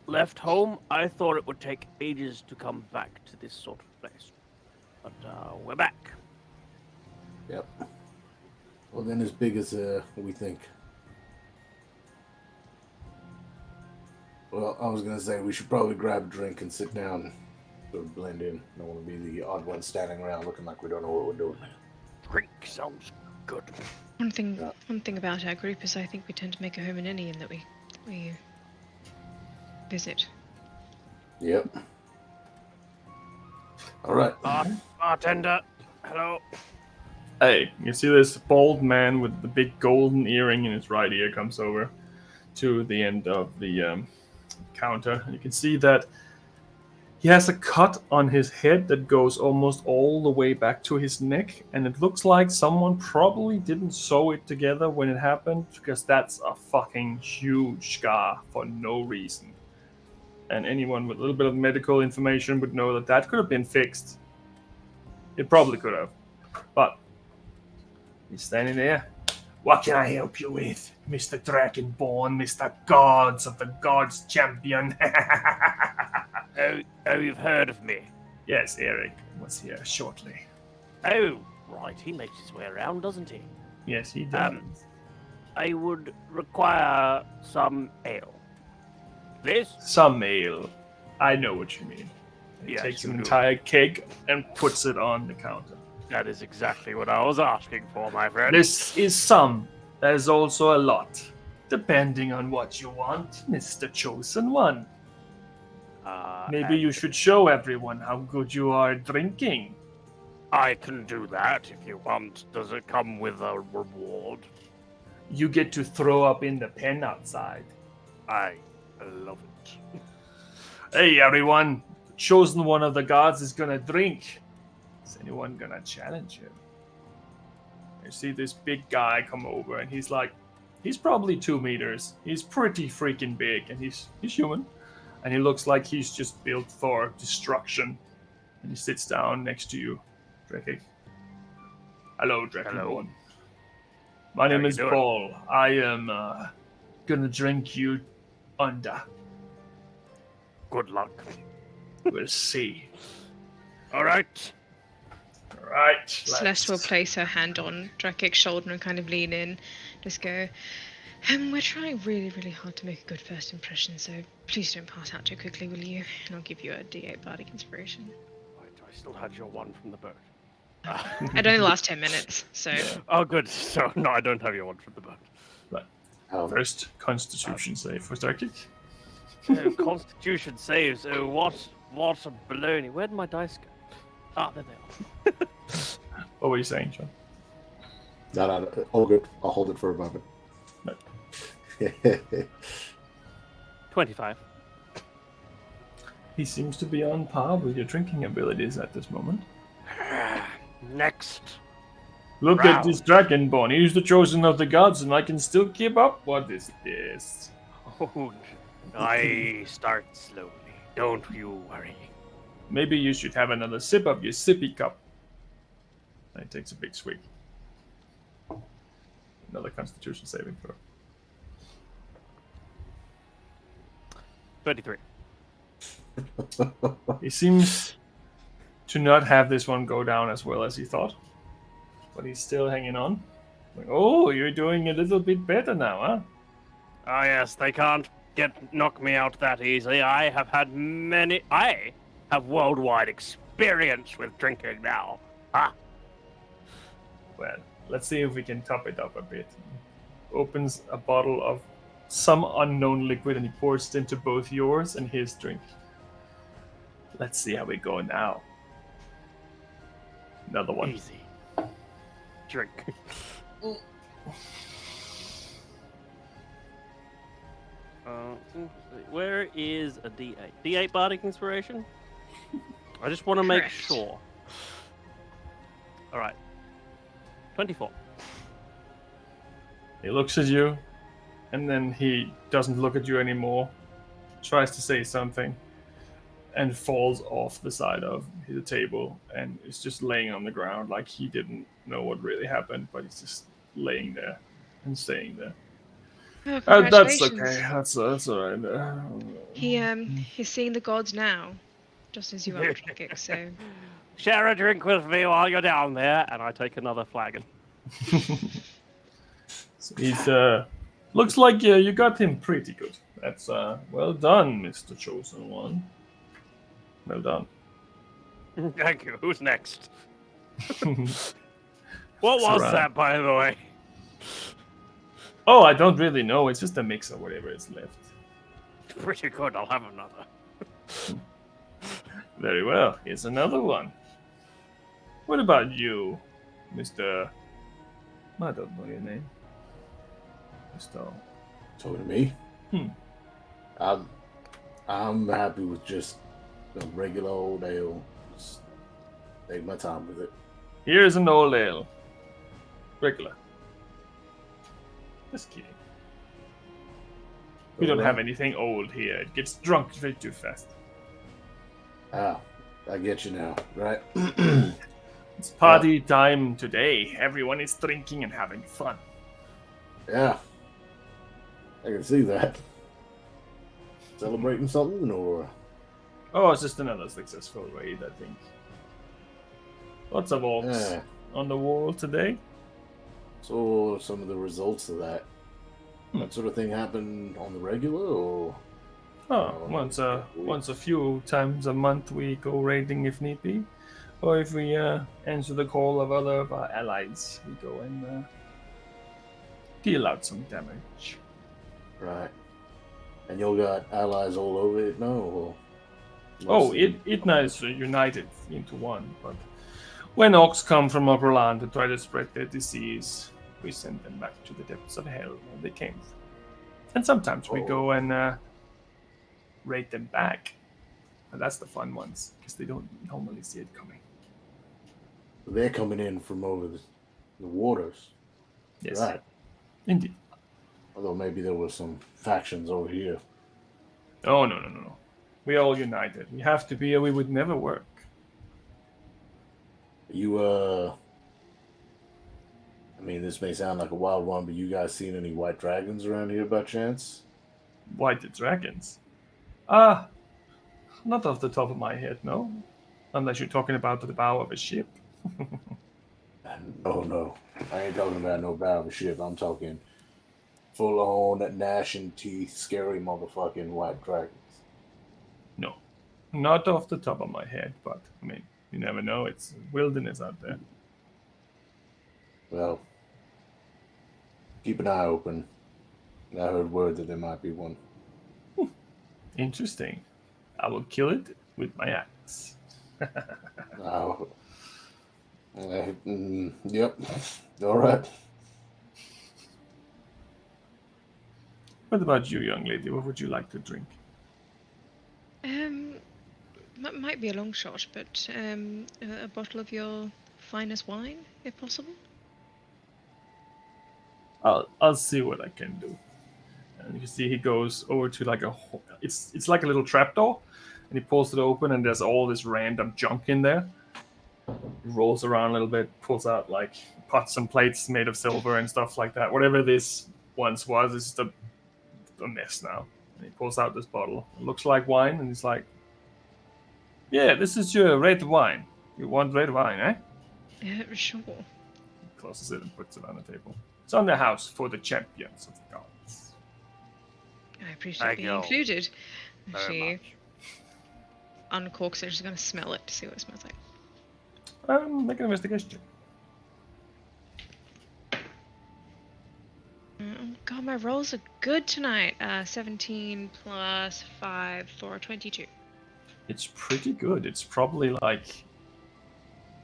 left home, I thought it would take ages to come back to this sort of place. But we're back. Yep. Well, then as big as we think. Well, I was going to say we should probably grab a drink and sit down and sort of blend in. Don't want to be the odd one standing around looking like we don't know what we're doing. Drink sounds good. One thing about our group is I think we tend to make a home in any inn that we visit. Yep. All right. Bartender, hello. Hey, you see this bald man with the big golden earring in his right ear comes over to the end of the counter. And you can see that he has a cut on his head that goes almost all the way back to his neck, and it looks like someone probably didn't sew it together when it happened, because that's a fucking huge scar for no reason. And anyone with a little bit of medical information would know that that could have been fixed. It probably could have. But he's standing there. What can I help you with, Mr. Dragonborn, Mr. Gods of the Gods Champion? Oh, you've heard of me. Yes, Eric was here shortly. Oh, right, he makes his way around, doesn't he? Yes, he does. I would require some ale. Please? Some ale. I know what you mean. He Yes, takes you an do. entire keg and puts it on the counter. That is exactly what I was asking for, my friend. This is some. There's also a lot. Depending on what you want, Mr. Chosen One. Maybe you should show everyone how good you are at drinking. I can do that if you want. Does it come with a reward? You get to throw up in the pen outside. I love it. Hey, everyone. The chosen one of the gods is gonna drink. Is anyone gonna challenge him? You see this big guy come over, and he's probably 2 meters. He's pretty freaking big, and he's human. And he looks like he's just built for destruction. And he sits down next to you, Drekig. Hello, Dragonborn. My name you is doing? Paul. I am gonna drink you under. Good luck. We'll see. All right. All right. Celeste will place her hand on Drakik's shoulder and kind of lean in. Just go, we're trying really, really hard to make a good first impression, so please don't pass out too quickly, will you? And I'll give you a D8 bardic inspiration. Right, I still had your one from the boat. It only lasts 10 minutes, so... Oh, good. So, no, I don't have your one from the boat. First Constitution save for Drekig. Oh, Constitution saves. Oh, what a baloney. Where'd my dice go? Ah, there they are. What were you saying, John? No, all good. I'll hold it for a moment. No. 25. He seems to be on par with your drinking abilities at this moment. Next. Look Round. at this Dragonborn. He's the chosen of the gods, and I can still keep up. What is this? Oh, I start slowly. Don't you worry. Maybe you should have another sip of your sippy cup. And he takes a big swig. Another Constitution saving throw. 33. He seems to not have this one go down as well as he thought. But he's still hanging on. Like, oh, you're doing a little bit better now, huh? Ah, yes, they can't knock me out that easily. I have worldwide experience with drinking now. Ah, Well, Let's see if we can top it up a bit. Opens a bottle of some unknown liquid and he pours it into both yours and his drink. Let's see how we go now. Another one. Easy. Drink. Where is a D8? D8 bardic inspiration? I just want to make Correct. sure. All right. 24. He looks at you, and then he doesn't look at you anymore. Tries to say something, and falls off the side of the table, and is just laying on the ground like he didn't know what really happened, but he's just laying there and staying there. Oh, That's congratulations. okay. That's all right. He's seeing the gods now, just as you are, Drakik, so... Share a drink with me while you're down there, and I take another flagon. So he's looks like you got him pretty good. That's well done, Mr. Chosen One. Well done. Thank you. Who's next? What was right. that, by the way? Oh, I don't really know. It's just a mix of whatever is left. Pretty good. I'll have another. Very well. Here's another one. What about you, Mr. I don't know your name. Mr. Talking to me? Hmm. I'm happy with just a regular old ale. Just take my time with it. Here's an old ale. Regular. Just kidding. We don't have anything old here. It gets drunk way too fast. Ah, I get you now, right? It's party time today. Everyone is drinking and having fun. Yeah, I can see that. Celebrating something, or Oh, it's just another successful raid, I think. Lots of orcs yeah. on the wall today. So some of the results of that. That sort of thing happen on the regular, or Oh, once a few times a month we go raiding if need be, or if we answer the call of other of our allies, we go and deal out some damage. right? And you got allies all over it now, or Oh, mostly- Itna is united into one, but when orcs come from upper land to try to spread their disease, we send them back to the depths of hell where they came from. And sometimes we go and raid them back. And that's the fun ones, because they don't normally see it coming. They're coming in from over the waters, Yes, right? indeed. Although maybe there were some factions over here. Oh, no. We all united. We have to be, or we would never work. You, I mean, this may sound like a wild one, but you guys seen any white dragons around here by chance? White dragons? Not off the top of my head, no. Unless you're talking about the bow of a ship. No. I ain't talking about no bow of a ship. I'm talking full-on gnashing teeth, scary motherfucking white dragons. No. Not off the top of my head, but, I mean, you never know. It's wilderness out there. Well, keep an eye open. I heard word that there might be one. Interesting. I will kill it with my axe. Yep. All right. What about you, young lady? What would you like to drink? Might be a long shot, but a bottle of your finest wine, if possible. I'll see what I can do. And you see he goes over to like it's like a little trapdoor, and he pulls it open, and there's all this random junk in there. He rolls around a little bit, pulls out like pots and plates made of silver and stuff like that. Whatever this once was, it's just a mess now. And he pulls out this bottle. It looks like wine, and he's like, "Yeah, this is your red wine. You want red wine, eh?" Sure. He closes it and puts it on the table. It's on the house for the champions of the gods. I appreciate Thank being you included. very She much. uncorks it. She's going to smell it to see what it smells like. Make an investigation check. God, my rolls are good tonight. 17 plus 5 for 22. It's pretty good. It's probably like,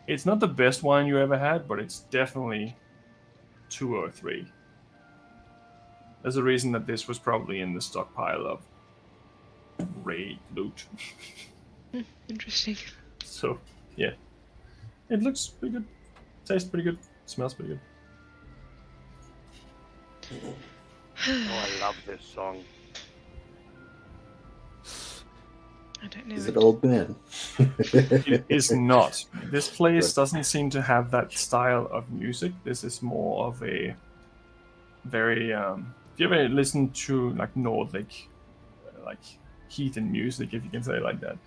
it's not the best wine you ever had, but it's definitely 2 or 3. There's a reason that this was probably in the stockpile of raid loot. Interesting. So, yeah. It looks pretty good. Tastes pretty good. Smells pretty good. Oh, I love this song. I don't know. Is it old man? It is not. This place Good. doesn't seem to have that style of music. This is more of a very. If you ever listen to like Nordic, like heathen music, if you can say it like that,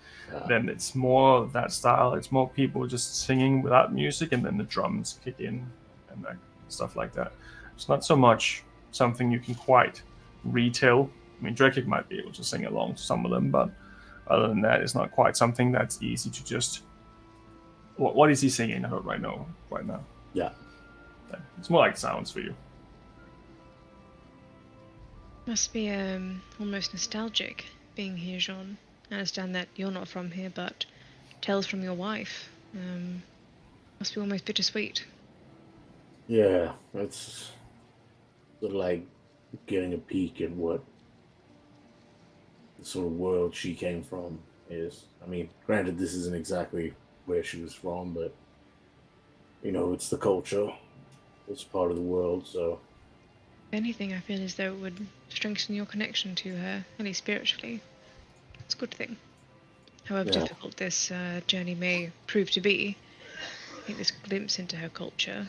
then it's more of that style. It's more people just singing without music, and then the drums kick in and like, stuff like that. It's not so much something you can quite retell. I mean, Drekik might be able to sing along to some of them, but other than that, it's not quite something that's easy to just. What is he singing right now? Yeah. It's more like sounds for you. Must be almost nostalgic being here, Jean. I understand that you're not from here, but tales from your wife must be almost bittersweet. Yeah, it's sort of like getting a peek at what the sort of world she came from is. I mean, granted, this isn't exactly where she was from, but it's the culture. It's part of the world, so. If anything, I feel as though it would strengthen your connection to her, at least spiritually. It's a good thing. However Yeah. difficult this journey may prove to be, I think this glimpse into her culture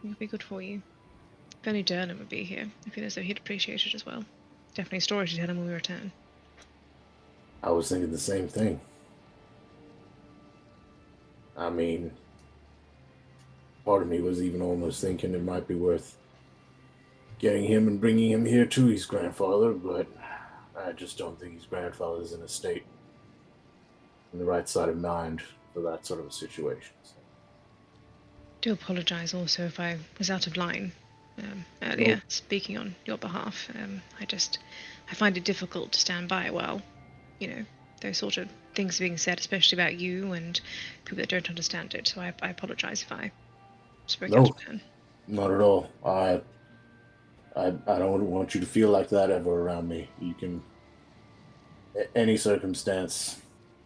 would be good for you. If only Dernan would be here, I feel as though he'd appreciate it as well. Definitely a story to tell him when we return. I was thinking the same thing. I mean, part of me was even almost thinking it might be worth getting him and bringing him here to his grandfather, but I just don't think his grandfather's in a state, in the right side of mind for that sort of a situation. So. Do apologise also if I was out of line earlier, Nope. speaking on your behalf. I find it difficult to stand by while, those sort of things are being said, especially about you and people that don't understand it. So I apologise if I spoke out of turn. Not at all. I don't want you to feel like that ever around me. You can, any circumstance,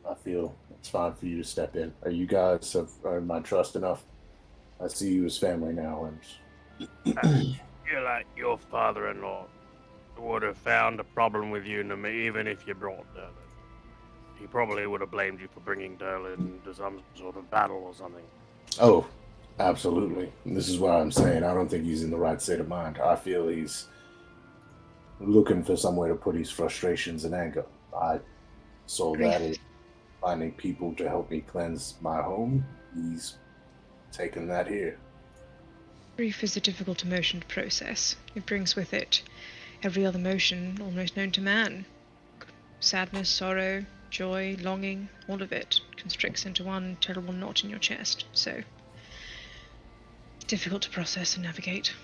I feel it's fine for you to step in. You guys have earned my trust enough. I see you as family now, and You're like your father-in-law would have found a problem with you, even if you brought Derlin. He probably would have blamed you for bringing Derlin into some sort of battle or something. Oh, absolutely. And this is why I'm saying I don't think he's in the right state of mind. I feel he's looking for somewhere to put his frustrations and anger. I saw that as finding people to help me cleanse my home. He's taken that here. Grief is a difficult emotion to process. It brings with it every other emotion almost known to man. Sadness, sorrow, joy, longing, all of it constricts into one terrible knot in your chest. So, it's difficult to process and navigate.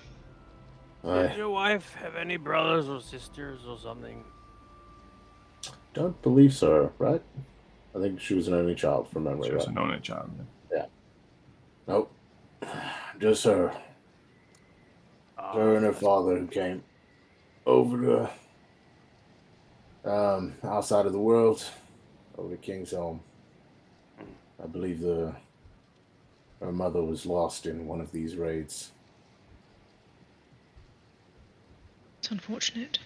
Did your wife have any brothers or sisters or something? Don't believe so, right? I think she was an only child from memory. She was right? an only child. Yeah. Nope. Just her. Her and her father who came over to outside of the world, over to King's home. I believe her mother was lost in one of these raids. It's unfortunate.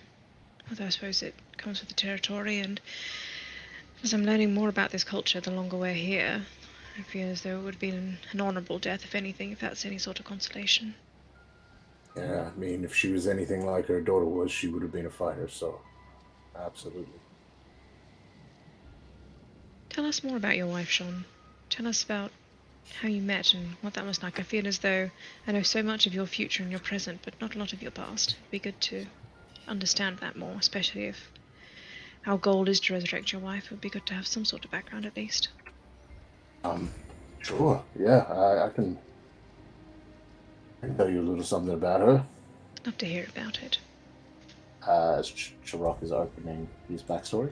Although I suppose it comes with the territory, and as I'm learning more about this culture the longer we're here, I feel as though it would have been an honourable death, if anything, if that's any sort of consolation. Yeah, I mean, if she was anything like her daughter was, she would have been a fighter, so absolutely. Tell us more about your wife, Sean. Tell us about how you met and what that was like. I feel as though I know so much of your future and your present, but not a lot of your past. It'd be good to understand that more, especially if our goal is to resurrect your wife. It would be good to have some sort of background at least. Sure. Yeah, I can tell you a little something about her. Love to hear about it. as Chirok is opening his backstory.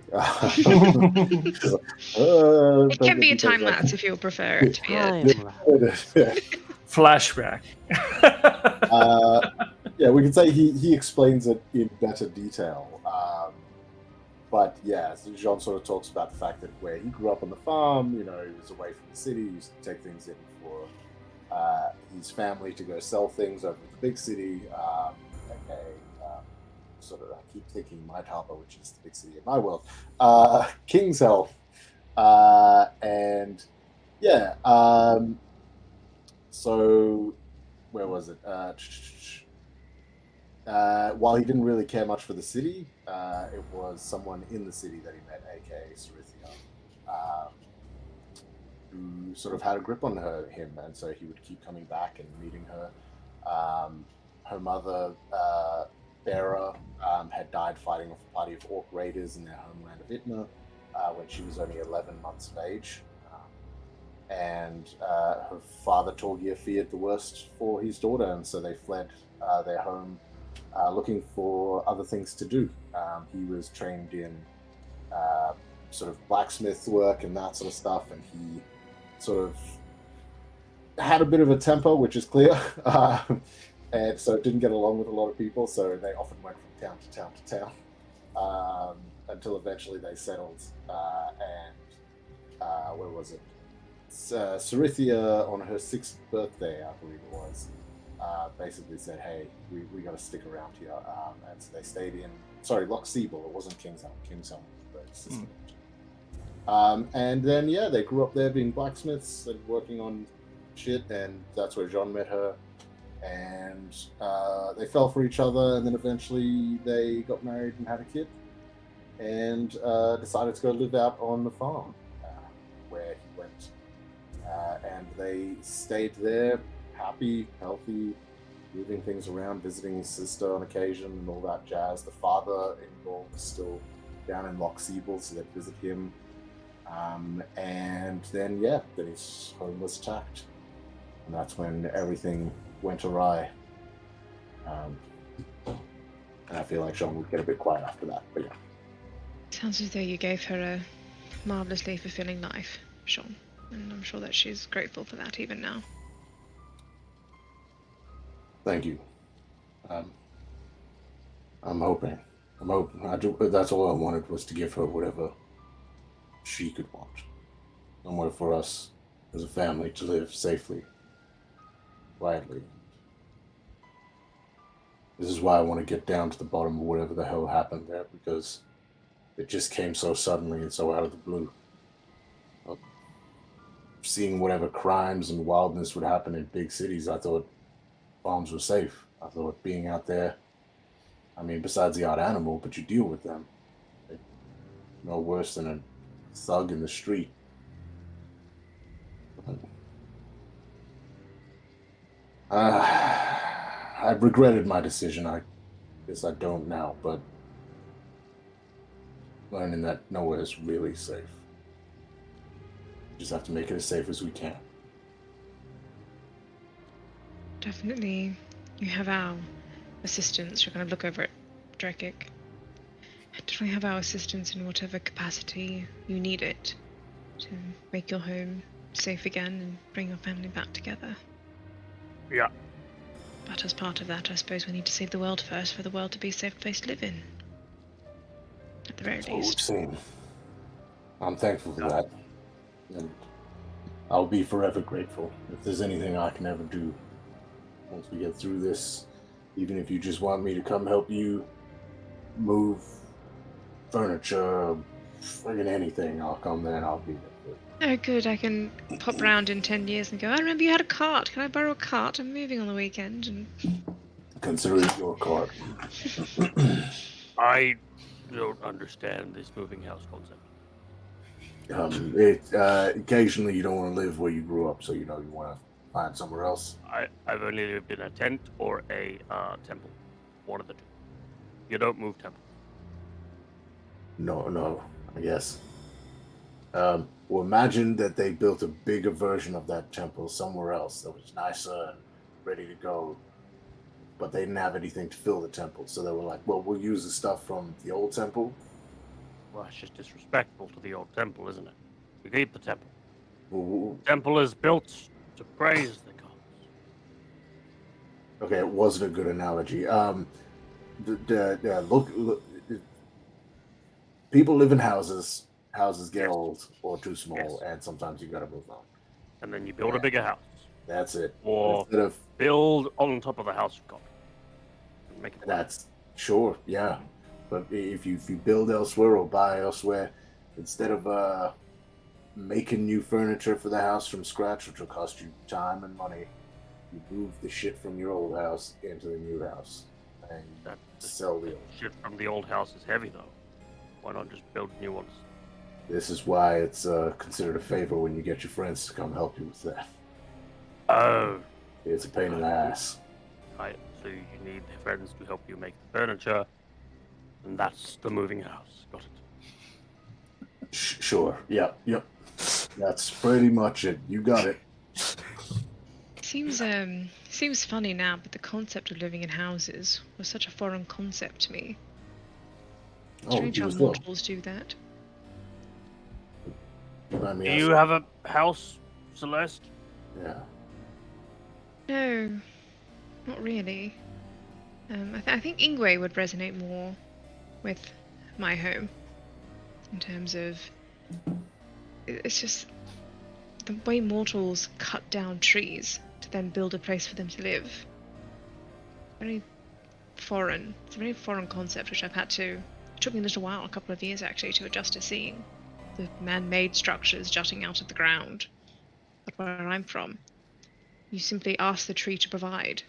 It can be a time lapse if you prefer it to be a... Time lapse. Flashback. Yeah, we can say he explains it in better detail. But yeah, so Jean sort of talks about the fact that where he grew up on the farm, he was away from the city, he used to take things in for his family to go sell things over at the big city. Okay, sort of, I keep thinking Night Harbor, which is the big city in my world, King's Health, and yeah. So where was it? While he didn't really care much for the city, it was someone in the city that he met, aka Sarithia, who sort of had a grip on him, and so he would keep coming back and meeting her. Her mother, Bera, had died fighting off a party of orc raiders in their homeland of Itna when she was only 11 months of age. And her father, Torgir, feared the worst for his daughter, and so they fled their home looking for other things to do. He was trained in sort of blacksmith work and that sort of stuff, and he sort of had a bit of a temper, which is clear, and so didn't get along with a lot of people, so they often went from town to town to town until eventually they settled, and where was it? Sarithia, on her 6th birthday, I believe it was, basically said, hey, we got to stick around here, and so they stayed in, Loch Siebel, it wasn't Kingshelm, Kingshelm was the sister. And then, yeah, they grew up there being blacksmiths and working on shit, and that's where Jean met her, and they fell for each other, and then eventually they got married and had a kid, and decided to go live out on the farm, where he went, and they stayed there, happy, healthy, moving things around, visiting his sister on occasion and all that jazz. The father-in-law was still down in Loch Siebel, so they'd visit him. And then, yeah, then his home was attacked. And that's when everything went awry. And I feel like Jean would get a bit quiet after that, but yeah. Sounds as though you gave her a marvelously fulfilling life, Sean. And I'm sure that she's grateful for that even now. Thank you. I'm hoping. That's all I wanted, was to give her whatever she could want. Somewhere for us as a family to live safely, quietly. This is why I want to get down to the bottom of whatever the hell happened there, because it just came so suddenly and so out of the blue. Seeing whatever crimes and wildness would happen in big cities, I thought farms were safe. I thought being out there, I mean, besides the odd animal, but you deal with them. They're no worse than a thug in the street. I've regretted my decision. I guess I don't now, but learning that nowhere is really safe. We just have to make it as safe as we can. Definitely, you have our assistance. You're going to look over at Drakic. Definitely have our assistance in whatever capacity you need it to make your home safe again and bring your family back together. Yeah. But as part of that, I suppose we need to save the world first for the world to be a safe place to live in. At the very least. I'm thankful for that. And I'll be forever grateful. If there's anything I can ever do once we get through this, even if you just want me to come help you move furniture, friggin' anything, I'll come there and I'll be there. Oh, good. I can pop round in 10 years and go, I remember you had a cart. Can I borrow a cart? I'm moving on the weekend. And Consider it your cart. I don't understand this moving house concept. Occasionally you don't want to live where you grew up, so you want to find somewhere else. I've only lived in a tent or a temple. One of the two. You don't move temples. No, I guess. Well, imagine that they built a bigger version of that temple somewhere else that was nicer and ready to go. but they didn't have anything to fill the temple. So they were like, well, we'll use the stuff from the old temple. Well, it's just disrespectful to the old temple, isn't it? We keep the temple. Ooh, The temple is built to praise the gods. okay, it wasn't a good analogy. Look, people live in houses. Houses get Yes. old or too small, Yes. and sometimes you gotta move on. And then you build a bigger house. That's it. Or Instead of build on top of the house you've got. And make it work. that's sure, yeah. But if you build elsewhere or buy elsewhere, instead of making new furniture for the house from scratch, which will cost you time and money, you move the shit from your old house into the new house and That sell the old. shit from the old house is heavy, though. Why not just build new ones? This is why it's considered a favor when you get your friends to come help you with that. Oh, It's a pain in the ass. right. So you need friends to help you make the furniture, and that's the moving house. Got it. Sure. Yep. That's pretty much it. You got it. Seems funny now, but the concept of living in houses was such a foreign concept to me. Strange you how as well. mortals do that. You mind me Do you asking? have a house, Celeste? Yeah. No, not really. I think Ingwe would resonate more with my home in terms of it's just the way mortals cut down trees to then build a place for them to live. Very foreign. It's a very foreign concept which it took me a little while, a couple of years actually, to adjust to seeing. The man-made structures jutting out of the ground. But where I'm from, you simply ask the tree to provide,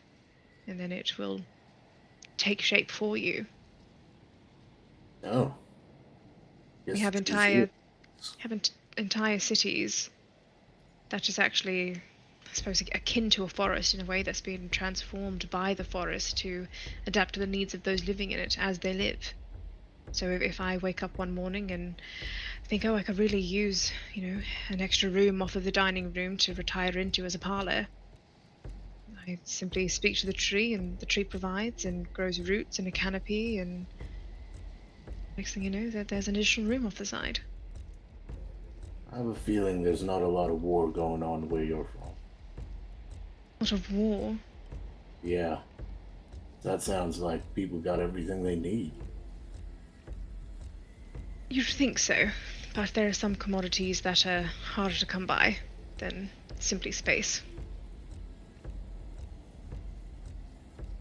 and then it will take shape for you. Oh. We have entire cities that is actually, I suppose, akin to a forest in a way that's been transformed by the forest to adapt to the needs of those living in it as they live. So if I wake up one morning and think, oh, I could really use, an extra room off of the dining room to retire into as a parlour, I simply speak to the tree, and the tree provides and grows roots and a canopy, and next thing you know, there's an additional room off the side. I have a feeling there's not a lot of war going on where you're from. What of war? Yeah. That sounds like people got everything they need. You'd think so, but there are some commodities that are harder to come by than simply space.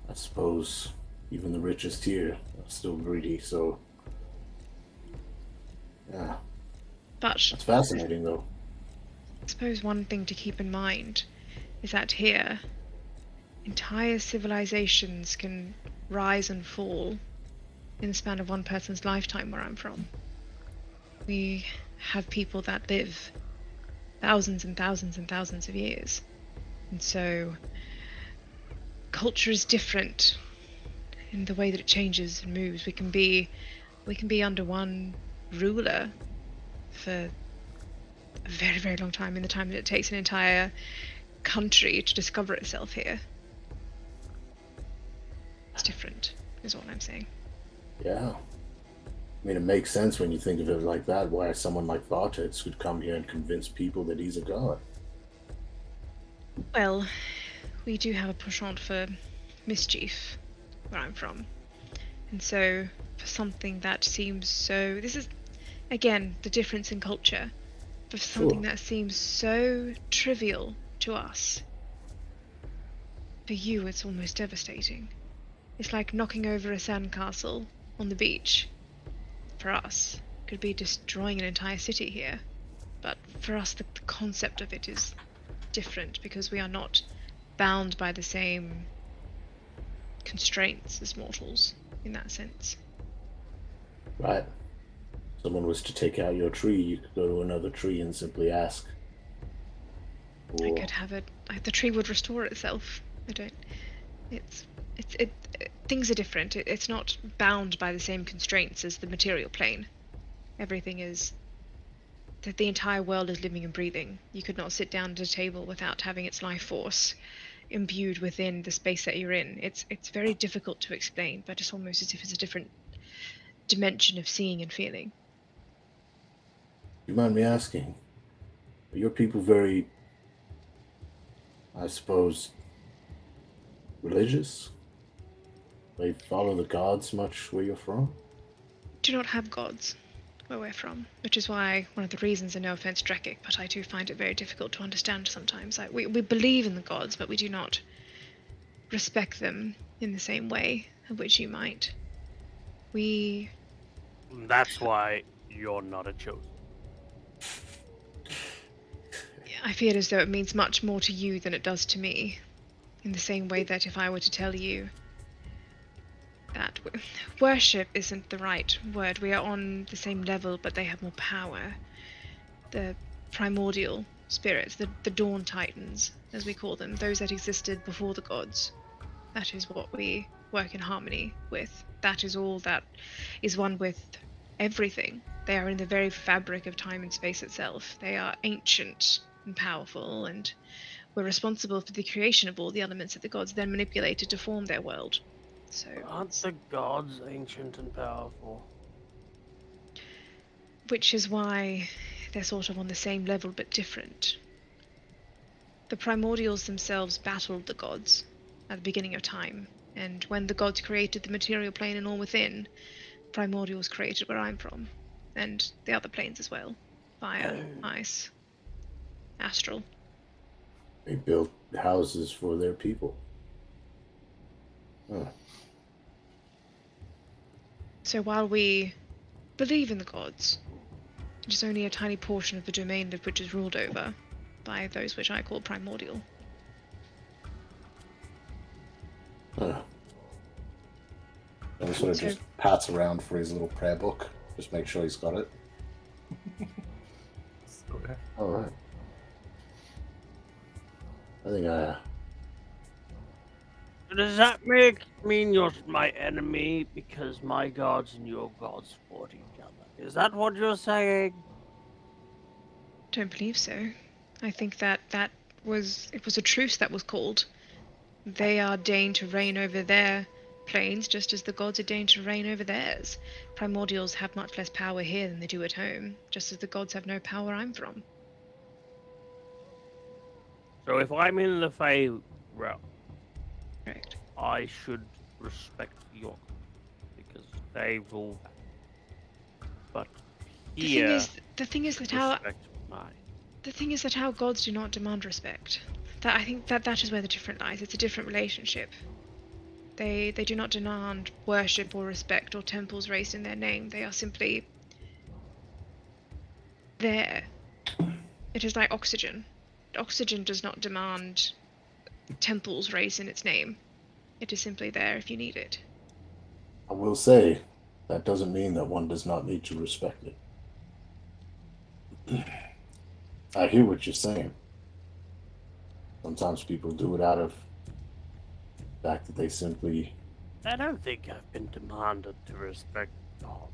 I suppose even the richest here are still greedy, so yeah. But That's fascinating though. I suppose one thing to keep in mind is that here, entire civilizations can rise and fall in the span of one person's lifetime where I'm from. We have people that live thousands and thousands and thousands of years. And so culture is different in the way that it changes and moves. We can be under one ruler for a very, very long time, in the time that it takes an entire country to discover itself here. It's different, is what I'm saying. Yeah. I mean, it makes sense when you think of it like that, why someone like Vartex could come here and convince people that he's a god. Well, we do have a penchant for mischief where I'm from. And so, for something that seems so... This is, again, the difference in culture. For something that seems so trivial to us, for you it's almost devastating. It's like knocking over a sandcastle on the beach. For us, it could be destroying an entire city here. But for us, the concept of it is different because we are not bound by the same constraints as mortals in that sense. Right. Someone was to take out your tree, you could go to another tree and simply ask. I could have it. The tree would restore itself. I don't. Things are different. It's not bound by the same constraints as the material plane. Everything is. The entire world is living and breathing. You could not sit down at a table without having its life force imbued within the space that you're in. It's very difficult to explain, but it's almost as if it's a different dimension of seeing and feeling. You mind me asking? Are your people very, I suppose, religious? They follow the gods much where you're from? Do not have gods where we're from, which is why one of the reasons, and no offense, Drekkic, but I do find it very difficult to understand sometimes. We believe in the gods, but we do not respect them in the same way in which you might. That's why you're not a chosen. I feel as though it means much more to you than it does to me. In the same way that if I were to tell you that worship isn't the right word, we are on the same level, but they have more power. The primordial spirits, the dawn titans, as we call them, those that existed before the gods. That is what we work in harmony with. That is all that is one with everything. They are in the very fabric of time and space itself. They are ancient and powerful, and were responsible for the creation of all the elements that the gods then manipulated to form their world. So, Aren't the gods ancient and powerful? which is why they're sort of on the same level but different. The primordials themselves battled the gods at the beginning of time, and when the gods created the material plane and all within, primordials created where I'm from, and the other planes as well. Fire, ice, astral. They built houses for their people. Huh. So while we believe in the gods, it is only a tiny portion of the domain of which is ruled over by those which I call primordial. Huh. And sort of just pats around for his little prayer book. Just make sure he's got it. Okay. All right. I think Does that mean you're my enemy because my gods and your gods fought each other? Is that what you're saying? Don't believe so. I think that it was a truce that was called. They are deigned to reign over their planes just as the gods are deigned to reign over theirs. Primordials have much less power here than they do at home, just as the gods have no power I'm from. So if I'm in the Fey realm, Correct. I should respect your because they rule. But here, The thing is that respect mine. the thing is that how gods do not demand respect. I think that is where the difference lies. It's a different relationship. They do not demand worship or respect or temples raised in their name. They are simply there. It is like oxygen. Oxygen does not demand temples raised in its name. It is simply there if you need it. I will say that doesn't mean that one does not need to respect it. I hear what you're saying. Sometimes people do it out of the fact that they simply... I don't think I've been demanded to respect God.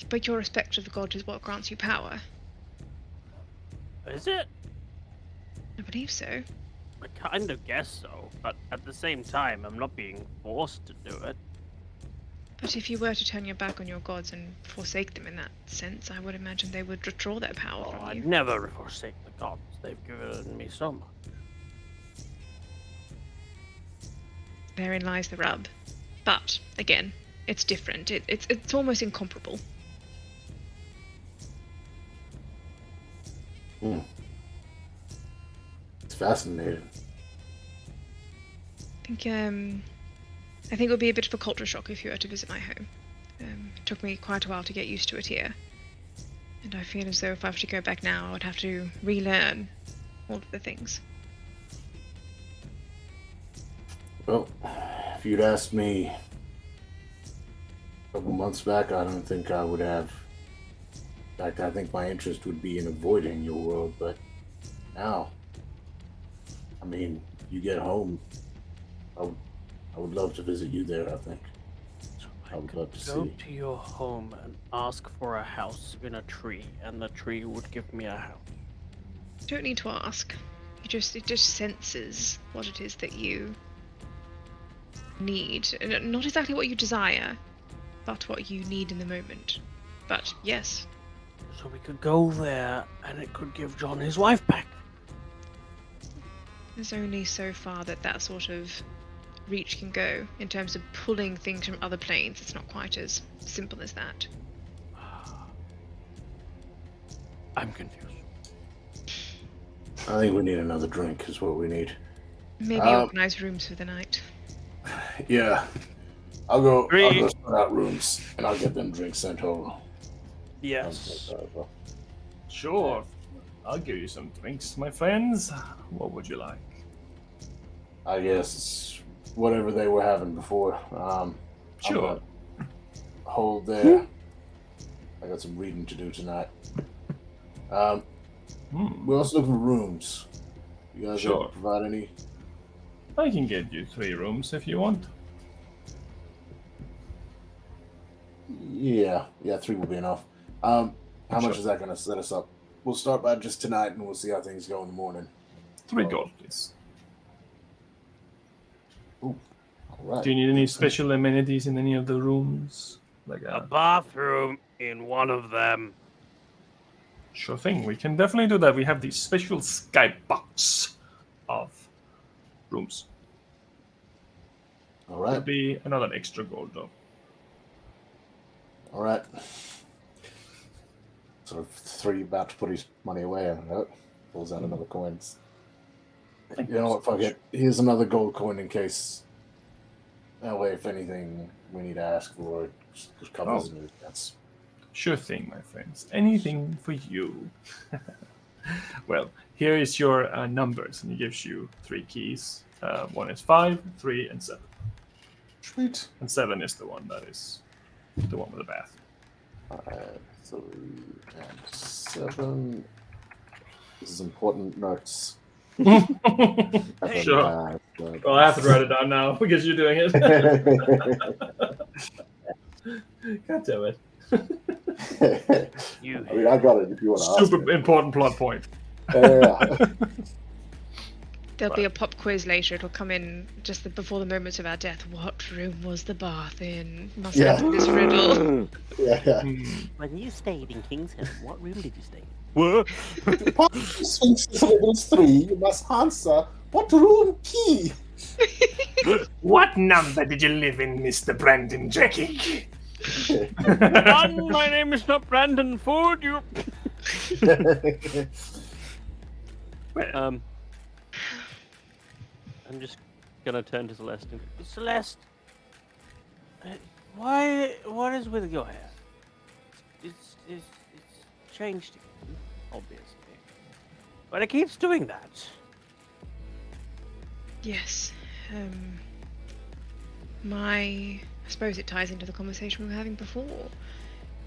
But your respect of the god is what grants you power. Is it? I believe so. I kind of guess so, but at the same time, I'm not being forced to do it. But if you were to turn your back on your gods and forsake them in that sense, I would imagine they would withdraw their power from you. I'd never forsake the gods. They've given me so much. Therein lies the rub. But, again, it's different. It's almost incomparable. It's fascinating. I think it would be a bit of a culture shock if you were to visit my home. It took me quite a while to get used to it here. And I feel as though if I were to go back now, I would have to relearn all of the things. Well, if you'd asked me a couple months back, I don't think I would have. In fact, I think my interest would be in avoiding your world, but now, I mean, you get home, I would love to visit you there, I think. So I would love to go see. to your home and ask for a house in a tree, and the tree would give me a house. You don't need to ask. You it just senses what it is that you need. Not exactly what you desire, but what you need in the moment. But yes, So we could go there, and it could give John his wife back. there's only so far that sort of reach can go in terms of pulling things from other planes. It's not quite as simple as that. I'm confused. I think we need another drink, is what we need. Maybe organize rooms for the night. Yeah. I'll go Agreed. sort out rooms, and I'll get them drinks sent over. Yes. Sure. I'll give you some drinks, my friends. What would you like? I guess it's whatever they were having before. Sure. I'm gonna hold there. I got some reading to do tonight. We're also looking for rooms. You guys Sure. ever provide any? I can get you 3 rooms if you want. Yeah, 3 will be enough. How much Sure. is that going to set us up? We'll start by just tonight, and we'll see how things go in the morning. 3 gold, please. All right. Do you need any special amenities in any of the rooms? Like A bathroom in one of them. Sure thing. We can definitely do that. We have the special skybox of rooms. All It'll right. be another extra gold, though. All right. Sort of 3 about to put his money away. Pulls out another coin. You know what? Fuck it. Here's another gold coin in case. That way, if anything we need to ask for, it just covers the expense. Sure thing, my friends. Anything for you. Well, here is your numbers, and he gives you 3 keys. 1 is 5, 3, and 7. Sweet. And 7 is the one that is the one with the bath. 5, 3, and 7. This is important notes. Sure. Well, I have to write it down now because you're doing it. God damn it. I mean, I got it if you want to ask. Super important plot point. There'll be a pop quiz later. It'll come in just before the moments of our death. What room was the bath in? Must answer this riddle. When you stayed in King's Hill, what room did you stay in? What? Sphinx syllables 3, you must answer what room key? What number did you live in, Mr. Brandon Jackie? My name is not Brandon Ford. You. I'm just gonna turn to Celeste. Celeste, what is with your hair? It's changed again, obviously, but it keeps doing that. Yes. I suppose it ties into the conversation we were having before.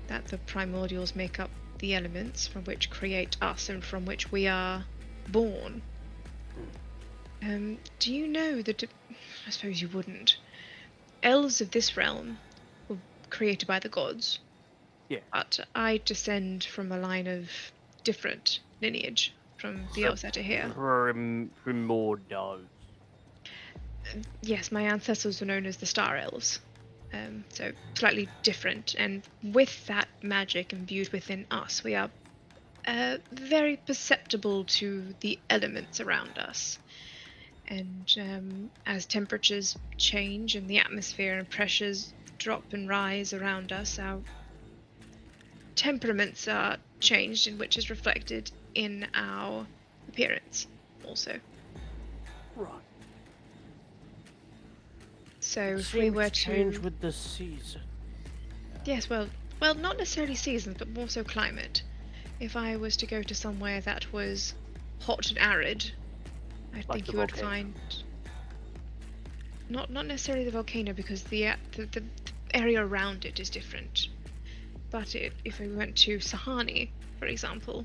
That the primordials make up the elements from which create us and from which we are born. Do you know that... I suppose you wouldn't. Elves of this realm were created by the gods. Yeah. But I descend from a line of different lineage from the elves that are here. Primordials. Yes, my ancestors were known as the Star Elves. So slightly different, and with that magic imbued within us, we are very perceptible to the elements around us. And as temperatures change and the atmosphere and pressures drop and rise around us, our temperaments are changed, in which is reflected in our appearance also. Right. So if we were to change with the season. Yes, well, not necessarily seasons, but more so climate. If I was to go to somewhere that was hot and arid, I think you would find not necessarily the volcano, because the area around it is different. But if we went to Sahani, for example,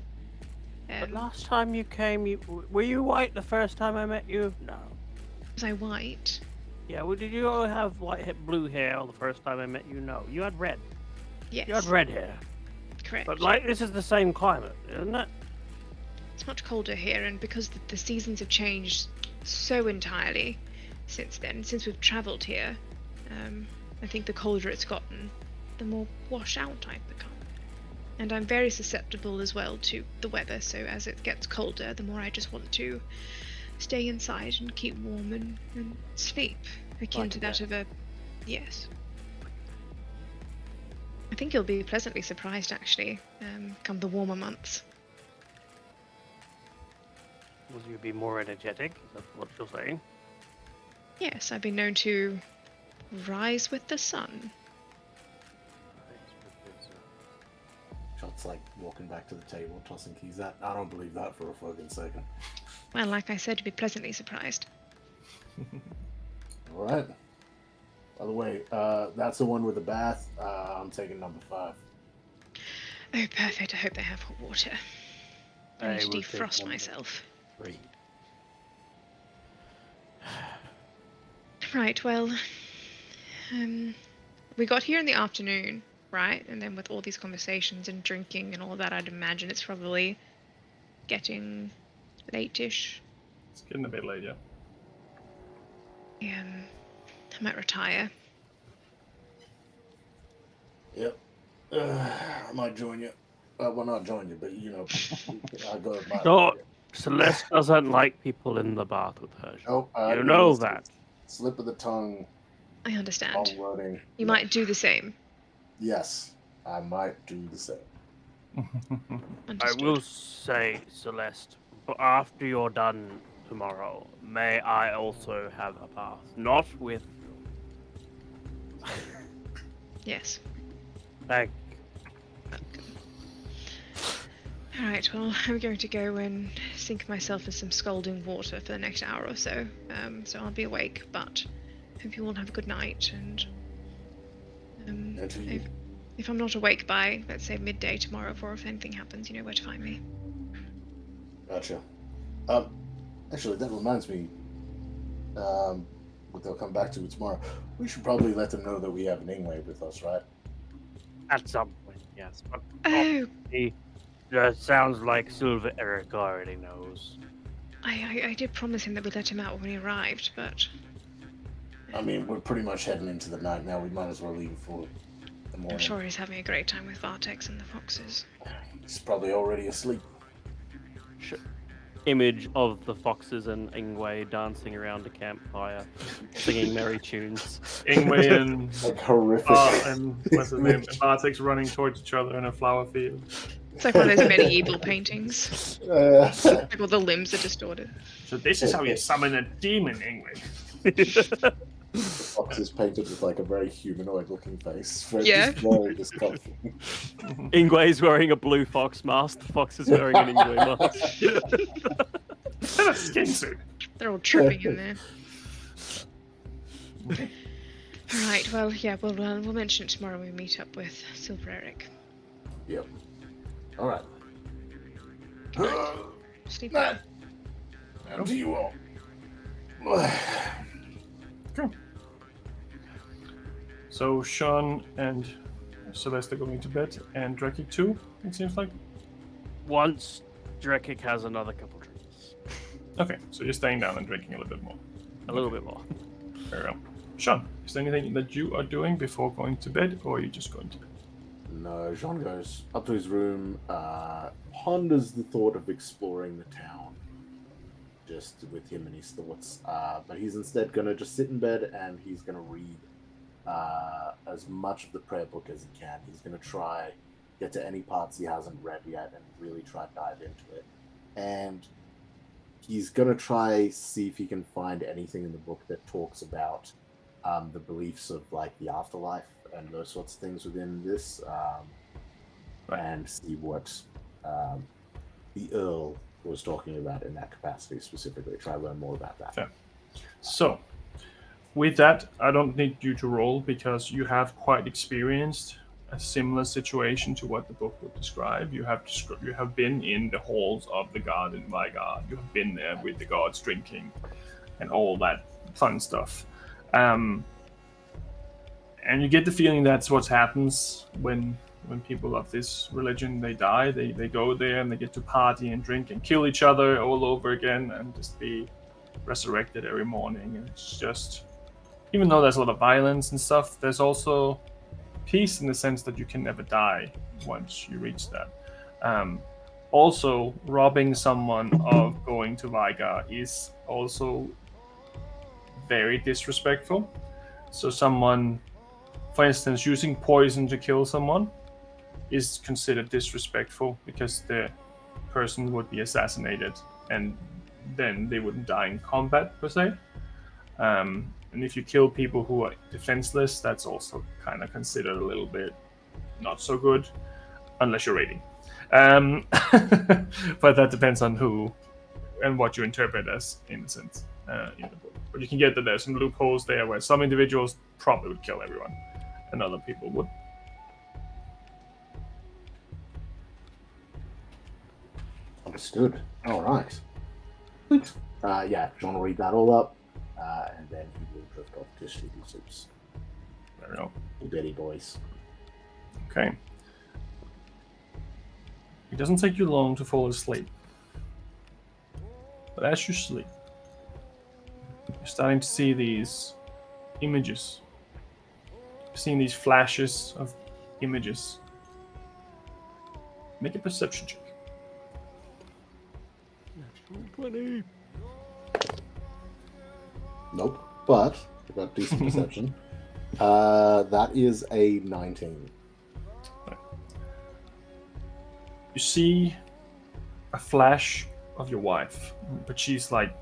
But last time you came, were you white the first time I met you? No. was I white? Yeah, well, did you all have blue hair the first time I met you? No. You had red. Yes. You had red hair. Correct. But, like, this is the same climate, isn't it? It's much colder here, and because the seasons have changed so entirely since then, since we've travelled here, I think the colder it's gotten, the more washed out I've become. And I'm very susceptible as well to the weather, so as it gets colder, the more I just want to stay inside and keep warm and sleep, akin Like to that that. of a... Yes. I think you'll be pleasantly surprised, actually, come the warmer months. Will you be more energetic? Is that what you're saying? Yes, I've been known to rise with the sun. Shot's like walking back to the table, tossing keys out. I don't believe that for a fucking second. Well, like I said, to be pleasantly surprised. All right. By the way, that's the one with the bath. I'm taking number 5. Oh, perfect. I hope they have hot water. I need to will take defrost number myself. 3. Right, well, we got here in the afternoon, right? And then with all these conversations and drinking and all that, I'd imagine it's probably getting late-ish. It's getting a bit late, yeah. I might retire. Yep. I might join you. Well, not join you, but you know, I go. No, Celeste doesn't like people in the bath with her. Oh, You know that. Slip of the tongue. I understand. All loading. You might do the same. Yes, I might do the same. I Understood. will say, Celeste, after you're done tomorrow, may I also have a bath? Not with... Yes. Thank Alright, well, I'm going to go and sink myself in some scalding water for the next hour or so. So I'll be awake, but hope you all have a good night, and And to you. if I'm not awake by, let's say, midday tomorrow, or if anything happens, you know where to find me. Gotcha. Actually, that reminds me. What they'll come back to tomorrow. We should probably let them know that we have an Ingway with us, right? At some point, yes. But Oh, that sounds like Silver Eric already knows. I did promise him that we'd let him out when he arrived, but I mean, we're pretty much heading into the night now. We might as well leave for the morning. I'm sure he's having a great time with Vartex and the foxes. He's probably already asleep. Image of the foxes and Ingwe dancing around a campfire, singing merry tunes. Ingwe and Like horrific. and what's his name? Bartek's running towards each other in a flower field. It's like one of those medieval paintings. Like all the limbs are distorted. So this is how you summon a demon, Ingwe. The fox is painted with like a very humanoid-looking face. Very, Yeah. just very discomforting. Ingwe's wearing a blue fox mask, the fox is wearing an Ingwe mask. And a skin suit. They're all tripping in there. Alright, well, yeah, we'll mention it tomorrow when we meet up with Silver Eric. Yep. All right. Sleep well. And to you all. Cool. So Sean and Celeste are going to bed, and Dreki too, it seems like. Once Drekik has another couple drinks. Okay, so you're staying down and drinking a little bit more. A little bit more. Very well. Sean, is there anything that you are doing before going to bed, or are you just going to bed? No, Jean goes up to his room, ponders the thought of exploring the town, just with him and his thoughts. But he's instead going to just sit in bed and he's going to read as much of the prayer book as he can. He's going to try get to any parts he hasn't read yet and really try to dive into it. And he's going to try see if he can find anything in the book that talks about the beliefs of like the afterlife and those sorts of things within this, and see what the Earl was talking about in that capacity specifically. Try to learn more about that. Fair. So, with that, I don't need you to roll because you have quite experienced a similar situation to what the book would describe. You have been in the halls of the Garden by God. You have been there with the gods drinking and all that fun stuff. And you get the feeling that's what happens when when people of this religion they die, they go there and they get to party and drink and kill each other all over again and just be resurrected every morning. And it's just, even though there's a lot of violence and stuff, there's also peace in the sense that you can never die once you reach that. Also, robbing someone of going to Vigar is also very disrespectful. So someone, for instance, using poison to kill someone is considered disrespectful because the person would be assassinated and then they wouldn't die in combat per se. And if you kill people who are defenseless, that's also kind of considered a little bit not so good, unless you're raiding. But that depends on who and what you interpret as innocent in the book. But you can get that there's some loopholes there where some individuals probably would kill everyone and other people would. Understood. All right. Good. Yeah, if you want to read that all up, and then he will drift off to sleepy soups. There we go. Daddy boys. Okay. It doesn't take you long to fall asleep. But as you sleep, you're starting to see these images. You're seeing these flashes of images. Make a perception check. 20. Nope. But you've got decent perception. That is a 19. You see a flash of your wife, but she's like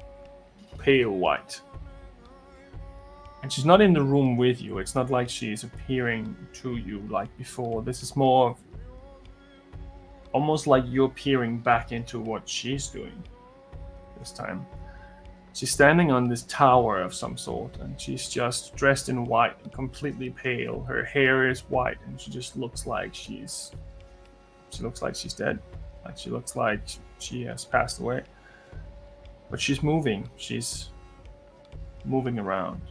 pale white. And she's not in the room with you. It's not like she's appearing to you like before. This is more almost like you're peering back into what she's doing this time. She's standing on this tower of some sort, and she's just dressed in white and completely pale. Her hair is white, and she just looks like she's dead. Like she looks like she has passed away. But she's moving. She's moving around.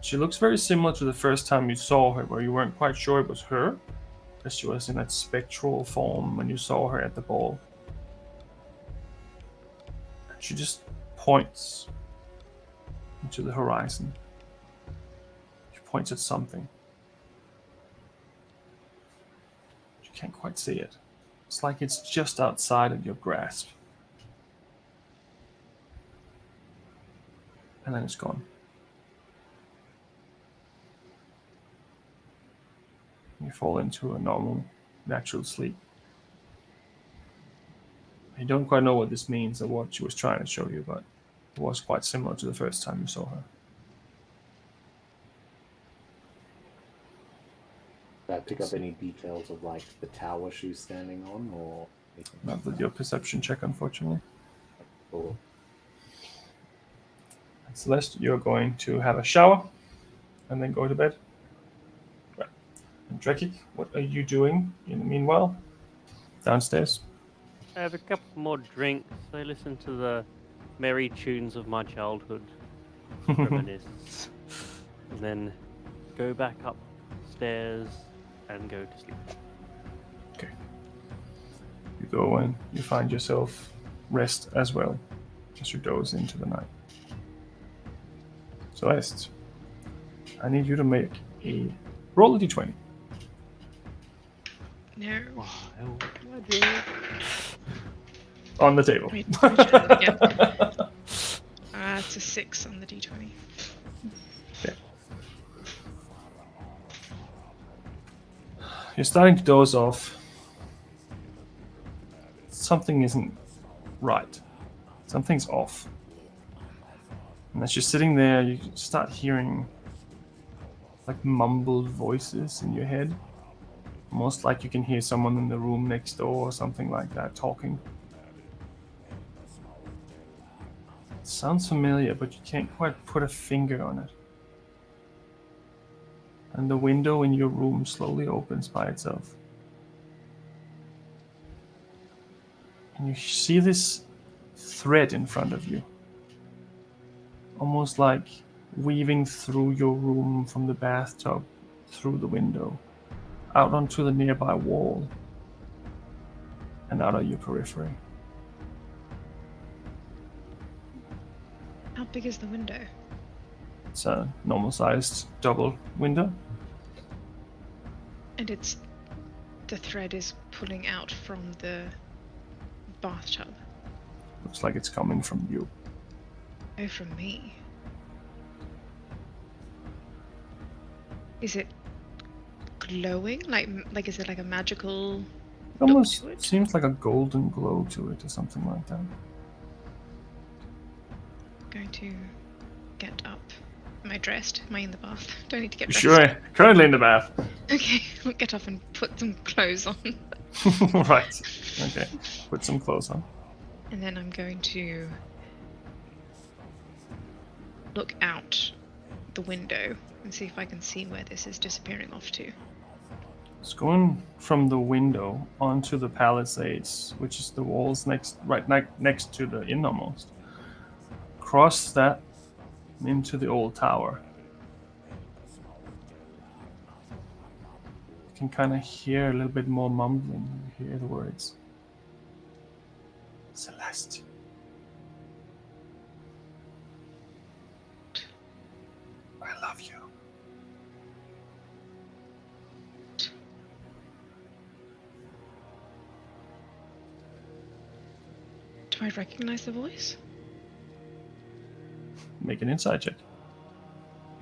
She looks very similar to the first time you saw her, where you weren't quite sure it was her, because she was in that spectral form when you saw her at the ball. She just points into the horizon. She points at something. You can't quite see it. It's like it's just outside of your grasp. And then it's gone. You fall into a normal, natural sleep. You don't quite know what this means or what she was trying to show you, but it was quite similar to the first time you saw her. Did I pick up any details of like the tower she was standing on, or anything? Not with your perception check, unfortunately. Cool. Celeste, you're going to have a shower and then go to bed. Right. And Drekik, what are you doing in the meanwhile? Downstairs? I have a couple more drinks. I listen to the merry tunes of my childhood, reminisce, and then go back upstairs and go to sleep. Okay. You go and you find yourself rest as well as you doze into the night. Celeste, I need you to make a roll a d20. No. On the table. Yeah. It's a 6 on the d20. Okay. You're starting to doze off. Something isn't right. Something's off. And as you're sitting there, you start hearing like mumbled voices in your head. Almost like you can hear someone in the room next door or something like that talking. It sounds familiar, but you can't quite put a finger on it. And the window in your room slowly opens by itself. And you see this thread in front of you. Almost like weaving through your room from the bathtub through the window. out onto the nearby wall and out of your periphery. How big is the window? It's a normal-sized double window. And the thread is pulling out from the bathtub. Looks like it's coming from you. Oh, from me. Is it glowing? Like is it like a magical It look almost to it? seems like a golden glow to it or something like that. Going to get up. Am I dressed? Am I in the bath? Do I need to get dressed? Sure, currently in the bath. Okay, I'll get up and put some clothes on. Right. Okay. Put some clothes on. And then I'm going to look out the window and see if I can see where this is disappearing off to. It's going from the window onto the palisades, which is the walls next to the inn almost. Cross that into the old tower. You can kind of hear a little bit more mumbling. You hear the words. Celeste. I love you. Do I recognize the voice? Make an insight check.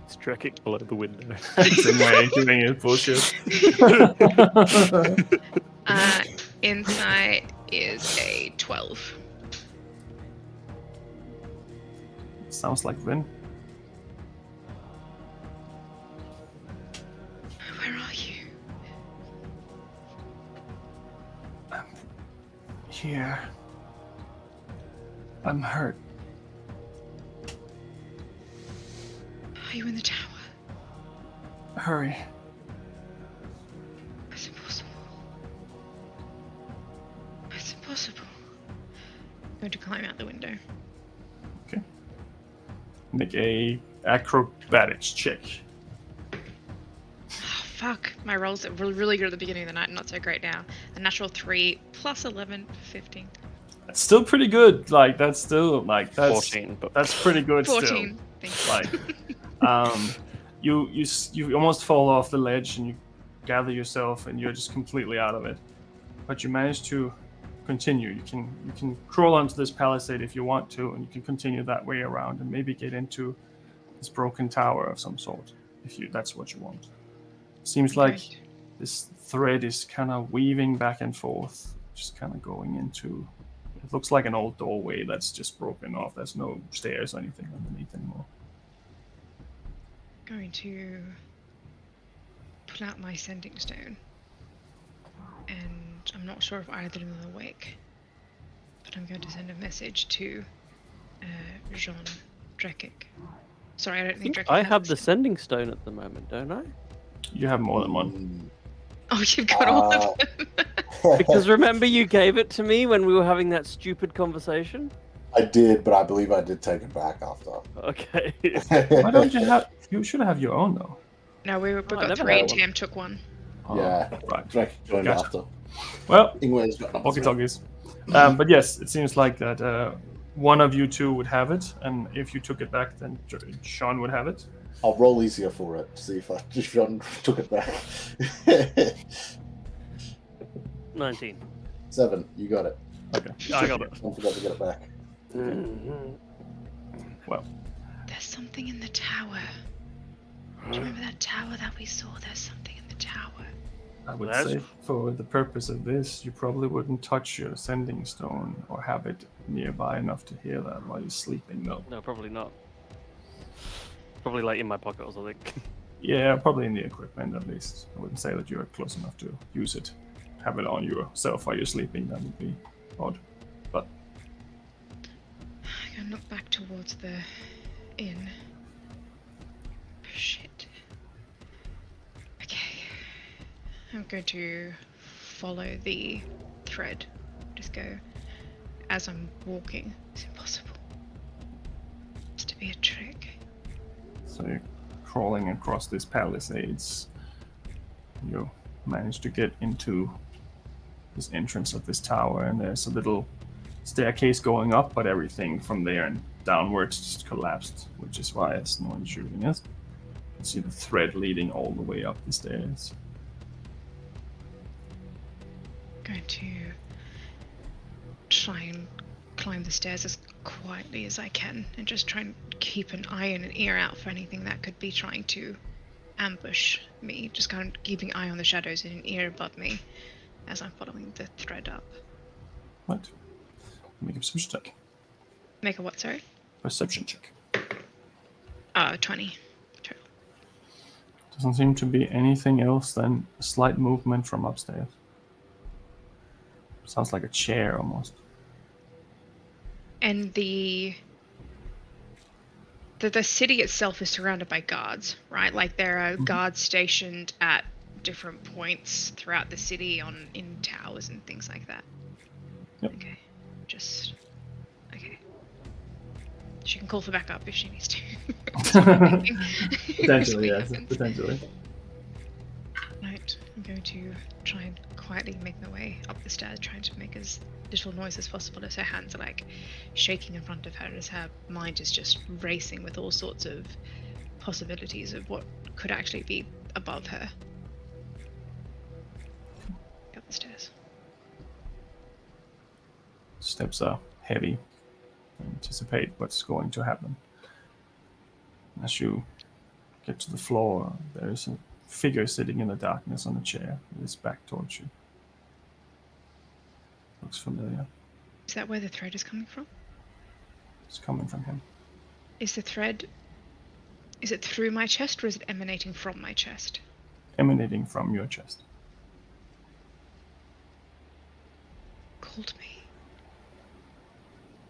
It's tracking below the window. It's in my doing it bullshit. Insight is a 12. Sounds like Vin. Where are you? Here. I'm hurt. Are you in the tower? Hurry. It's impossible. It's impossible. I'm going to climb out the window. Okay. Make a acrobatics check. Oh, fuck. My rolls were really good at the beginning of the night and not so great now. A natural 3 plus 11 for 15. That's still pretty good. Like that's still like that's 14, but that's pretty good 14. still. Thank you. Like you almost fall off the ledge and you gather yourself and you're just completely out of it. But you manage to continue. You can crawl onto this palisade if you want to, and you can continue that way around and maybe get into this broken tower of some sort if that's what you want. Seems like Great. this thread is kind of weaving back and forth, just kind of going into. It looks like an old doorway that's just broken off. There's no stairs or anything underneath anymore. Going to pull out my sending stone. And I'm not sure if either of them are awake. But I'm going to send a message to Jean Drekic. Sorry, I don't think Drekic I has have it. the sending stone at the moment, don't I? You have more than one. Oh, you've got all of them. Because remember you gave it to me when we were having that stupid conversation? I did, but I believe I did take it back after. Okay. Why don't you have? You should have your own though. No, we I got never 3 had and one. Tam took one. Oh, Yeah. Right. Drake joined Gotcha. after. Well, Ingwer's got number walkie 3. talkies. But yes, it seems like that one of you two would have it, and if you took it back, then Sean would have it. I'll roll easier for it. See if John took it back. 19. 7. You got it. Okay. I got it. Don't forget to get it back. Well, There's something in the tower. Do you remember that tower that we saw? There's something in the tower. I would That's- say for the purpose of this, you probably wouldn't touch your sending stone or have it nearby enough to hear that while you're sleeping, though. No, probably not. Probably like in my pocket or something. Yeah, probably in the equipment at least. I wouldn't say that you're close enough to use it. Have it on yourself while you're sleeping, that would be odd. But I can look back towards the inn. Shit. Okay. I'm going to follow the thread. Just go as I'm walking. It's impossible. It's to be a trick. so you're crawling across these palisades. You're manage to get into this entrance of this tower, and there's a little staircase going up, but everything from there and downwards just collapsed, which is why it's no one shooting us. You can see the thread leading all the way up the stairs. Going to try and climb the stairs as quietly as I can and just try and keep an eye and an ear out for anything that could be trying to ambush me. Just kind of keeping an eye on the shadows and an ear above me as I'm following the thread up. Right. Make a perception check. Make a what, sorry? Perception check. 20. Total. Doesn't seem to be anything else than a slight movement from upstairs. Sounds like a chair almost. And the city itself is surrounded by guards, right? Like there are guards stationed at different points throughout the city in towers and things like that. Yep. Okay. Okay. She can call for backup if she needs to. Potentially, yes. Potentially. Right. I'm going to try and quietly make my way up the stairs, trying to make as little noise as possible as her hands are like shaking in front of her as her mind is just racing with all sorts of possibilities of what could actually be above her. Up the stairs. Steps are heavy. Anticipate what's going to happen. As you get to the floor, there is a figure sitting in the darkness on a chair with his back towards you. Looks familiar. Is that where the thread is coming from? It's coming from him. Is the thread... Is it through my chest or is it emanating from my chest? Emanating from your chest. Called me.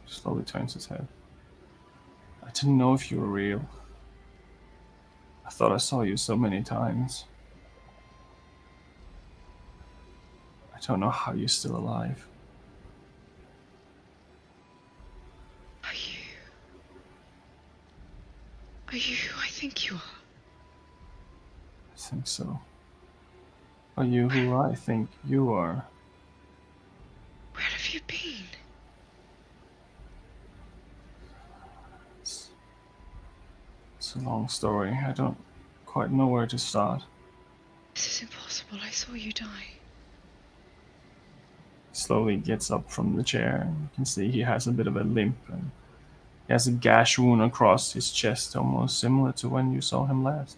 Slowly turns his head. I didn't know if you were real. I thought I saw you so many times. I don't know how you're still alive. Are you who I think you are? I think so. Are you who I think you are? Where have you been? It's a long story. I don't quite know where to start. This is impossible. I saw you die. He slowly gets up from the chair. You can see he has a bit of a limp, and he has a gash wound across his chest, almost similar to when you saw him last.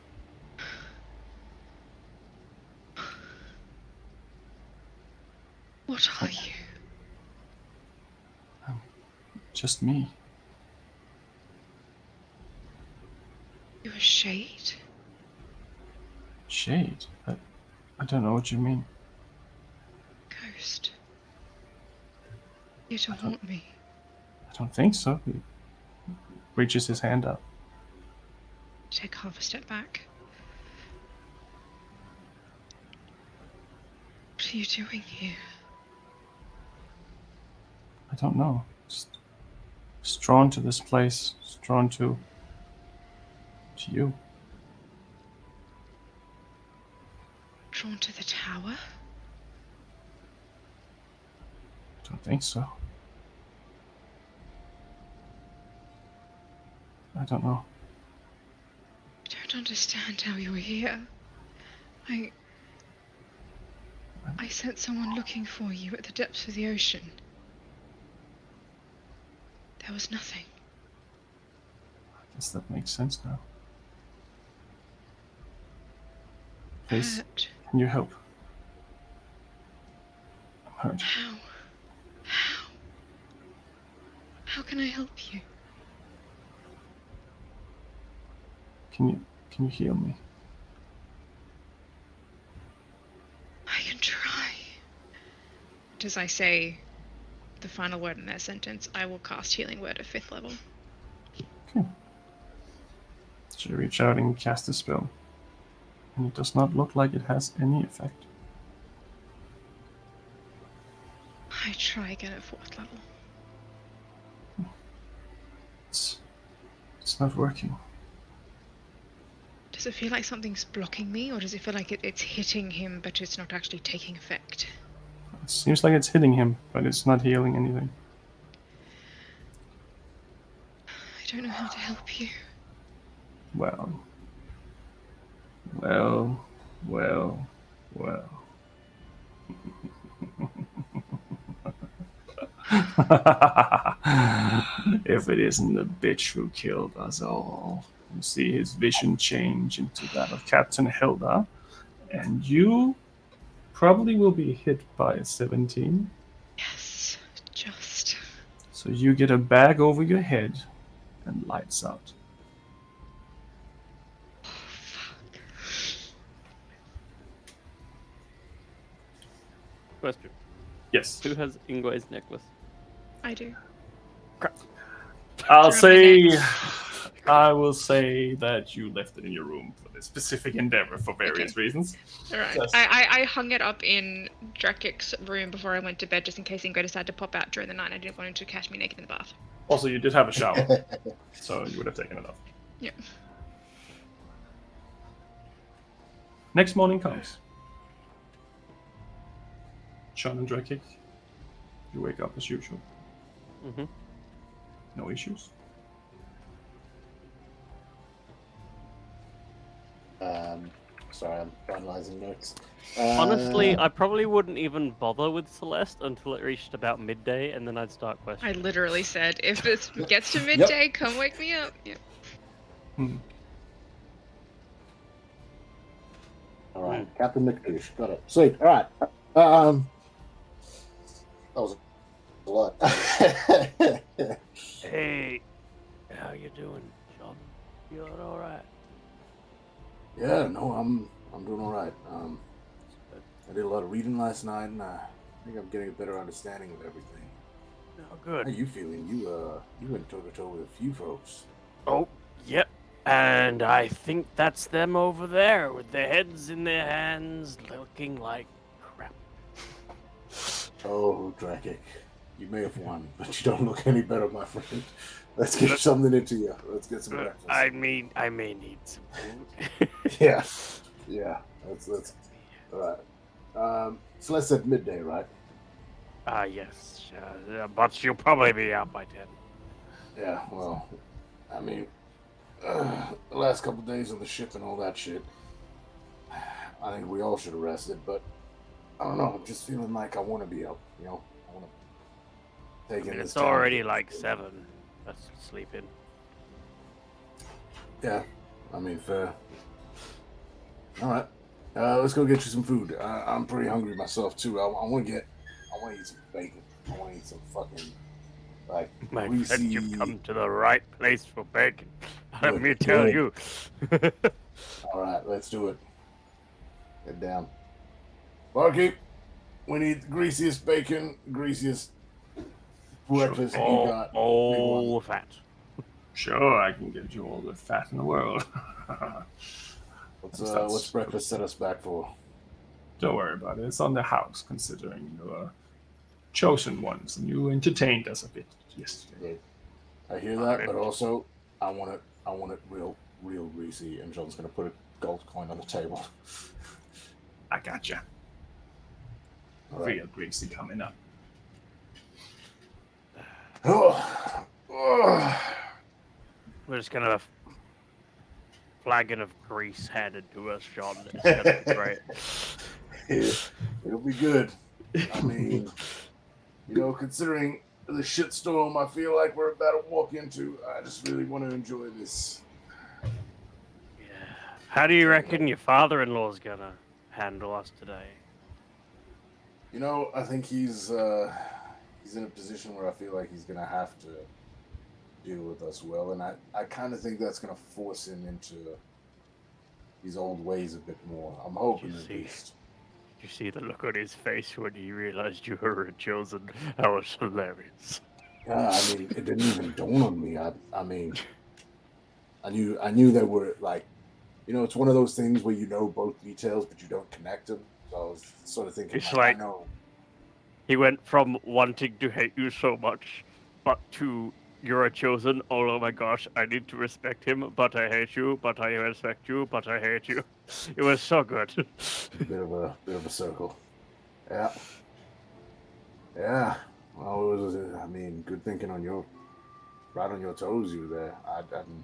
What are you? Just me. You're a shade? Shade? I don't know what you mean. Ghost. You don't want me. I don't think so. He reaches his hand up. Take half a step back. What are you doing here? I don't know. Just drawn to this place. Just drawn to you. Drawn to the tower? I don't think so. I don't know. I don't understand how you're here. I sent someone looking for you at the depths of the ocean. There was nothing. I guess that makes sense now. Please, Hurt. can you help? I'm hurt. How? How can I help you? Can you heal me? I can try. As I say the final word in that sentence, I will cast Healing Word at 5th level. Okay. So you reach out and cast a spell. And it does not look like it has any effect. I try again at 4th level. It's not working. Does Does it feel like something's blocking me, or does it feel like it's hitting him, but it's not actually taking effect? It seems like it's hitting him, but it's not healing anything. I don't know how to help you. Well. If it isn't the bitch who killed us all. You see his vision change into that of Captain Hilda, and you probably will be hit by a 17. Yes, just. So you get a bag over your head and lights out. Oh, fuck. Question. Yes. Who has Ingwe's necklace? I do. I'll Throw say, my I will say that you left it in your room for this specific endeavor for various reasons. Alright. Yes. I hung it up in Drakik's room before I went to bed, just in case Ingwe decided to pop out during the night. I didn't want him to catch me naked in the bath. Also, you did have a shower, so you would have taken it off. Yeah. Next morning comes. Sean and Drakik, you wake up as usual. Mm-hmm. No issues. Sorry, I'm finalizing notes. Honestly, I probably wouldn't even bother with Celeste until it reached about midday, and then I'd start I questioning. literally said, if this gets to midday, come wake me up. Yep. All right, Captain McDouche, got it. Sweet. All right. That was a lot. Hey, how you doing, John? You all right? Yeah, no, I'm doing all right. I did a lot of reading last night, and I think I'm getting a better understanding of everything. Oh, good. How you feeling? You went toe to toe with a few folks. Oh, yep. And I think that's them over there with their heads in their hands, looking like crap. Oh, Drakik, you may have won, but you don't look any better, my friend. Let's get something into you. Let's get some breakfast. I may need some food. Yeah. Let's. All right. So let's at midday, right? Yes. But you'll probably be out by 10. Yeah. Well, I mean, the last couple days on the ship and all that shit. I think we all should have rested, but I don't know. I'm just feeling like I want to be up. You know, I want to take in this. It's already like 7. Let's sleep in. Yeah, I mean, fair. All right, let's go get you some food. I'm pretty hungry myself too. I want to eat some bacon. I want to eat some fucking like My greasy. friend, you've come to the right place for bacon. Let me tell you. All right, let's do it. Get down. Barkeep, we need the greasiest bacon, greasiest breakfast you got. All fat. Sure, I can give you all the fat in the world. What's breakfast set us back for? Don't worry about it. It's on the house, considering you're chosen ones, and you entertained us a bit yesterday. I hear that, but also I want it real greasy. And John's gonna put a gold coin on the table. I gotcha. Right. Real greasy coming up. We're just gonna have a flagon of grease handed to us, John. It's gonna be great. It'll be good. I mean, considering the shitstorm I feel like we're about to walk into, I just really want to enjoy this. Yeah. How do you reckon your father-in-law's gonna handle us today? I think he's in a position where I feel like he's gonna have to deal with us well, and I kind of think that's gonna force him into his old ways a bit more. I'm hoping at least. Did you see the look on his face when he realized you were chosen? That was hilarious. Yeah, I mean, it didn't even dawn on me. I mean, I knew they were like, it's one of those things where you know both details, but you don't connect them. So I was sort of thinking, It's like I know. he went from wanting to hate you so much, but to You're a chosen. Oh my gosh, I need to respect him, but I hate you. But I respect you, but I hate you. It was so good. Bit of a circle. Yeah. Yeah. Well, it was, I mean, good thinking on your, right on your toes. You were there. I didn't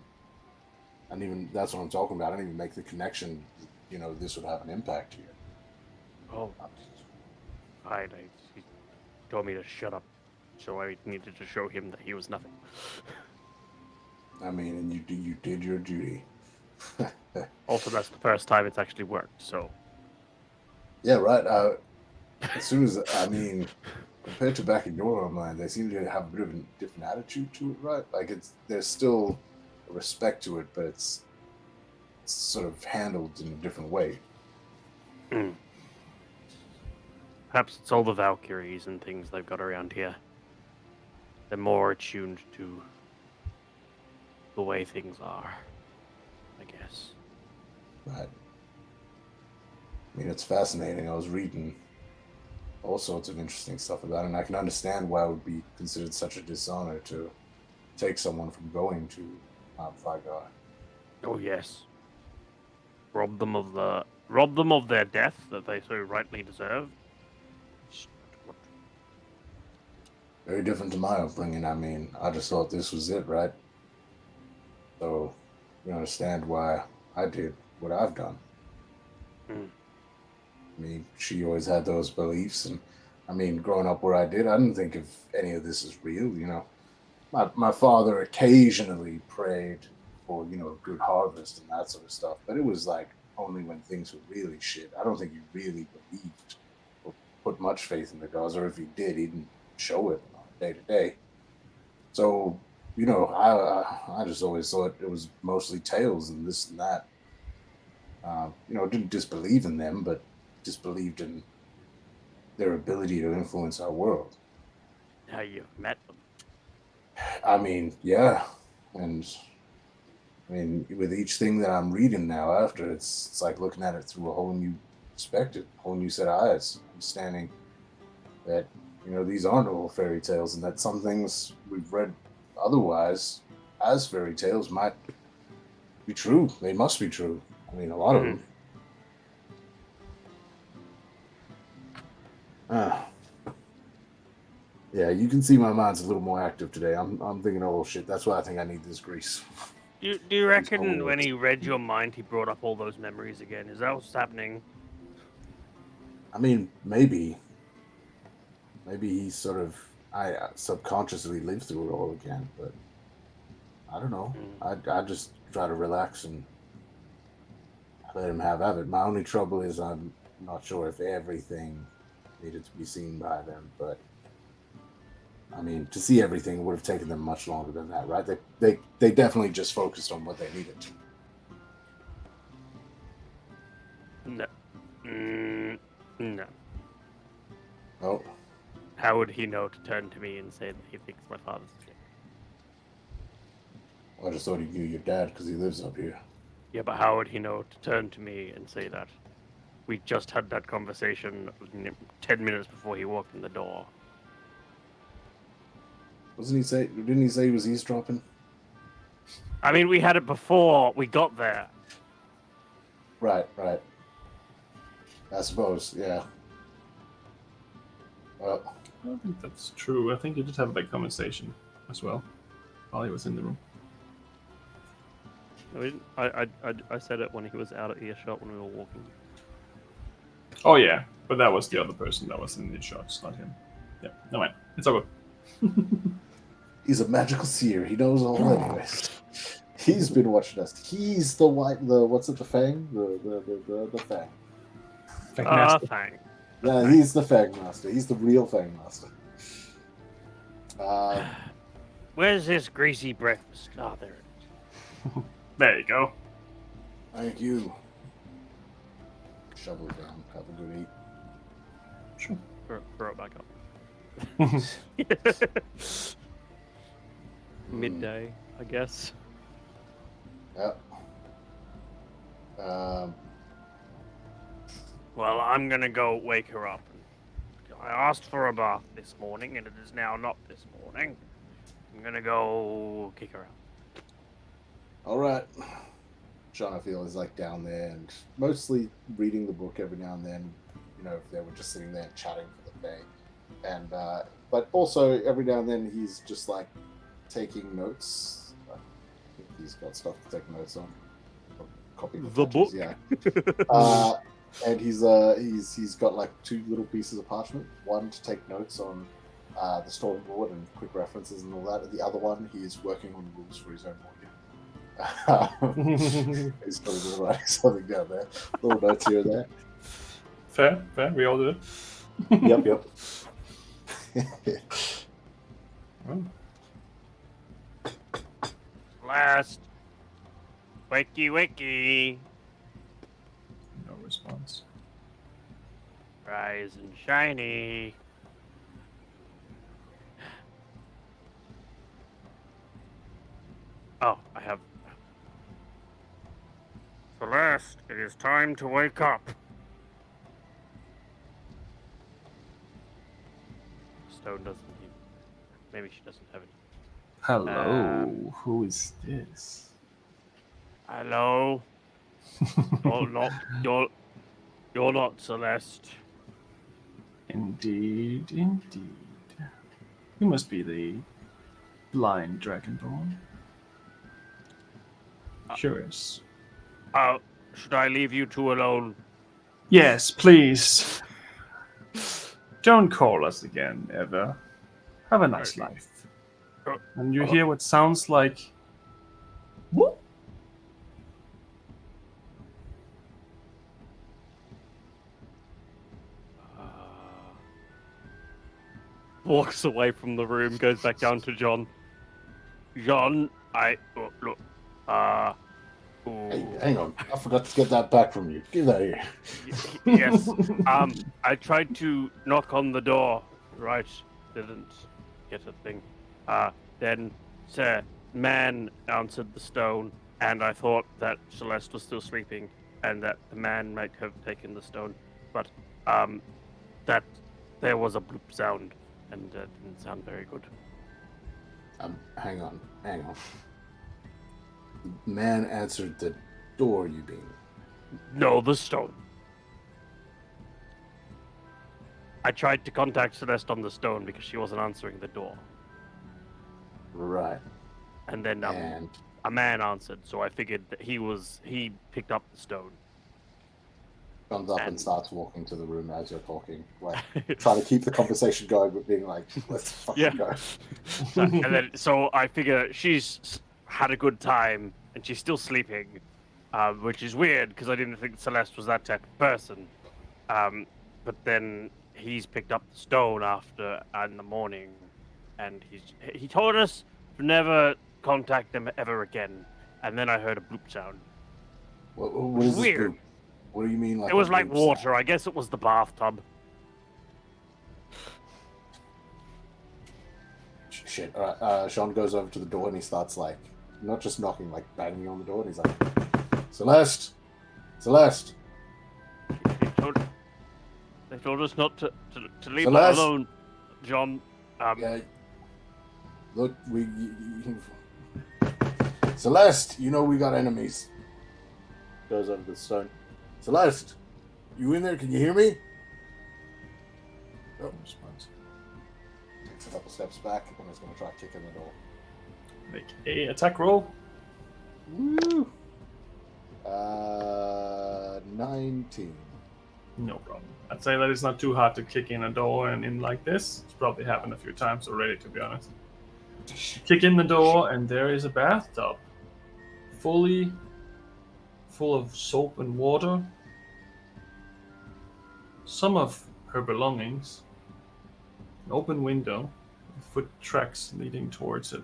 even. That's what I'm talking about. I didn't even make the connection. You know, this would have an impact here. Oh, fine. He told me to shut up, so I needed to show him that he was nothing. I mean, and you did your duty. Also, that's the first time it's actually worked. So Yeah, right. As soon as I mean, compared to back in your homeland, they seem to have a bit of a different attitude to it, right? Like there's still a respect to it, but it's sort of handled in a different way. perhaps it's all the Valkyries and things they've got around here. They're more attuned to the way things are, I guess. Right. I mean, it's fascinating. I was reading all sorts of interesting stuff about it, and I can understand why it would be considered such a dishonor to take someone from going to Mount Fygar. Oh yes. Rob them of their death that they so rightly deserve. Very different to my upbringing. I mean, I just thought this was it, right? So you understand why I did what I've done. I mean, she always had those beliefs, and I mean, growing up where I did, I didn't think of any of this as real. You know, my father occasionally prayed for, you know, a good harvest and that sort of stuff, but it was like only when things were really shit. I don't think he really believed or put much faith in the gods, or if he did, he didn't show it on a day to day. So, you know, I just always thought it was mostly tales and this and that. You know, didn't disbelieve in them, but disbelieved in their ability to influence our world. How you've met them. I mean, yeah, and I mean, with each thing that I'm reading now after, it's like looking at it through a whole new perspective, a whole new set of eyes, understanding that, you know, these aren't all fairy tales, and that some things we've read otherwise as fairy tales might be true. They must be true. I mean, a lot of them. Yeah, you can see my mind's a little more active today. I'm thinking, oh shit, that's why I think I need this grease. Do you reckon when he read your mind, he brought up all those memories again? Is that what's happening? I mean, maybe he sort of, I subconsciously lived through it all again, but I don't know. I just try to relax and let him have at it. My only trouble is I'm not sure if everything needed to be seen by them, but I mean, to see everything would have taken them much longer than that, right? They definitely just focused on what they needed to. No. No. Oh. How would he know to turn to me and say that he thinks my father's dead? I just thought he knew your dad because he lives up here. Yeah, but how would he know to turn to me and say that? We just had that conversation 10 minutes before he walked in the door. Didn't he say he was eavesdropping? I mean, we had it before we got there. Right. I suppose, yeah. Well, I don't think that's true. I think you just have that conversation as well while he was in the room. I said it when he was out of earshot when we were walking. Oh yeah, but that was the other person that was in the shots, not him. Yeah, no mind. It's all good. He's a magical seer. He knows all anyways. He's been watching us. He's the what's it, the Fang? The Fang. Fang. Yeah, he's the Fang Master. He's the real Fang Master. Where's this greasy breakfast? Oh, there it is. There you go. Thank you. Shovel it down. Have a good eat. Sure. Throw it back up. Midday, I guess. Yep. Well, I'm gonna go wake her up. I asked for a bath this morning, and it is now not this morning. I'm gonna go kick her out. All right. John, I feel, is like down there and mostly reading the book every now and then. You know, if they were just sitting there and chatting for the day, and but also every now and then he's just like taking notes. I think he's got stuff to take notes on. Copy The book? yeah. And he's got like 2 little pieces of parchment. One to take notes on the storyboard and quick references and all that. And the other one, he's working on rules for his own audience. He's got a little writing something down there, little notes here and there. Fair. We all do it. Yep. Oh. Last. Wakey. No response. Rise and shiny. Oh, I have. Celeste, it is time to wake up. Stone doesn't. Maybe she doesn't have any. Hello. Who is this? Hello. You're not Celeste. Indeed. You must be the blind dragonborn. Curious. Should I leave you two alone? Yes, please. Don't call us again, ever. Have a nice life. And you hear what sounds like... Whoop. Walks away from the room, goes back down to John. John, look. Hey, hang on. I forgot to get that back from you. Give that here. Yes. I tried to knock on the door, right? Didn't get a thing. Then Sir Man answered the stone, and I thought that Celeste was still sleeping, and that the man might have taken the stone, but that there was a bloop sound, and didn't sound very good. Hang on. The man answered the door, you mean? No, the stone. I tried to contact Celeste on the stone because she wasn't answering the door. Right. And then a man answered, so I figured that he picked up the stone. Comes up and starts walking to the room as you're talking, like trying to keep the conversation going, but being like, "Let's fucking go." And then, so I figure she's had a good time and she's still sleeping, which is weird because I didn't think Celeste was that type of person. But then he's picked up the stone after in the morning, and he told us to never contact them ever again. And then I heard a bloop sound. What is Weird. This bloop? What do you mean? Like It was like bloop water. sound? I guess it was the bathtub. Shit. All right. Sean goes over to the door and he starts like, not just knocking, like banging on the door, and he's like, Celeste. They told us not to leave her Celeste. alone, John. Yeah. Look, Celeste, you know we got enemies. Goes over to the stone. Celeste, you in there? Can you hear me? Oh, response. Takes a couple steps back and is going to try kicking the door. Make a attack roll. Woo! 19. No problem. I'd say that it's not too hard to kick in a door and in like this. It's probably happened a few times already, to be honest. Kick in the door, and there is a bathtub. Fully full of soap and water. Some of her belongings. An open window. Foot tracks leading towards it.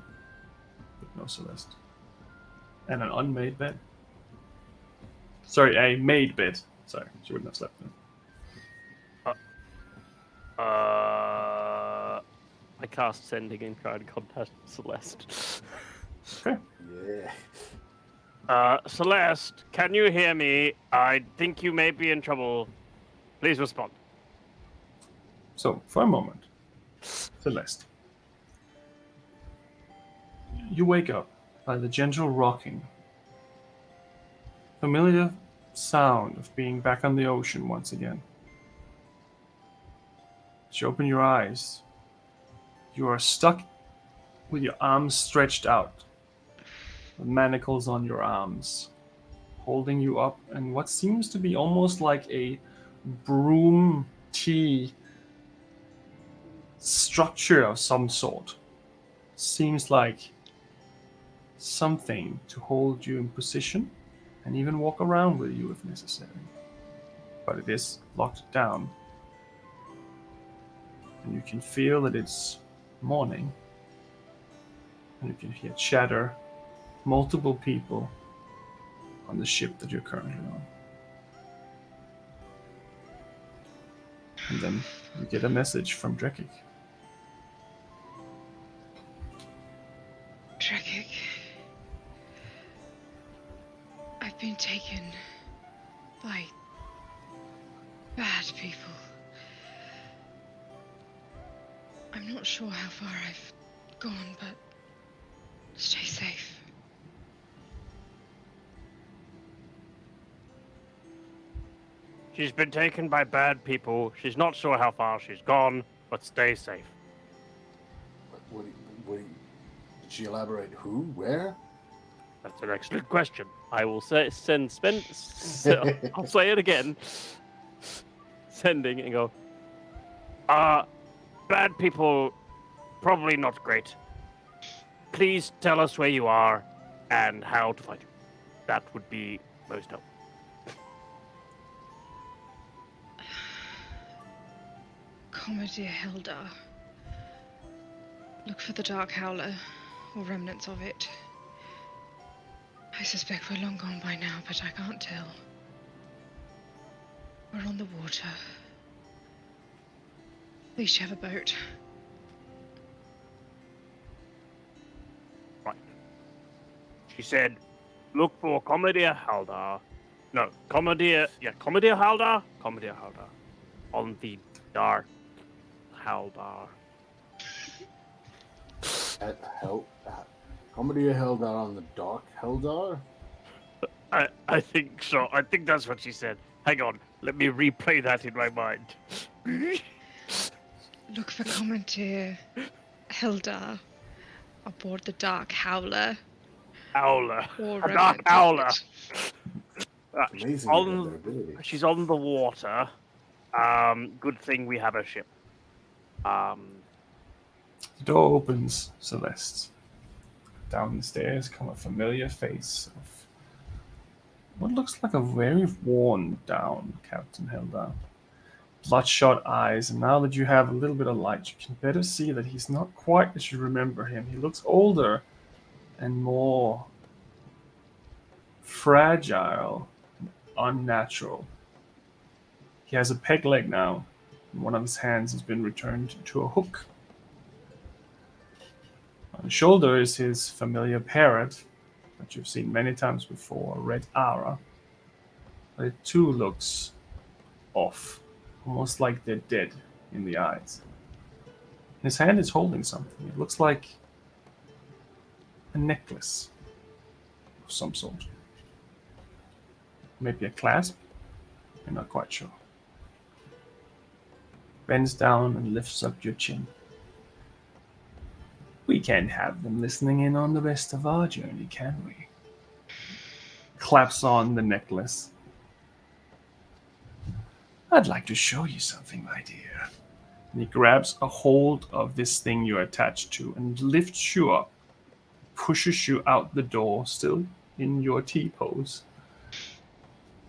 But no Celeste. And an unmade bed. Sorry, a made bed. Sorry, she wouldn't have slept in. I cast sending and try to contact Celeste. Okay. Yeah. Celeste, can you hear me? I think you may be in trouble. Please respond. So, for a moment, Celeste. You wake up by the gentle rocking. Familiar sound of being back on the ocean once again. As you open your eyes, you are stuck with your arms stretched out, the manacles on your arms, holding you up in what seems to be almost like a broom T structure of some sort. Seems like something to hold you in position and even walk around with you if necessary. But it is locked down. And you can feel that it's morning. And you can hear chatter, multiple people on the ship that you're currently on. And then you get a message from Drekik. Drekik. I've been taken by bad people. I'm not sure how far I've gone, but stay safe. She's been taken by bad people. She's not sure how far she's gone, but stay safe. Did she elaborate who? Where? That's an excellent question. I will I'll say it again. Sending and go. Bad people, probably not great. Please tell us where you are and how to find you. That would be most helpful. Comedy Hildar. Look for the Dark Howler, or remnants of it. I suspect we're long gone by now, but I can't tell. We're on the water. At least you have a boat. Right. She said, look for Commodia Haldar. No, Commodia Haldar? Commodia Haldar. On the Dark Haldar. Comedy Heldar on the Dark Heldar? I think so. I think that's what she said. Hang on. Let me replay that in my mind. Look for Commandeer Hildar aboard the Dark Howler. Howler. Or A Dark Howler. Amazing. She's on the water. Good thing we have a ship. The door opens, Celeste. Down the stairs come a familiar face of what looks like a very worn down Captain Hildar. Bloodshot eyes, and now that you have a little bit of light, you can better see that he's not quite as you remember him. He looks older and more fragile and unnatural. He has a peg leg now, and one of his hands has been returned to a hook. On his shoulder is his familiar parrot that you've seen many times before, a red Ara. But it too looks off, almost like they're dead in the eyes. His hand is holding something. It looks like a necklace of some sort. Maybe a clasp? I'm not quite sure. Bends down and lifts up your chin. We can't have them listening in on the rest of our journey, can we? Claps on the necklace. I'd like to show you something, my dear. And he grabs a hold of this thing you're attached to and lifts you up, pushes you out the door, still in your T-pose,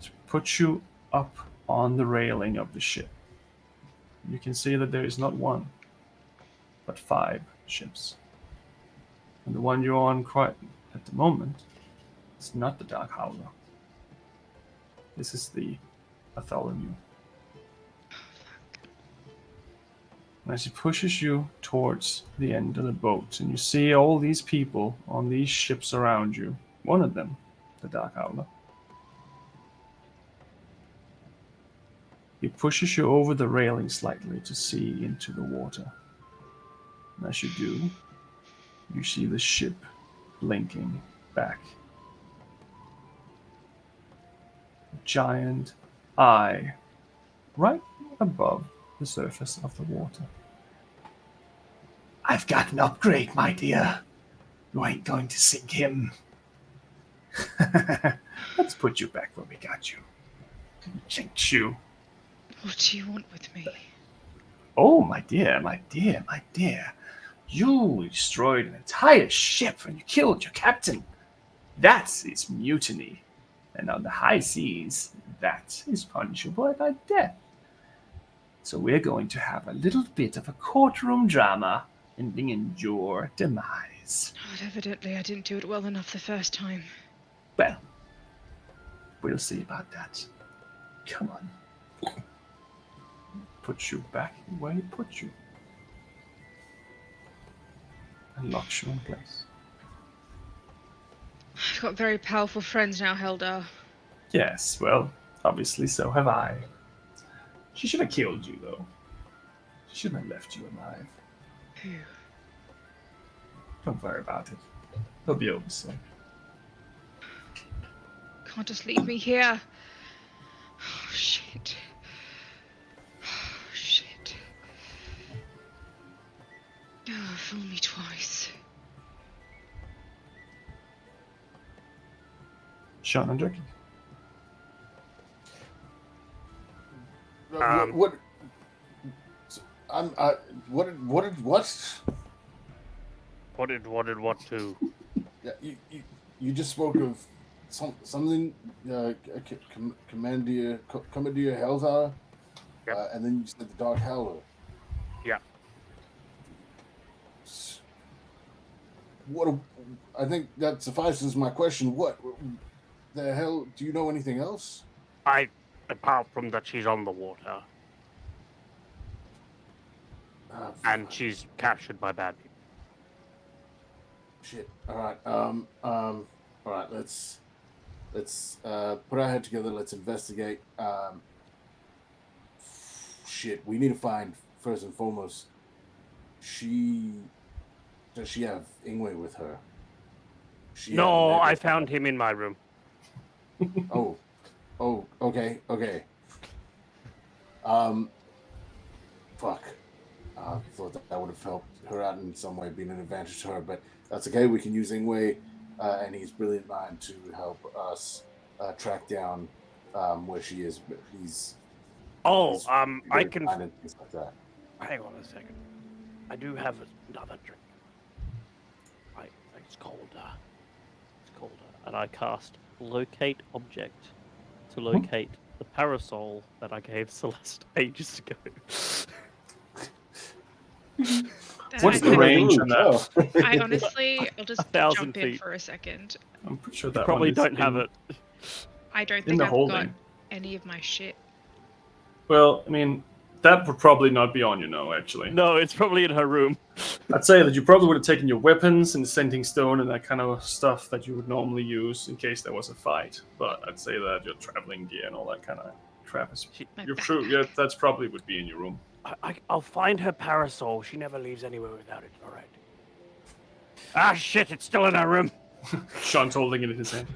to put you up on the railing of the ship. You can see that there is not one, but 5 ships. And the one you're on quite at the moment is not the Dark Howler. This is the Bartholomew. And as he pushes you towards the end of the boat, and you see all these people on these ships around you, one of them, the Dark Howler, he pushes you over the railing slightly to see into the water. And as you do, you see the ship blinking back. A giant eye right above the surface of the water. I've got an upgrade, my dear. You ain't going to sink him. Let's put you back where we got you. Thank you. What do you want with me? Oh, my dear, my dear, my dear. You destroyed an entire ship and you killed your captain. That is mutiny. And on the high seas, that is punishable by death. So we're going to have a little bit of a courtroom drama ending in your demise. But evidently I didn't do it well enough the first time. Well, we'll see about that. Come on. Put you back where he put you. And locks you in place. I've got very powerful friends now, Heldar. Yes, well, obviously so have I. She should have killed you, though. She shouldn't have left you alive. Phew. Don't worry about it. He'll be over soon. Can't just leave me here. Oh, shit. Oh, shit. Oh, fool me twice. Sean and Jackie. What? I'm. What? What did to? Yeah, you just spoke of something. Commandeer Heldar. Yep. And then you said the Dark Howler. Yeah. What? I think that suffices my question. What the hell? Do you know anything else? Apart from that, she's on the water and she's captured by bad people. Shit. All right. All right. Let's put our head together. Let's investigate. Shit. We need to find first and foremost. Does she have Ingwe with her? No, I found him in my room. Oh. Okay. Fuck. I thought that would have helped her out in some way, being an advantage to her, but that's okay. We can use Ingwe and his brilliant mind to help us track down where she is. But I can. and things like that. Hang on a second. I do have another drink. It's called. And I cast locate object to locate the parasol that I gave Celeste ages ago. What's the range on that? I honestly, I'll just 1,000 jump in feet. for a second. I'm pretty sure that Probably one is don't have it. I don't in think the I've holding. got any of my shit. Well, I mean, that would probably not be on you now, actually. No, it's probably in her room. I'd say that you probably would have taken your weapons and the sending stone and that kind of stuff that you would normally use in case there was a fight. But I'd say that your traveling gear and all that kind of crap is. You're true. Yeah, that's probably would be in your room. I'll find her parasol. She never leaves anywhere without it. All right. Ah, shit! It's still in her room. Sean's holding it in his hand.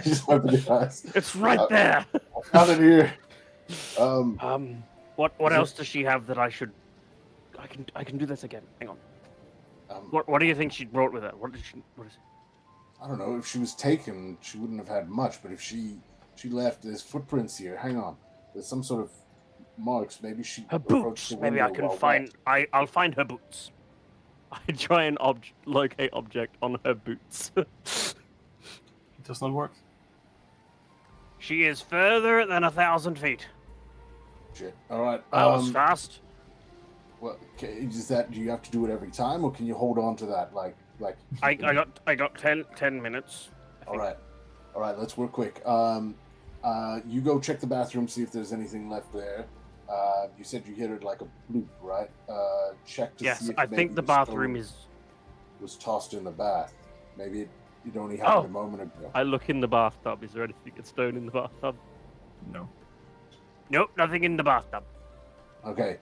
Just open your eyes. It's right there. Out of here. What else does she have that I should? I can do this again. Hang on. What do you think she brought with her? What is it? I don't know. If she was taken, she wouldn't have had much. But if she left, there's footprints here. Hang on. There's some sort of marks. Maybe she. Her boots. Maybe I can find. I'll find her boots. I try and locate object on her boots. It does not work. She is further than 1,000 feet. Shit. All right. That was fast. Well, is that? Do you have to do it every time, or can you hold on to that? Like. I got 10 minutes. All right. Let's work quick. You go check the bathroom, see if there's anything left there. You said you hit it like a bloop, right? Check to see if I think the bathroom was tossed in the bath. Maybe it only happened a moment ago. I look in the bathtub. Is there anything that's stone in the bathtub? No. Nope, nothing in the bathtub. Okay.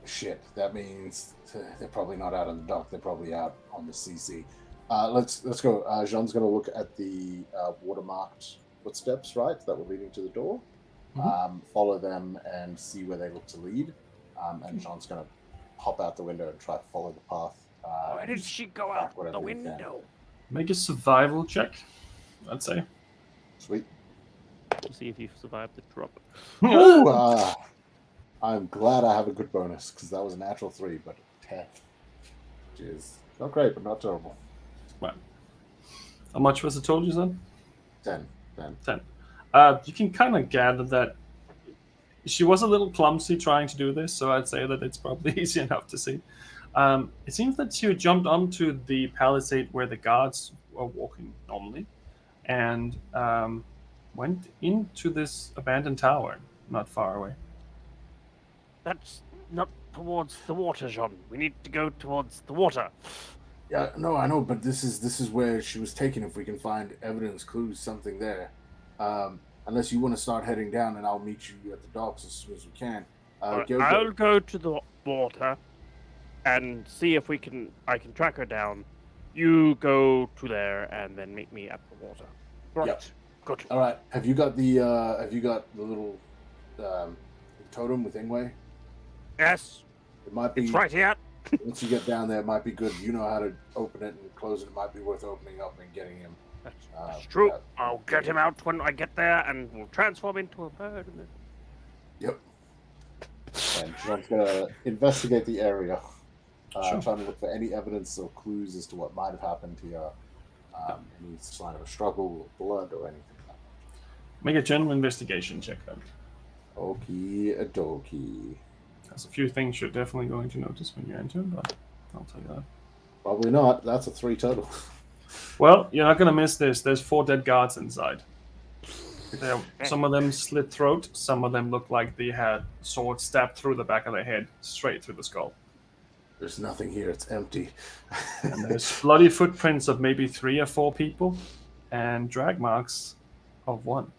Shit, that means they're probably not out on the dock. They're probably out on the CC. Let's go. Jean's going to look at the watermarked footsteps, right, that were leading to the door. Follow them and see where they look to lead. And Jean's going to hop out the window and try to follow the path. Where did she go out the window? Make a survival check, I'd say. Sweet. To see if you survived the drop. Ooh, I'm glad I have a good bonus because that was a natural 3, but 10, which is not great, but not terrible. Right. How much was the total you said? 10. 10. You can kind of gather that she was a little clumsy trying to do this, so I'd say that it's probably easy enough to see. It seems that she jumped onto the palisade where the guards were walking normally and went into this abandoned tower not far away. That's not towards the water, Jean. We need to go towards the water. Yeah, no, I know, but this is where she was taken. If we can find evidence, clues, something there. Unless you want to start heading down, and I'll meet you at the docks as soon as we can. I'll go to the water and see if I can track her down. You go to there and then meet me at the water. Right. Yep. Good. All right. Have you got the little totem with Ingwe? Yes. It might be It's right here. Once you get down there, it might be good. You know how to open it and close it. It might be worth opening up and getting him. That's true. I'll get him out when I get there, and we'll transform into a bird. And then... Yep. And Jean's going to investigate the area, Sure. trying to look for any evidence or clues as to what might have happened here. Any sign of a struggle or blood or anything like that. Make a general investigation check then. Okie dokie. There's a few things you're definitely going to notice when you enter, but I'll tell you that. Probably not. That's a 3 total. Well, you're not going to miss this. There's 4 dead guards inside. Some of them slit throat. Some of them look like they had swords stabbed through the back of their head, straight through the skull. There's nothing here. It's empty. And there's bloody footprints of maybe 3 or 4 people, and drag marks of 1.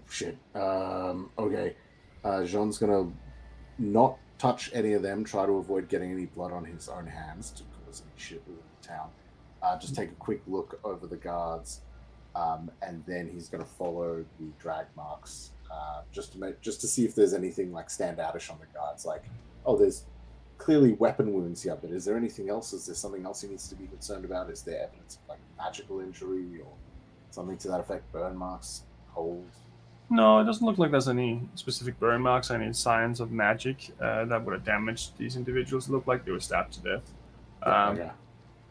Shit. Okay. Jean's gonna not touch any of them. Try to avoid getting any blood on his own hands to cause any shit within the town. Just take a quick look over the guards, and then he's gonna follow the drag marks, just to see if there's anything like standoutish on the guards. Like, oh, there's clearly weapon wounds here, but is there anything else? Is there something else he needs to be concerned about? Is there evidence of like magical injury or something to that effect? Burn marks, cold. No, it doesn't look like there's any specific burn marks, any signs of magic that would have damaged these individuals. It looked like they were stabbed to death. Okay.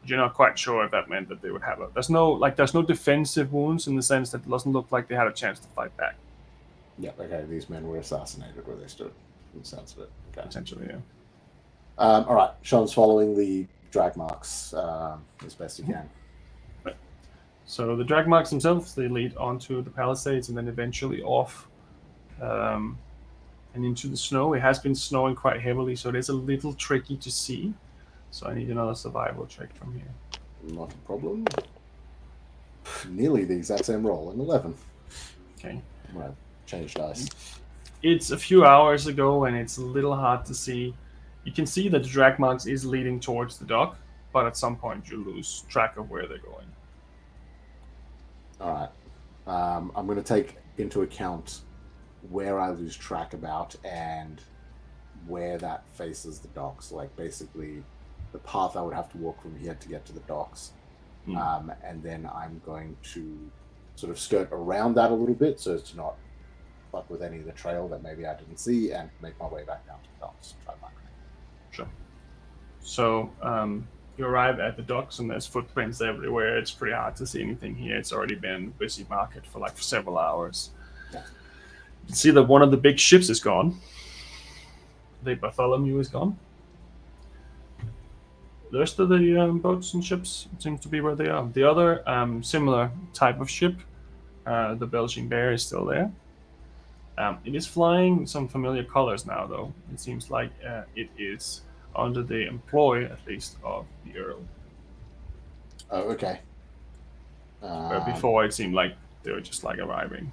You're not quite sure if that meant that they would have there's no defensive wounds in the sense that it doesn't look like they had a chance to fight back. Yeah, okay, these men were assassinated where they stood, in the sense of it. Okay. Essentially, yeah. All right, Sean's following the drag marks as best he can. So the drag marks themselves, they lead onto the palisades and then eventually off and into the snow. It has been snowing quite heavily, so it is a little tricky to see. So I need another survival check from here. Not a problem. Nearly the exact same roll, an 11. Okay. Right, change dice. It's a few hours ago and it's a little hard to see. You can see that the drag marks is leading towards the dock, but at some point you lose track of where they're going. All right. I'm going to take into account where I lose track about and where that faces the docks. Like basically the path I would have to walk from here to get to the docks. And then I'm going to sort of skirt around that a little bit so as to not fuck with any of the trail that maybe I didn't see and make my way back down to the docks. Try back. Sure. So you arrive at the docks and there's footprints everywhere. It's pretty hard to see anything here. It's already been a busy market for like several hours. Yeah. You can see that one of the big ships is gone. The Bartholomew is gone. The rest of the boats and ships seem to be where they are. The other similar type of ship, the Belgian Bear, is still there. It is flying some familiar colors now, though. It seems like it is under the employ, at least, of the Earl. Oh, okay. Where before it seemed like they were just like arriving.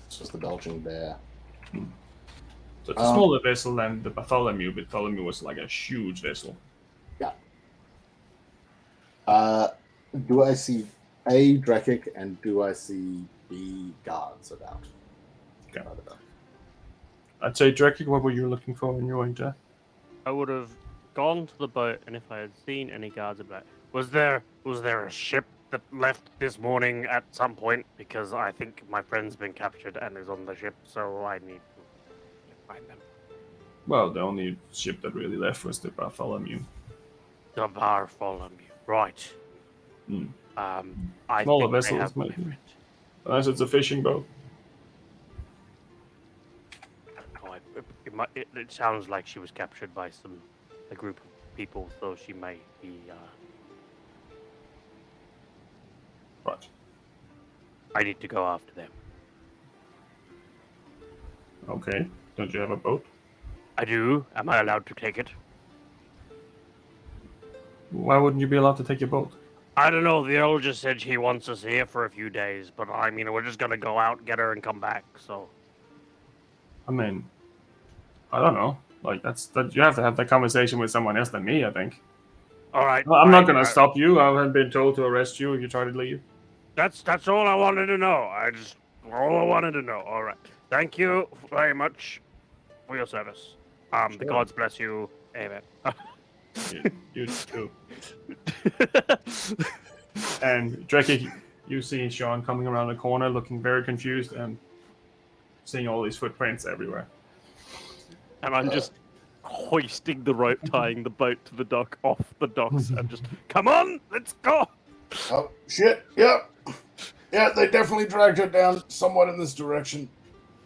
It's just the Belgian Bear. So it's a smaller vessel than the Bartholomew. Bartholomew was like a huge vessel. Yeah. Do I see A, Drakic, and do I see B, guards about? Okay. I'd say, Drakic, what were you looking for when you went there? I would have gone to the boat, and if I had seen any guards about, was there a ship that left this morning at some point? Because I think my friend's been captured and is on the ship, so I need to find them. Well, the only ship that really left was the Bartholomew. The Bartholomew, right? Hmm. I Smaller think they vessels, have my maybe. friend. Unless it's a fishing boat. Oh, it sounds like she was captured by a group of people, so she may be. Right. I need to go after them. Okay. Don't you have a boat? I do. Am I allowed to take it? Why wouldn't you be allowed to take your boat? I don't know. The Earl just said he wants us here for a few days, but I mean, we're just gonna go out, get her, and come back. So. I mean, I don't know. Like that. You have to have that conversation with someone else than me, I think. All right. I'm not gonna stop you. I haven't been told to arrest you if you try to leave. That's all I wanted to know. All I wanted to know. All right. Thank you very much for your service. The gods bless you. Amen. You too. And Drake, you see Sean coming around the corner, looking very confused, and seeing all these footprints everywhere. And I'm just hoisting the rope, tying the boat to the dock, off the docks, and just, come on, let's go! Oh, shit, yep. Yeah, they definitely dragged her down somewhat in this direction.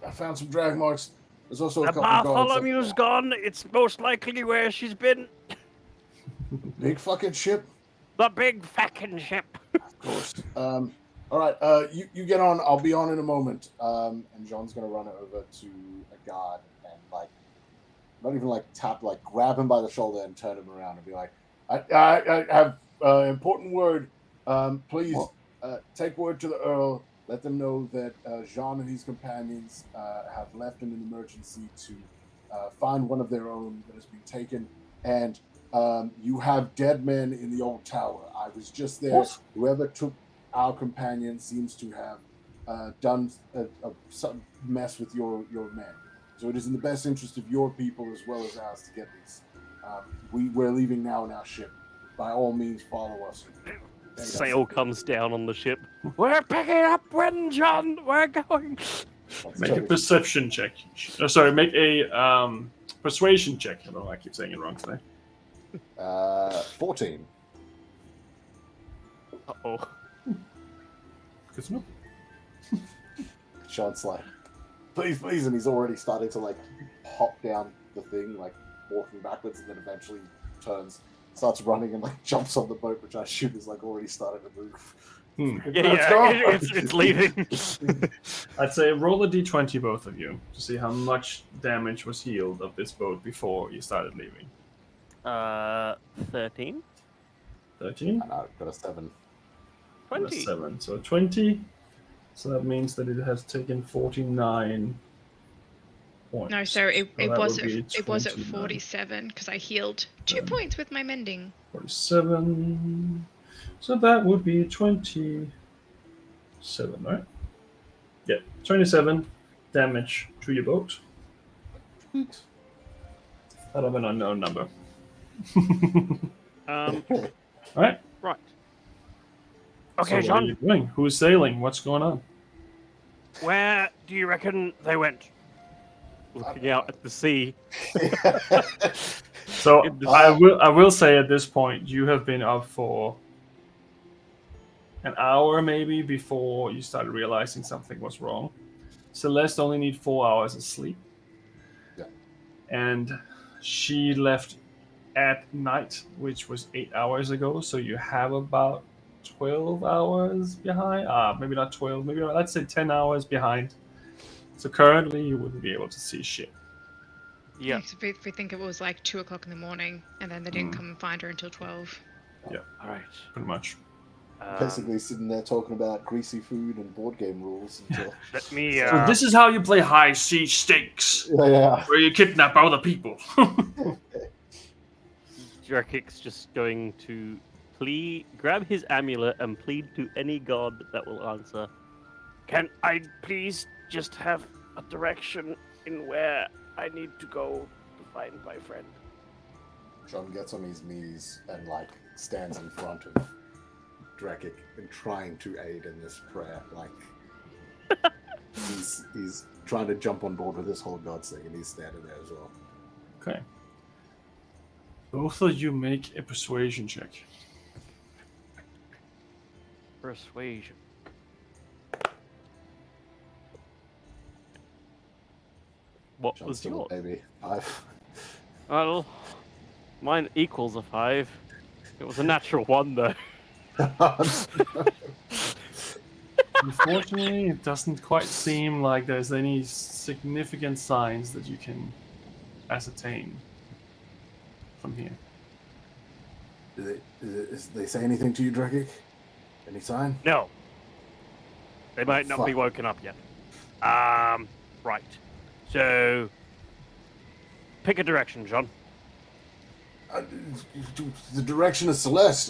I found some drag marks. There's also a The couple of guards. Bartholomew's gone. It's most likely where she's been. Big fucking ship. The big fucking ship. Of course. All right, you get on. I'll be on in a moment. And John's gonna run over to a guard and not even tap, grab him by the shoulder and turn him around and be like, I have important word. Please take word to the Earl. Let them know that Jean and his companions have left in an emergency to find one of their own that has been taken. And you have dead men in the old tower. I was just there. What? Whoever took our companion seems to have done some mess with your men. So it is in the best interest of your people as well as ours to get this. We're leaving now in our ship. By all means, follow us. Sail comes down on the ship. We're picking up wind, John. We're going. Make a perception check. Sorry, make a persuasion check. I don't know, I keep saying it wrong today. 14. Uh-oh. Good to know. Sean's like, please, and he's already starting to hop down the thing, walking backwards, and then eventually turns, starts running, and jumps on the boat, which I assume is already started to move. It's leaving. I'd say roll a d20, both of you, to see how much damage was healed of this boat before you started leaving. 13. 13? I've got a 7. 20. Got a 7. So 20. So that means that it has taken 49 points. No, so it was at 29. 47 because I healed 2 points with my mending. 47. So that would be 27, right? Yeah, 27 damage to your boat. Out of an unknown number. All right. Right. So Okay, what John. are you doing? Who's sailing? What's going on? Where do you reckon they went? Looking out at the sea. So I will say at this point you have been up for an hour maybe before you started realizing something was wrong. Celeste only need 4 hours of sleep. Yeah. And she left at night, which was 8 hours ago. So you have about 12 hours behind. Maybe not 12. Maybe let's say 10 hours behind. So currently you wouldn't be able to see shit. Yeah. If we think it was 2 o'clock in the morning, and then they didn't come and find her until 12. Yeah. All right. Pretty much. Basically sitting there talking about greasy food and board game rules. Until... Let me. So this is how you play high siege stakes, yeah. where you kidnap other people. Drakik's just going to grab his amulet and plead to any god that will answer. Can I please just have a direction in where I need to go to find my friend? John gets on his knees and like stands in front of Drakik and trying to aid in this prayer. Like he's trying to jump on board with this whole gods thing, and he's standing there as well. Okay. Both of you make a persuasion check. Persuasion. What John's was still yours? a baby. I've... Well, mine equals a 5. It was a natural 1 though. Unfortunately, it doesn't quite seem like there's any significant signs that you can ascertain from here. Did they say anything to you, Drakik? Any sign? No. They might not be Fuck. woken up yet. Right. So, pick a direction, John. The direction is Celeste.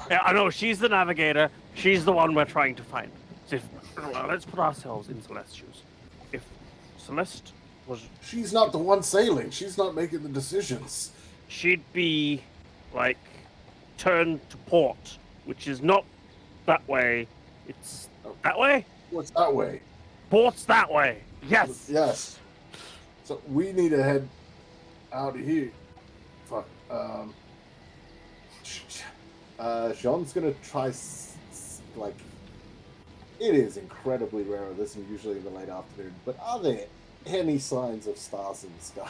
Yeah, I know, she's the navigator. She's the one we're trying to find. So let's put ourselves in Celeste's shoes. If Celeste was... She's not the one sailing. She's not making the decisions. She'd be, like, turned to port, which is not that way. It's that way? What's that way? Port's that way. Yes. Yes. So we need to head out of here. Fuck. Jean's gonna try, like, it is incredibly rare. This is usually in the late afternoon. But are there any signs of stars in the sky?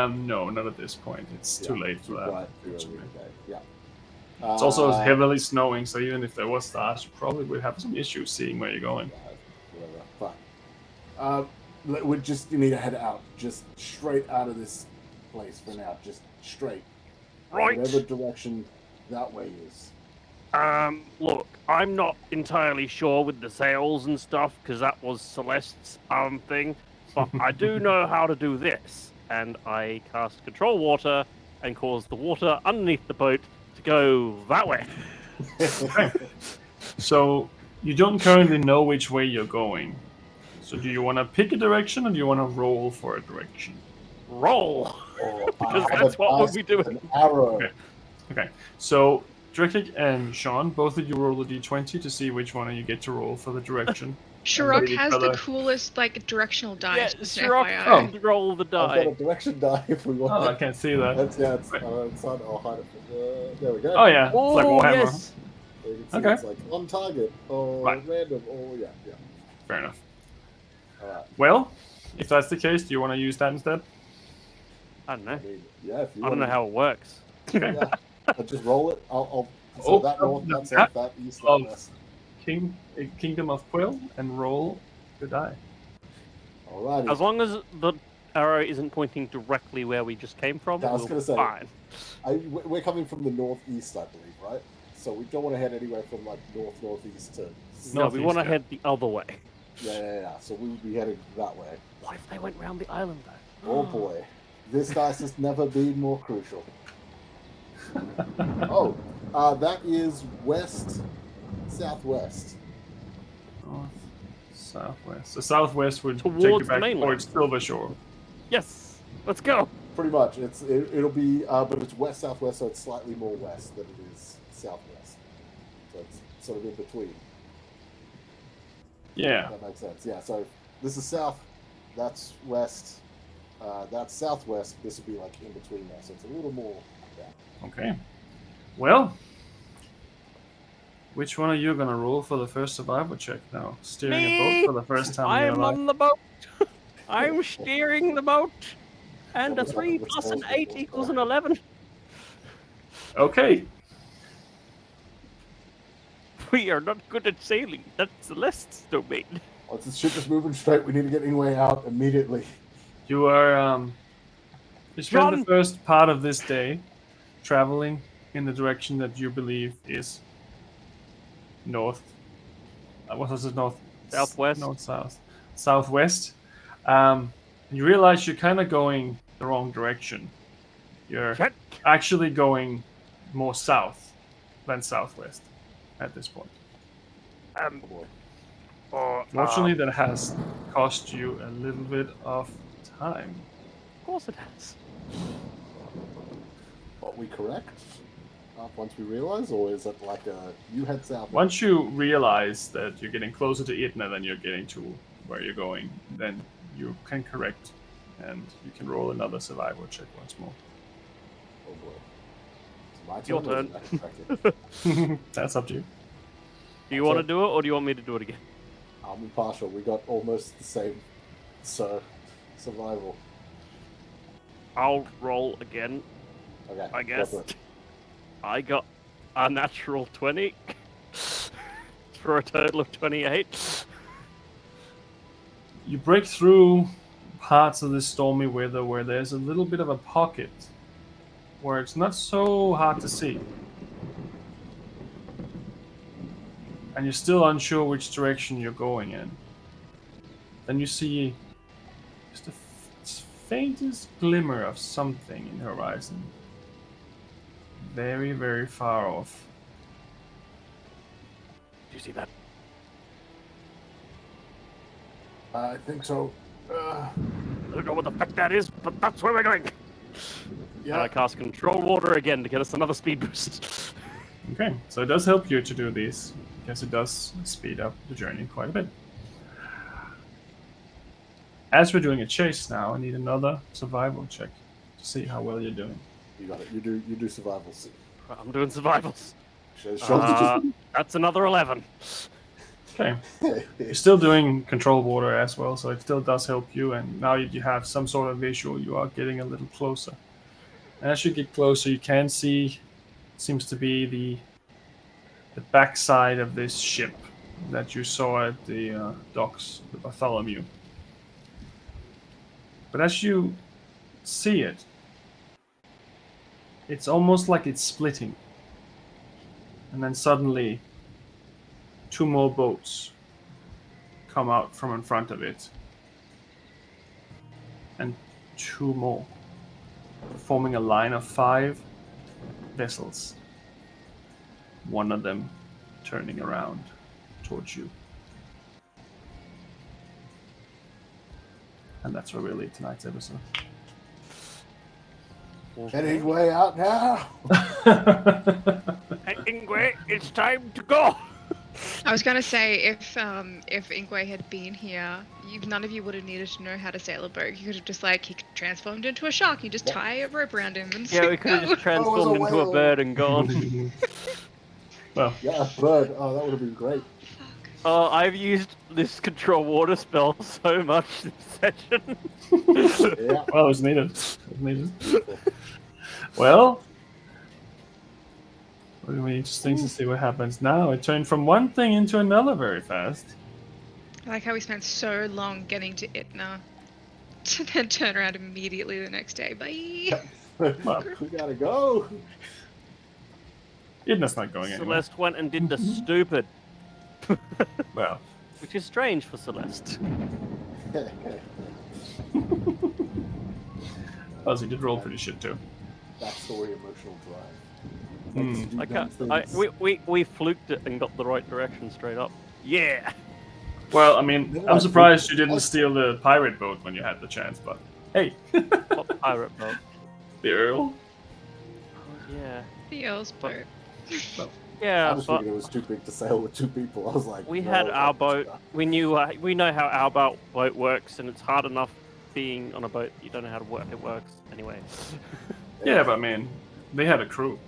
No, not at this point. It's too late for that. Right, too early in the day. Yeah. It's also heavily snowing, so even if there was stars, you probably would have some issues seeing where you're going. Whatever. Fine. You need to head out, just straight out of this place for now. Just straight. Right. Whatever direction that way is. Look, I'm not entirely sure with the sails and stuff, because that was Celeste's thing, but I do know how to do this, and I cast Control Water and cause the water underneath the boat to go that way. So, you don't currently know which way you're going. So do you want to pick a direction, or do you want to roll for a direction? Roll! Or Because that's what we'll be doing. An arrow. Okay. So, Drakik and Sean, both of you roll a d20 to see which one you get to roll for the direction. Shirok Lady has the Fella. coolest, like, directional die. Yeah, just Shirok FYI. can roll the I've got die. a direction die if we want. Oh, I can't see that. It's Right. inside. I'll hide it. There we go. Oh yeah, it's like Oh, Warhammer. yes! So you can see Okay. It's like on target or Right. random or yeah. Fair enough. All right. Well, if that's the case, do you want to use that instead? I don't know. I mean, yeah. If you I don't know want how it works. Yeah. I'll just roll it. I'll so that north, the that map south, that east, that of- west. Kingdom of Quill, and roll the die. Alrighty. As long as the arrow isn't pointing directly where we just came from, Yeah, I was we'll gonna say. fine. We're coming from the northeast, I believe, right? So we don't want to head anywhere from like northeast to. No, we Northeast, want to yeah. head the other way. Yeah. So we would be heading that way. What if they went round the island though? Oh boy, this dice has never been more crucial. Oh, that is west, southwest. North, southwest. The southwest would take you Towards the back mainland. towards Silver Shore. Yes, let's go. Pretty much, it'll be, but it's west southwest, so it's slightly more west than it is southwest. So it's sort of in between. Yeah. That makes sense. Yeah. So this is south, that's west, that's southwest. This would be like in between there, so it's a little more. Yeah. Okay. Well, which one are you gonna roll for the first survival check now? Steering a Me! boat for the first time in your I'm life. on the boat. I'm steering the boat. And a What was 3 that plus an responsible 8 for? equals an 11. Okay. We are not good at sailing. That's Celeste's domain. Once this ship is moving straight, we need to get anyway out immediately. You are you spend John! the first part of this day traveling in the direction that you believe is north. What was it? North, Southwest. north, south, southwest. You realize you're kind of going the wrong direction. You're Shit. actually going more south than southwest at this point. Oh boy. Fortunately, that has cost you a little bit of time. Of course it has. Are we correct? Once we realize, or is it like you head south? Once you realize that you're getting closer to Itna than you're getting to where you're going, then you can correct, and you can roll another survival check once more. Oh boy. It's my Your turn. turn. That's up to you. Do you want to do it, or do you want me to do it again? I'm impartial. We got almost the same. So, survival. I'll roll again, Okay. I go guess. for it. I got a natural 20 for a total of 28. You break through parts of this stormy weather where there's a little bit of a pocket where it's not so hard to see. And you're still unsure which direction you're going in. Then you see just the faintest glimmer of something in the horizon. Very, very far off. Do you see that? I think so. I don't know what the fuck that is, but that's where we're going. And I Yeah. cast Control Water again to get us another speed boost. Okay, so it does help you to do these, because it does speed up the journey quite a bit. As we're doing a chase now, I need another survival check to see how well you're doing. You got it. You do survivals. I'm doing survivals. Show That's another 11. Okay, you're still doing control water as well, so it still does help you, and now that you have some sort of visual, you are getting a little closer. And as you get closer, you can see, seems to be the backside of this ship that you saw at the docks, the Bartholomew. But as you see it, it's almost like it's splitting. And then suddenly, two more boats come out from in front of it. And two more, forming a line of 5 vessels. One of them turning around towards you. And that's where we'll leave tonight's episode. Heading way out now. Hey, Ingwe, it's time to go. I was gonna say if Ingwe had been here, none of you would have needed to know how to sail a boat. You could have just he transformed into a shark. You just tie a rope around him and Yeah, we could have just transformed into a bird and gone. Well, Yeah, a bird. Oh, that would have been great. Oh, I've used this Control Water spell so much this session. Yeah. well, it was needed. It was needed. Well, it'll be interesting to see what happens now. It turned from one thing into another very fast. I like how we spent so long getting to Itna to then turn around immediately the next day. Bye. Well, We gotta go. Idna's not going anywhere. Celeste went and did the stupid, Well, which is strange for Celeste. Ozzy did roll pretty shit too. Backstory, emotional drive. Hmm. Makes you do I dumb can't. things. We fluked it and got the right direction straight up. Yeah. Well, I mean, I'm surprised you didn't steal the pirate boat when you had the chance, but hey, What pirate boat? the Earl. Yeah. The Earl's boat. I Yeah, was but thinking it was too big to sail with 2 people. I was like, we no, had our that's boat. not- We know how our boat works, and it's hard enough being on a boat. You don't know how it works anyway. Yeah, but man, they had a crew.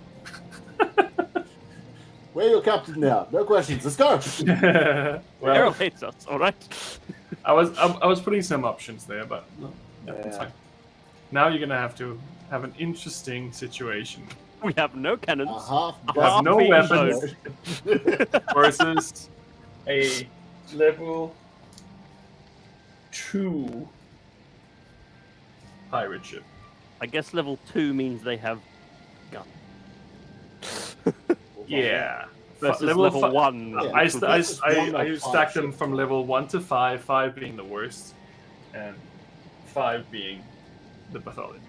We're your captain now. No questions. Let's go. Errol well, hates us, all right. I was putting some options there, but no, yeah, it's Yeah. fine. Now you're gonna have to have an interesting situation We have no cannons. A half You have no beaten weapons. versus a level 2 pirate ship. I guess level 2 means they have gun. Yeah. Versus Level level fi- 1. Yeah. I Five stacked them ships. from level 1 to 5, 5 being the worst, and 5 being the Bartholomew.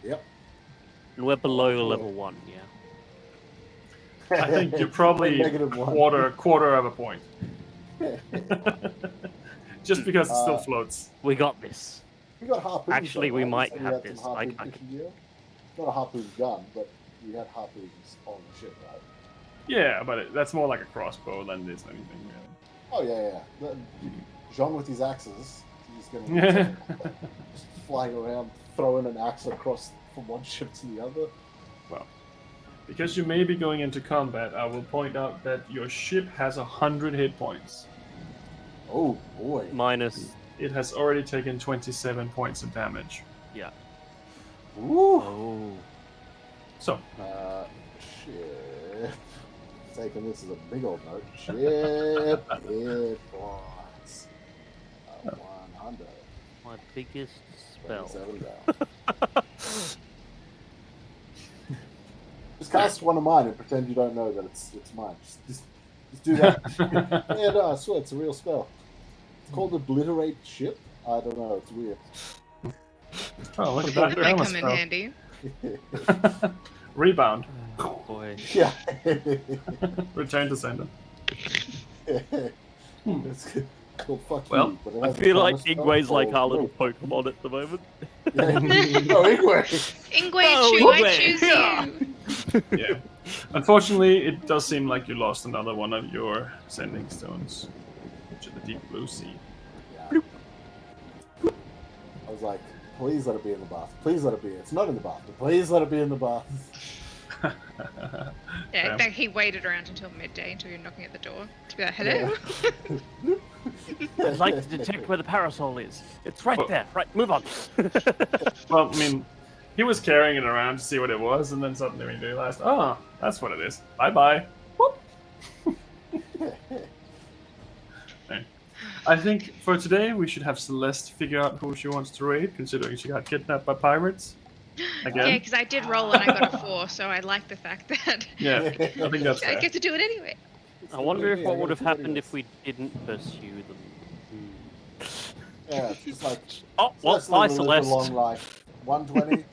Yep. And we're below Oh, level 1, yeah. I think you're probably -1. quarter of a point. Just because it still floats. We got this. We got harpoons. Actually, though, we right? might You said you have had some this. harpoon fishing gear? Not a harpoon gun, but we had harpoons on the ship, right? Yeah, but that's more like a crossbow than it is anything really. Oh yeah. Jean with his axes, he's gonna just flying around, throwing an axe across from one ship to the other. Well, because you may be going into combat, I will point out that your ship has 100 hit points. Oh boy. Minus. It has already taken 27 points of damage. Yeah. Ooh. Oh. So, Ship. Taking this as a big old note. Ship hit points. 100. My biggest spell. 27 down. Just cast one of mine and pretend you don't know that it's mine. Just do that. Yeah, no, I swear it's a real spell. It's called Obliterate Ship. I don't know. It's weird. oh, look at that. That might armor come in spell. handy. Rebound. Oh boy. Yeah. Return to sender. It's good. Well, fuck Well, you, but it I has feel a like counter Ingwe's spell like our called little Rope. Pokemon at the moment. No, Ingwe. Ingwe, Oh, I Ingwe. choose you. Yeah. Unfortunately, it does seem like you lost another one of your sending stones to the deep blue sea. Yeah. I was like, please let it be in the bath. Please let it be. It's not in the bath, but please let it be in the bath. Yeah, like he waited around until midday until you're knocking at the door to be like, hello. I'd like to detect where the parasol is. It's right Oh. there. Right, move on. Well, I mean, he was carrying it around to see what it was, and then suddenly we realized, oh, that's what it is. Bye-bye. Whoop. Okay. I think for today we should have Celeste figure out who she wants to raid, considering she got kidnapped by pirates. Again? Yeah, because I did roll and I got a 4, so I like the fact that Yeah, I think that's I fair. get to do it anyway. I wonder if Yeah, what would have yeah, happened yes. if we didn't pursue them. Yeah, it's just like, Oh, well, let's bye, live a long Celeste. life. 120?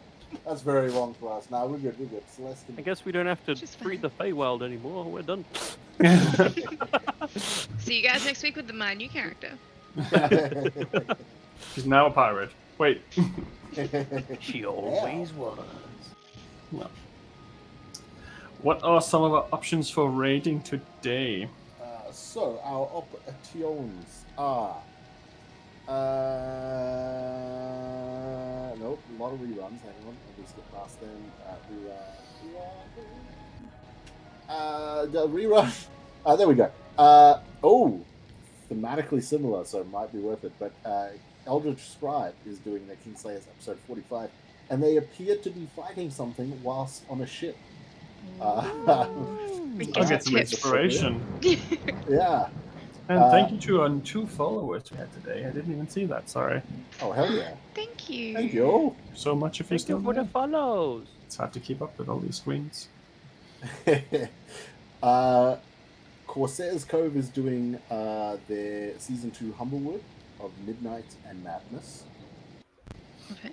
That's very long for us. Nah, we're good. Celeste I can... guess we don't have to Just free fine. the Feywild anymore. We're done. See you guys next week with my new character. She's now a pirate. Wait. She always was. Well. What are some of our options for raiding today? So, our options are... nope, a lot of reruns. Hang on, I'll just get past them. The rerun. There we go. Thematically similar, so it might be worth it. But Eldritch Scribe is doing their Kingslayers episode 45, and they appear to be fighting something whilst on a ship. We I'll get some tips. inspiration. Yeah. And thank you to our 2 followers we had today. I didn't even see that, sorry. Oh, hell yeah. Thank you. Thank you. So much if you're Thank you still for the there. follows. It's hard to keep up with all these screens. Corsair's Cove is doing their season 2 Humblewood of Midnight and Madness. Okay.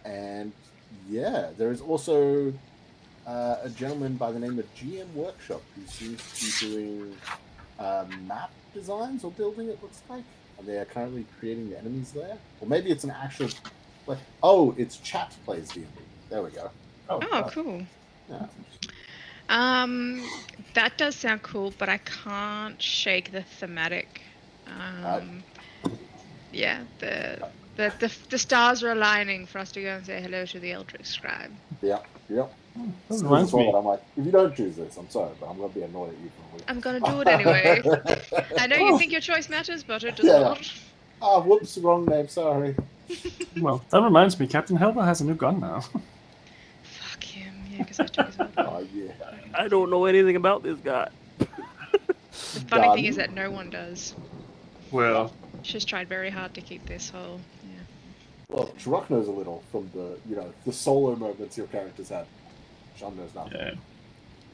And yeah, there is also a gentleman by the name of GM Workshop who seems to be doing map designs or building, it looks like. And they are currently creating the enemies there. Or maybe it's an actual... it's Chat plays D&D. There we go. Oh, cool. Yeah. That does sound cool, but I can't shake the thematic. Yeah, the stars are aligning for us to go and say hello to the Eldritch Scribe. Yep. That reminds me. I'm like, if you don't choose this, I'm sorry, but I'm going to be annoyed at you for a week. I'm gonna do it anyway. I know you think your choice matters, but it does Yeah. not. Ah, whoops, wrong name, sorry. Well, that reminds me, Captain Helva has a new gun now. Fuck him, yeah, because I took his old one. Oh, yeah. I don't know anything about this guy. The funny thing is that no one does. Well, She's tried very hard to keep this whole. Yeah. Well, Shirok knows a little from the solo moments your characters had. Sean knows nothing. Yeah.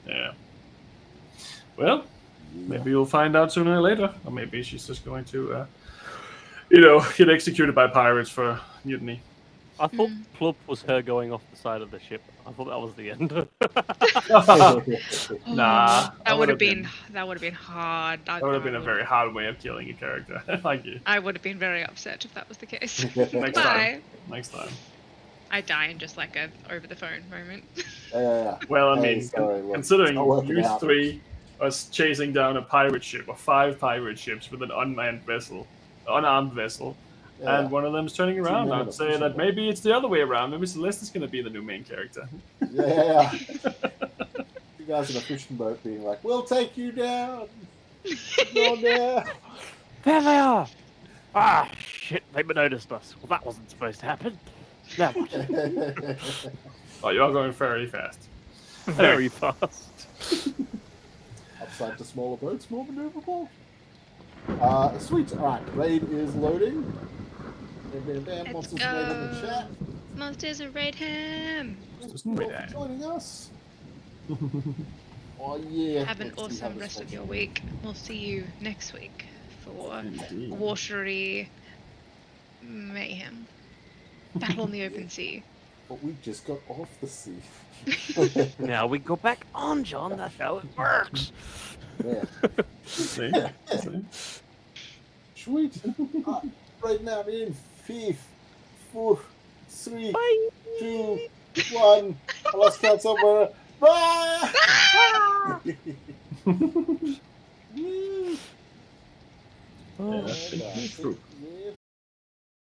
Yeah. Well, maybe you'll find out sooner or later. Or maybe she's just going to, get executed by pirates for mutiny. I thought Plump was her going off the side of the ship. I thought that was the end. Nah, that would have been hard. That would have been a very hard way of killing a character like you. I would have been very upset if that was the case. Next time. Next time. I die in just like a over the phone moment. Well, I Hey, mean, sorry, look, considering it's not working you out. three are chasing down a pirate ship or 5 pirate ships with an unarmed vessel, and one of them's turning around, men I'd on a say fishing that boat. maybe it's the other way around. Maybe Celeste is going to be the new main character. Yeah. You guys in a fishing boat being like, "We'll take you down." Go there. There they are! Ah, shit, they noticed us. Well, that wasn't supposed to happen. Now what? Oh, you're going very fast. Very fast. Upside to smaller boats, more maneuverable. Sweet. All right, raid is loading. Let's Monsters go. Raid in the chat. Monsters of Raidham! Just Thank you wait all there. for joining us. Oh yeah. Have an Let's see how awesome this rest of goes. your week. We'll see you next week for Indeed. watery mayhem. Battle on the open sea. But we just got off the sea. Now we go back on, John. That's how it works. Yeah. See? See? Sweet. Right now, in 5, 4, 3, 2, 1. I lost count somewhere. Bye! Yeah, Yeah.